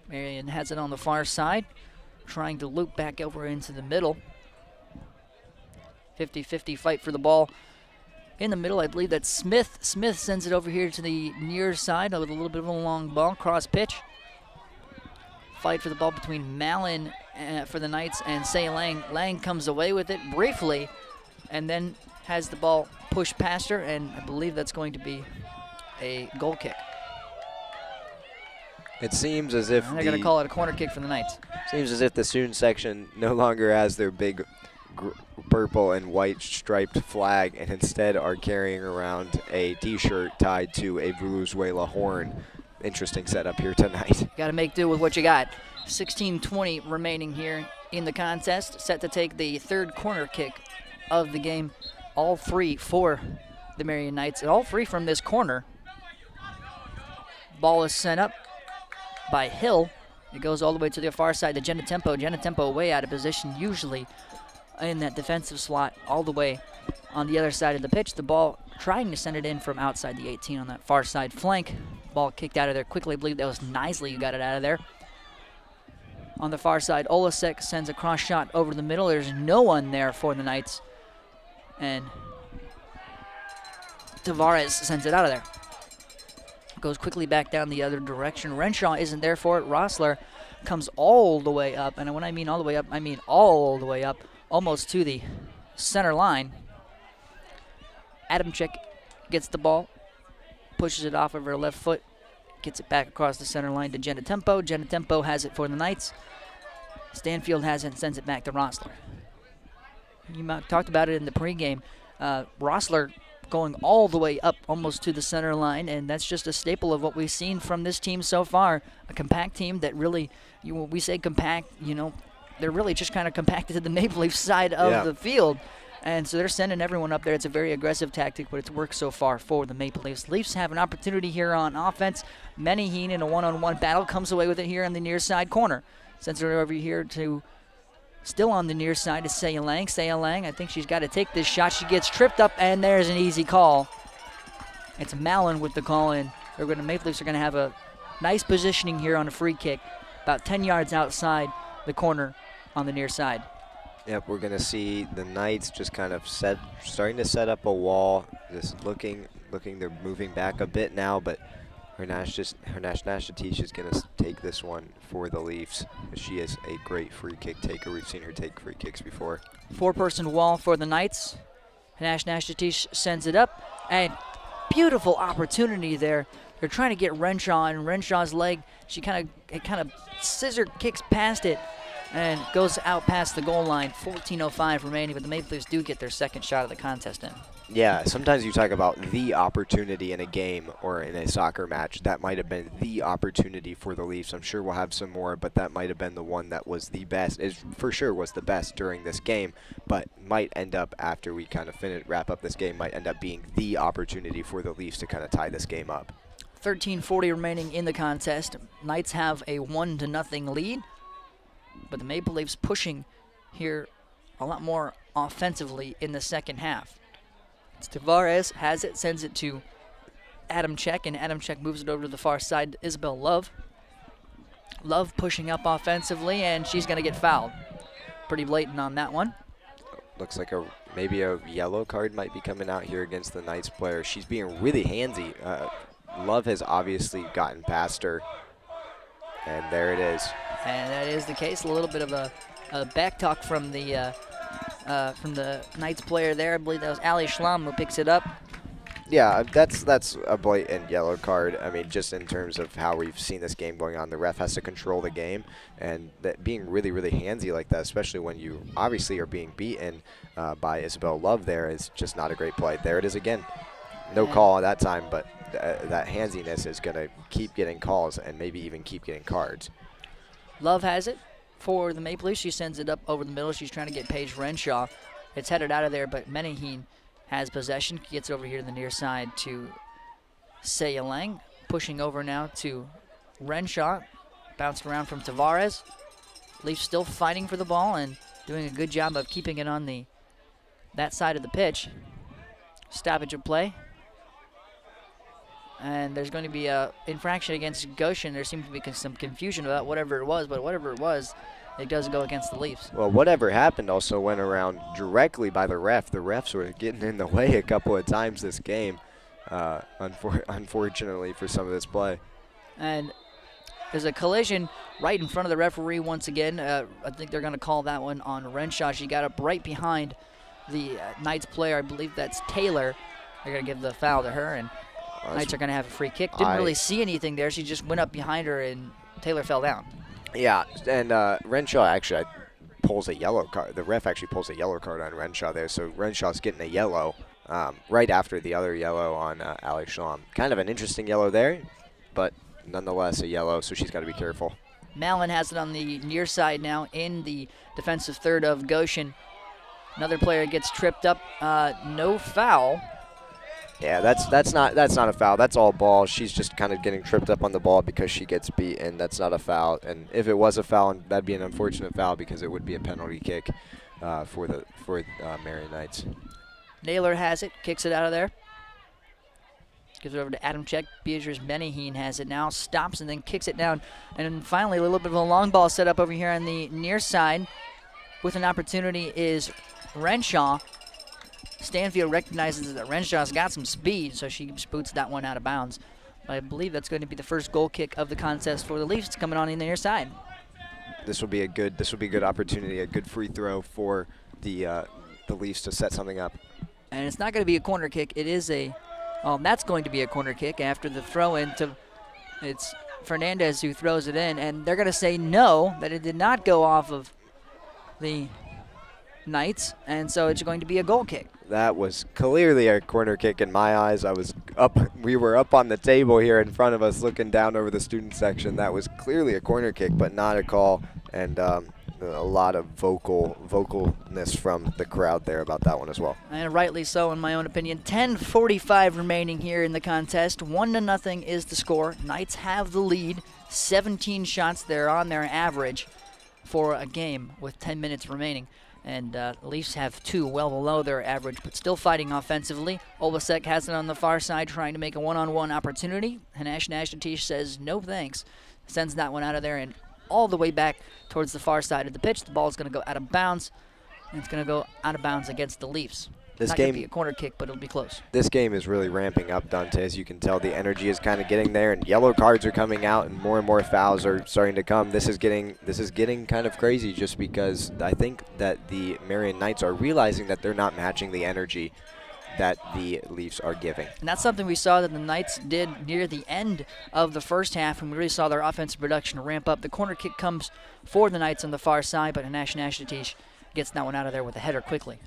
Marion has it on the far side, trying to loop back over into the middle. 50-50 fight for the ball in the middle. I believe that's Smith. Smith sends it over here to the near side with a little bit of a long ball, cross pitch. Fight for the ball between Malin for the Knights and Say Lang. Lang comes away with it briefly and then has the ball pushed past her, and I believe that's going to be a goal kick. It seems as if they're going to call it a corner kick for the Knights. Seems as if the student section no longer has their big purple and white striped flag and instead are carrying around a t-shirt tied to a Venezuela horn. Interesting setup here tonight. Got to make do with what you got. 16:20 remaining here in the contest. Set to take the third corner kick of the game. All three for the Marion Knights, and all three from this corner. Ball is sent up by Hill. It goes all the way to the far side to Jenna Tempo. Jenna Tempo way out of position, usually in that defensive slot, all the way on the other side of the pitch. The ball trying to send it in from outside the 18 on that far side flank. Ball kicked out of there quickly. I believe that was Nisley who got it out of there. On the far side, Olasek sends a cross shot over the middle. There's no one there for the Knights. And Tavares sends it out of there. Goes quickly back down the other direction. Renshaw isn't there for it. Rossler comes all the way up. And when I mean all the way up, I mean all the way up, almost to the center line. Adamczyk gets the ball, pushes it off of her left foot, gets it back across the center line to Jenna Tempo. Jenna Tempo has it for the Knights. Stanfield has it and sends it back to Rossler. You talked about it in the pregame. Rossler going all the way up almost to the center line, and that's just a staple of what we've seen from this team so far. A compact team that really, when we say compact, they're really just kind of compacted to the Maple Leaf side of the field. And so they're sending everyone up there. It's a very aggressive tactic, but it's worked so far for the Maple Leafs. Leafs have an opportunity here on offense. Menaheen in a one-on-one battle comes away with it here on the near side corner. Sends it over here to, still on the near side, to Saya Lang. Saya Lang, I think she's got to take this shot. She gets tripped up, and there's an easy call. It's Malin with the call in. Maple Leafs are going to have a nice positioning here on a free kick, about 10 yards outside the corner on the near side. Yep, we're going to see the Knights just kind of starting to set up a wall, just looking. They're moving back a bit now, but Hernash Nashatish is going to take this one for the Leafs. She is a great free kick taker. We've seen her take free kicks before. Four-person wall for the Knights. Hernash Nashatish sends it up, and beautiful opportunity there. They're trying to get Renshaw, and Renshaw's leg, she kind of scissor kicks past it and goes out past the goal line. 14:05 remaining, but the Maple Leafs do get their second shot of the contest in. Yeah, sometimes you talk about the opportunity in a game or in a soccer match. That might have been the opportunity for the Leafs. I'm sure we'll have some more, but that might have been the one that was the best. It for sure was the best during this game, but might end up, after we kind of wrap up this game, might end up being the opportunity for the Leafs to kind of tie this game up. 13:40 remaining in the contest. Knights have a 1-0 lead, but the Maple Leafs pushing here a lot more offensively in the second half. Tavares has it, sends it to Adamczyk, and Adamczyk moves it over to the far side to Isabel Love. Love pushing up offensively, and she's going to get fouled. Pretty blatant on that one. Looks like maybe a yellow card might be coming out here against the Knights player. She's being really handsy. Love has obviously gotten past her, and there it is. And that is the case. A little bit of a back talk from the Knights player there. I believe that was Ali Schlam who picks it up. Yeah, that's a blatant yellow card. I mean, just in terms of how we've seen this game going on, the ref has to control the game, and that being really, really handsy like that, especially when you obviously are being beaten by Isabel Love there, is just not a great play. There it is again. No call at that time, but that handsiness is going to keep getting calls and maybe even keep getting cards. Love has it for the Maple Leafs. She sends it up over the middle. She's trying to get Paige Renshaw. It's headed out of there, but Menaheen has possession. Gets over here to the near side to Saya Lang. Pushing over now to Renshaw. Bounced around from Tavares. Leafs still fighting for the ball and doing a good job of keeping it on that side of the pitch. Stoppage of play. And there's going to be a infraction against Goshen. There seemed to be some confusion about whatever it was, but whatever it was, it does go against the Leafs. Well, whatever happened also went around directly by the ref. The refs were getting in the way a couple of times this game, unfortunately for some of this play. And there's a collision right in front of the referee once again. I think they're going to call that one on Renshaw. She got up right behind the Knights player. I believe that's Taylor. They're going to give the foul to her, and Knights are going to have a free kick. Didn't really see anything there. She just went up behind her, and Taylor fell down. Yeah, and Renshaw actually pulls a yellow card. The ref actually pulls a yellow card on Renshaw there, so Renshaw's getting a yellow right after the other yellow on Alex Schlom. Kind of an interesting yellow there, but nonetheless a yellow, so she's got to be careful. Mallon has it on the near side now in the defensive third of Goshen. Another player gets tripped up. No foul. Yeah, that's not a foul. That's all ball. She's just kind of getting tripped up on the ball because she gets beaten. That's not a foul. And if it was a foul, that'd be an unfortunate foul because it would be a penalty kick for Marion Knights. Naylor has it, kicks it out of there. Gives it over to Adam Check. Beatrice Menaheen has it now, stops and then kicks it down. And then finally, a little bit of a long ball set up over here on the near side. With an opportunity is Renshaw. Stanfield recognizes that Renshaw's got some speed, so she boots that one out of bounds. I believe that's going to be the first goal kick of the contest for the Leafs coming on in the near side. This will be a good opportunity, a good free throw for the Leafs to set something up. And it's not going to be a corner kick. It is that's going to be a corner kick after the throw in to, it's Fernandez who throws it in, and they're going to say no, that it did not go off of the Knights, and so it's going to be a goal kick. That was clearly a corner kick in my eyes. We were up on the table here in front of us looking down over the student section. That was clearly a corner kick, but not a call, and a lot of vocalness from the crowd there about that one as well. And rightly so, in my own opinion. 10:45 remaining here in the contest. 1-0 is the score. Knights have the lead. 17 shots. They're on their average for a game with 10 minutes remaining. And Leafs have 2, well below their average, but still fighting offensively. Olbasek has it on the far side, trying to make a one-on-one opportunity. Hanash Nashtatish says no thanks. Sends that one out of there and all the way back towards the far side of the pitch. The ball is going to go out of bounds, and it's going to go out of bounds against the Leafs. This Not game going to be a corner kick, but it'll be close. This game is really ramping up, Dante. As you can tell, the energy is kind of getting there, and yellow cards are coming out, and more fouls are starting to come. This is getting kind of crazy, just because I think that the Marion Knights are realizing that they're not matching the energy that the Leafs are giving. And that's something we saw that the Knights did near the end of the first half, and we really saw their offensive production ramp up. The corner kick comes for the Knights on the far side, but Hanash Nashtatish gets that one out of there with a header quickly.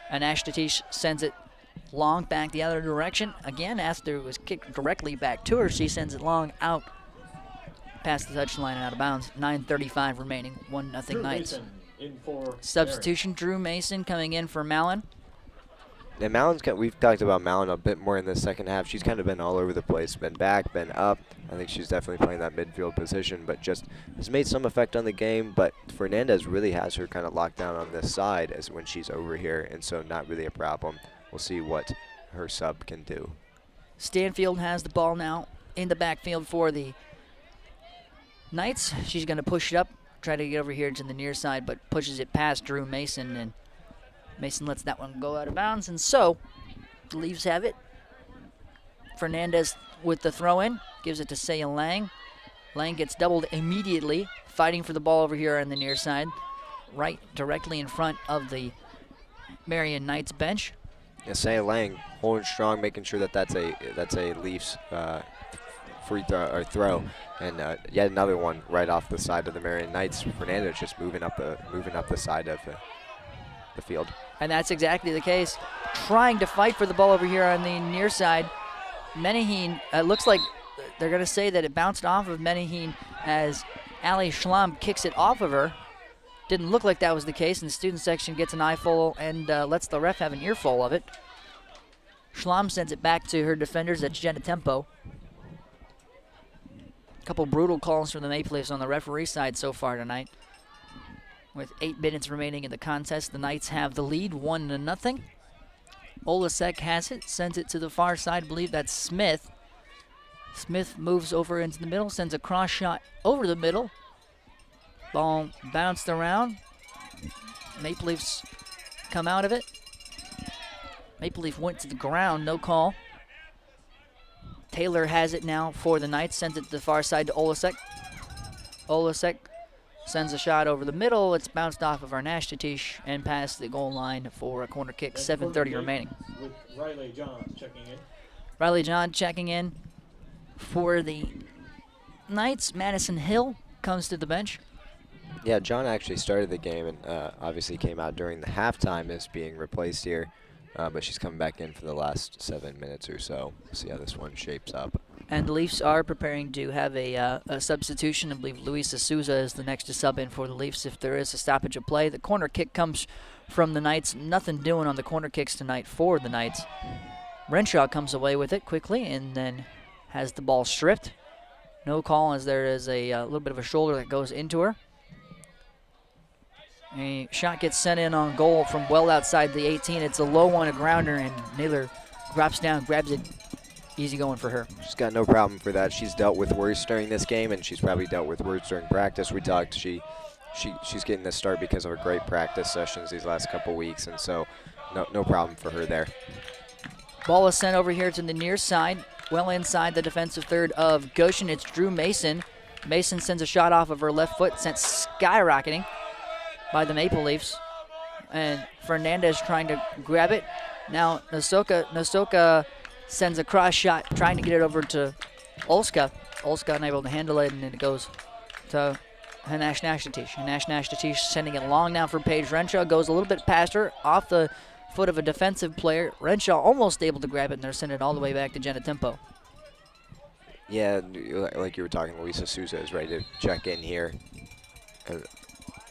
And Nashtatish sends it long back the other direction. Again, after it was kicked directly back to her, she sends it long out past the touchline and out of bounds. 9:35 remaining, 1-0 Knights. Substitution, Drew Mason coming in for Mallon. And we've talked about Mallon a bit more in the second half. She's kind of been all over the place, been back, been up. I think she's definitely playing that midfield position, but just has made some effect on the game. But Fernandez really has her kind of locked down on this side as when she's over here, and so not really a problem. We'll see what her sub can do. Stanfield has the ball now in the backfield for the Knights. She's going to push it up, try to get over here to the near side, but pushes it past Drew Mason, and Mason lets that one go out of bounds, and so the Leafs have it. Fernandez with the throw-in, gives it to Saya Lang. Lang gets doubled immediately, fighting for the ball over here on the near side, right directly in front of the Marion Knights bench. Saya Lang holding strong, making sure that that's a Leafs free throw or throw, and yet another one right off the side of the Marion Knights. Fernandez just moving up the side of the field. And that's exactly the case. Trying to fight for the ball over here on the near side. Menaheen, looks like they're going to say that it bounced off of Menaheen as Ali Schlamm kicks it off of her. Didn't look like that was the case, and the student section gets an eyeful and lets the ref have an earful of it. Schlamm sends it back to her defenders at Jenna Tempo. A couple brutal calls from the Maple Leafs on the referee side so far tonight. With 8 minutes remaining in the contest, the Knights have the lead, 1-0. Olasek has it, sends it to the far side. I believe that's Smith. Smith moves over into the middle, sends a cross shot over the middle. Ball bounced around. Maple Leafs come out of it. Maple Leaf went to the ground, no call. Taylor has it now for the Knights, sends it to the far side to Olasek. Olasek sends a shot over the middle. It's bounced off of Arnashtatish and past the goal line for a corner kick, 7:30 remaining. With Riley Johns checking in. Riley John checking in for the Knights. Madison Hill comes to the bench. Yeah, John actually started the game and obviously came out during the halftime as being replaced here, but she's coming back in for the last 7 minutes or so. We'll see how this one shapes up. And the Leafs are preparing to have a substitution. I believe Luisa Souza is the next to sub in for the Leafs if there is a stoppage of play. The corner kick comes from the Knights. Nothing doing on the corner kicks tonight for the Knights. Renshaw comes away with it quickly and then has the ball stripped. No call as there is a little bit of a shoulder that goes into her. A shot gets sent in on goal from well outside the 18. It's a low one, a grounder, and Naylor drops down, grabs it. Easy going for her. She's got no problem for that. She's dealt with worse during this game, and she's probably dealt with worse during practice. We talked. She's getting this start because of her great practice sessions these last couple weeks, and so no problem for her there. Ball is sent over here to the near side, well inside the defensive third of Goshen. It's Drew Mason. Mason sends a shot off of her left foot, sent skyrocketing by the Maple Leafs. And Fernandez trying to grab it. Now Nosoka sends a cross shot, trying to get it over to Olska. Olska unable to handle it, and then it goes to Arnashtatish. Arnashtatish sending it long now for Paige Renshaw. Goes a little bit past her, off the foot of a defensive player. Renshaw almost able to grab it, and they're sending it all the way back to Jenna Tempo. Yeah, like you were talking, Luisa Souza is ready to check in here.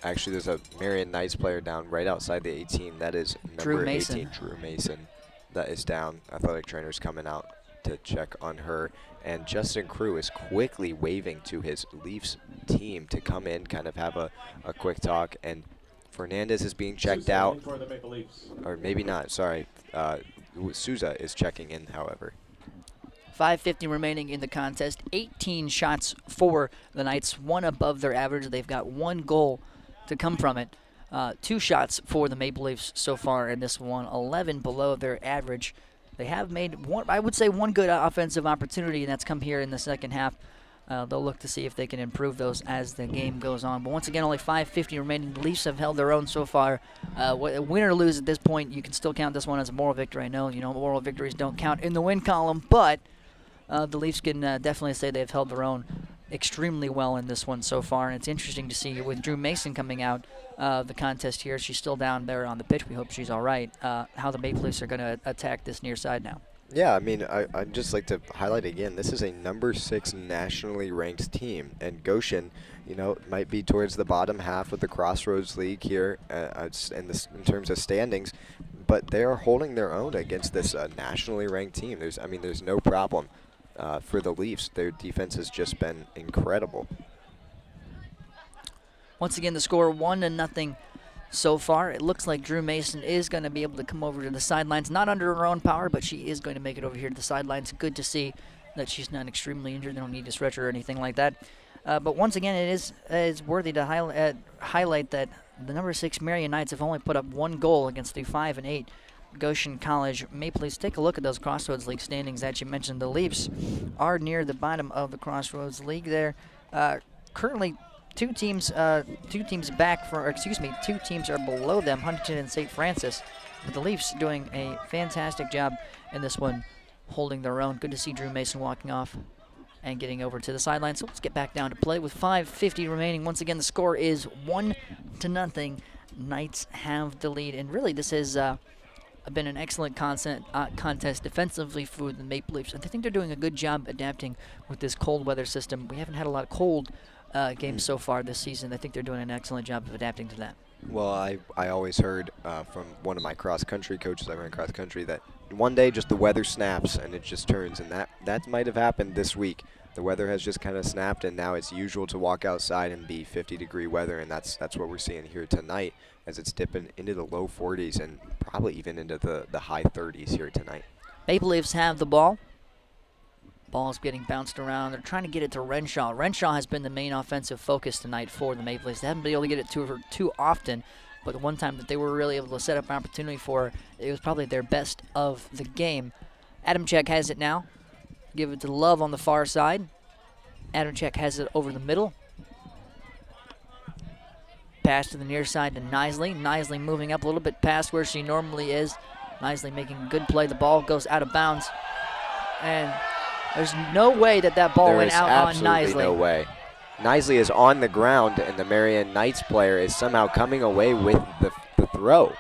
Actually, there's a Marion Knights player down right outside the 18. That is number 18, Drew Mason. That is down. Athletic trainer's coming out to check on her. And Justin Crew is quickly waving to his Leafs team to come in, kind of have a quick talk. And Fernandez is being checked out. For the Maple Leafs. Or maybe not, sorry. Souza is checking in, however. 5:50 remaining in the contest. 18 shots for the Knights, one above their average. They've got one goal to come from it. 2 shots for the Maple Leafs so far in this one, 11 below their average. They have made one, I would say, one good offensive opportunity, and that's come here in the second half. They'll look to see if they can improve those as the game goes on. But once again, only 5:50 remaining. The Leafs have held their own so far. Win or lose at this point, you can still count this one as a moral victory. I know, moral victories don't count in the win column, but the Leafs can definitely say they've held their own extremely well in this one so far. And it's interesting to see with Drew Mason coming out the contest here. She's still down there on the pitch. We hope she's all right. How the Maple Leafs are going to attack this near side now. Yeah, I mean, I'd just like to highlight again, this is a number 6 nationally ranked team. And Goshen, might be towards the bottom half of the Crossroads League here in terms of standings. But they are holding their own against this nationally ranked team. There's no problem for the Leafs. Their defense has just been incredible. Once again, the score 1-0 so far. It looks like Drew Mason is going to be able to come over to the sidelines. Not under her own power, but she is going to make it over here to the sidelines. Good to see that she's not extremely injured. They don't need to stretch her or anything like that. But once again, it is worthy to highlight that the number 6 Marion Knights have only put up 1 goal against the 5-8 Goshen College Maple Leafs. Take a look at those Crossroads League standings that you mentioned. The Leafs are near the bottom of the Crossroads League. They're currently two teams are below them, Huntington and St. Francis. But the Leafs doing a fantastic job in this one, holding their own. Good to see Drew Mason walking off and getting over to the sideline. So let's get back down to play with 5:50 remaining. Once again, the score is 1-0. Knights have the lead, and really this has been an excellent contest defensively for the Maple Leafs. I think they're doing a good job adapting with this cold weather system. We haven't had a lot of cold games so far this season. I think they're doing an excellent job of adapting to that. Well, I always heard from one of my cross-country coaches, I ran cross-country, that one day just the weather snaps and it just turns, and that might have happened this week. The weather has just kind of snapped, and now it's usual to walk outside and be 50-degree weather, and that's what we're seeing here tonight as it's dipping into the low 40s and probably even into the high 30s here tonight. Maple Leafs have the ball. Ball's getting bounced around. They're trying to get it to Renshaw. Renshaw has been the main offensive focus tonight for the Maple Leafs. They haven't been able to get it to her too often, but the one time that they were really able to set up an opportunity for her, it was probably their best of the game. Adamczyk has it now. Give it to Love on the far side. Adamczyk has it over the middle. Pass to the near side to Knisely. Knisely moving up a little bit past where she normally is. Knisely making a good play. The ball goes out of bounds. And there's no way that ball went out on Knisely. There is absolutely no way. Knisely is on the ground, and the Marion Knights player is somehow coming away with the throw.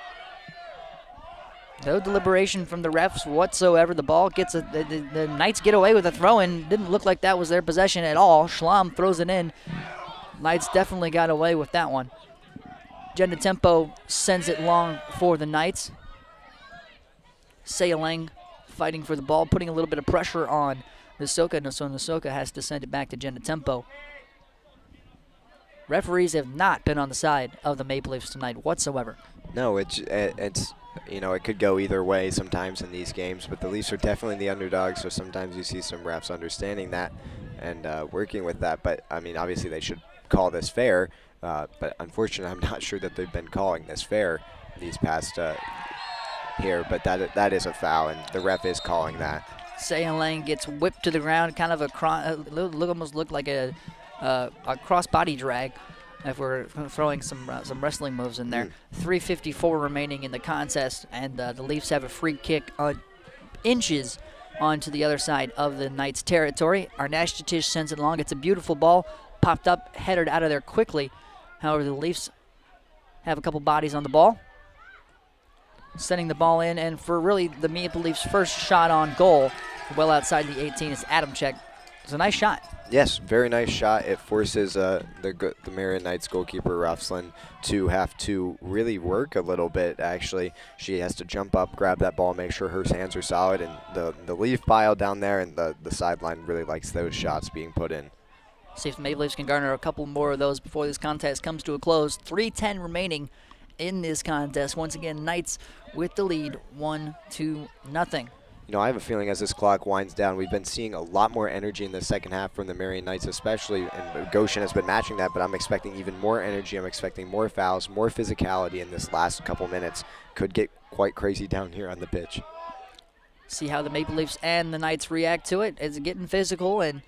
No deliberation from the refs whatsoever. The ball gets the Knights get away with a throw, and didn't look like that was their possession at all. Schlamm throws it in. Knights definitely got away with that one. Jenna Tempo sends it long for the Knights. Sayalang fighting for the ball, putting a little bit of pressure on Nasoka. So Nasoka has to send it back to Jenna Tempo. Referees have not been on the side of the Maple Leafs tonight whatsoever. No, it's you know, it could go either way sometimes in these games, but the Leafs are definitely the underdogs, so sometimes you see some refs understanding that and working with that. But, I mean, obviously they should call this fair, but unfortunately I'm not sure that they've been calling this fair these past here, but that is a foul, and the ref is calling that. Sayalang gets whipped to the ground, kind of almost looked like a cross-body drag. If we're throwing some wrestling moves in there. 3:54 remaining in the contest, and the Leafs have a free kick inches onto the other side of the Knights' territory. Arnashtitish sends it along. It's a beautiful ball, popped up, headed out of there quickly. However, the Leafs have a couple bodies on the ball. Sending the ball in, and for really the Maple Leafs' first shot on goal, well outside the 18, is Adamczyk. It's a nice shot. Yes, very nice shot. It forces the Marion Knights goalkeeper, Rafslin, to have to really work a little bit, actually. She has to jump up, grab that ball, make sure her hands are solid, and the Leaf pile down there, and the sideline really likes those shots being put in. See if the Maple Leafs can garner a couple more of those before this contest comes to a close. 3:10 remaining in this contest. Once again, Knights with the lead, 1-0. You know, I have a feeling as this clock winds down, we've been seeing a lot more energy in the second half from the Marion Knights especially, and Goshen has been matching that, but I'm expecting even more energy. I'm expecting more fouls, more physicality in this last couple minutes. Could get quite crazy down here on the pitch. See how the Maple Leafs and the Knights react to it. It's getting physical, and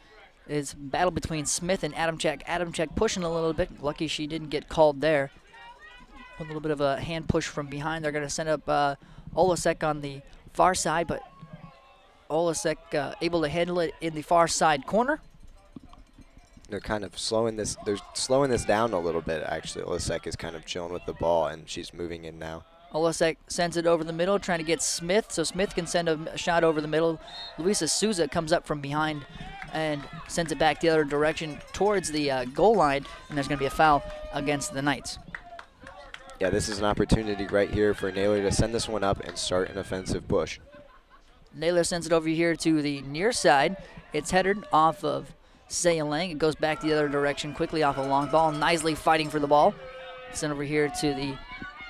it's a battle between Smith and Adamczyk. Adamczyk pushing a little bit. Lucky she didn't get called there. A little bit of a hand push from behind. They're going to send up Olasek on the far side, but Olasek able to handle it in the far side corner. They're kind of slowing this. They're slowing this down a little bit, actually. Olasek is kind of chilling with the ball, and she's moving in now. Olasek sends it over the middle, trying to get Smith, so Smith can send a shot over the middle. Luisa Souza comes up from behind and sends it back the other direction towards the goal line, and there's going to be a foul against the Knights. Yeah, this is an opportunity right here for Naylor to send this one up and start an offensive push. Naylor sends it over here to the near side. It's headed off of Sayalang. It goes back the other direction quickly off a long ball. Knisely fighting for the ball. Sent over here to the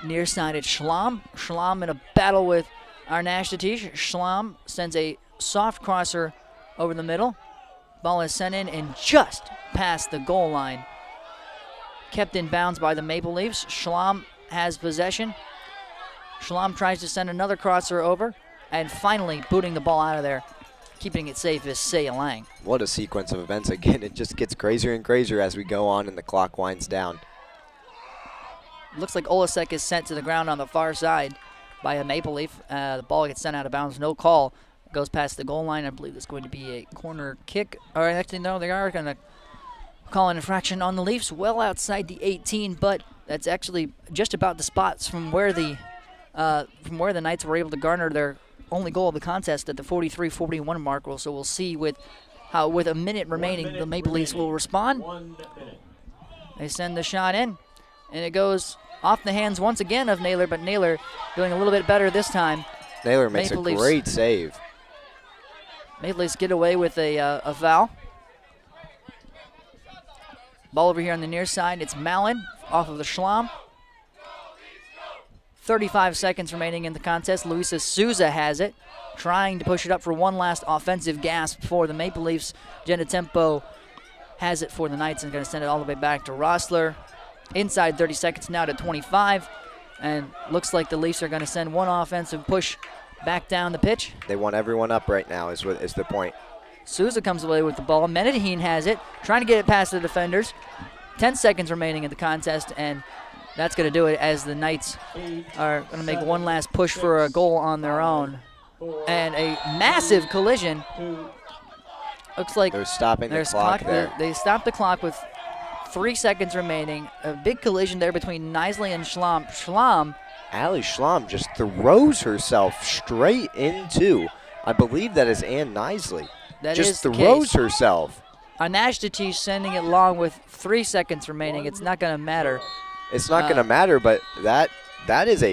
near side at Schlamm. Schlamm in a battle with Arnashtitish. Schlamm sends a soft crosser over the middle. Ball is sent in and just past the goal line. Kept in bounds by the Maple Leafs. Schlamm has possession. Schlamm tries to send another crosser over. And finally, booting the ball out of there, keeping it safe, is Sayalang. What a sequence of events. Again, it just gets crazier and crazier as we go on and the clock winds down. Looks like Olasek is sent to the ground on the far side by a Maple Leaf. The ball gets sent out of bounds. No call. Goes past the goal line. I believe it's going to be a corner kick. Or actually, no, they are going to call an infraction on the Leafs well outside the 18, but that's actually just about the spots from where the Knights were able to garner their only goal of the contest at the 43-41 mark. So we'll see with a minute remaining, the Maple Leafs will respond. 1 minute. They send the shot in, and it goes off the hands once again of Naylor, but Naylor doing a little bit better this time. Naylor makes Maple a Leafs. great save. Maple Leafs get away with a foul. Ball over here on the near side. It's Mallon off of the Schlamm. 35 seconds remaining in the contest. Luisa Souza has it, trying to push it up for one last offensive gasp for the Maple Leafs. Jenna Tempo has it for the Knights and going to send it all the way back to Rossler. Inside 30 seconds now to 25. And looks like the Leafs are going to send one offensive push back down the pitch. They want everyone up right now is the point. Souza comes away with the ball. Menadheen has it, trying to get it past the defenders. 10 seconds remaining in the contest, and that's going to do it as the Knights are going to make one last push for a goal on their own. And a massive collision. Looks like They're stopping the clock there. They stopped the clock with 3 seconds remaining. A big collision there between Knisley and Schlamm. Schlamm, Allie Schlamm just throws herself straight into, I believe that is Ann Knisley. that Just is the throws case. herself. Anashtati sending it long with 3 seconds remaining. It's not going to matter. It's not going to matter, but that is a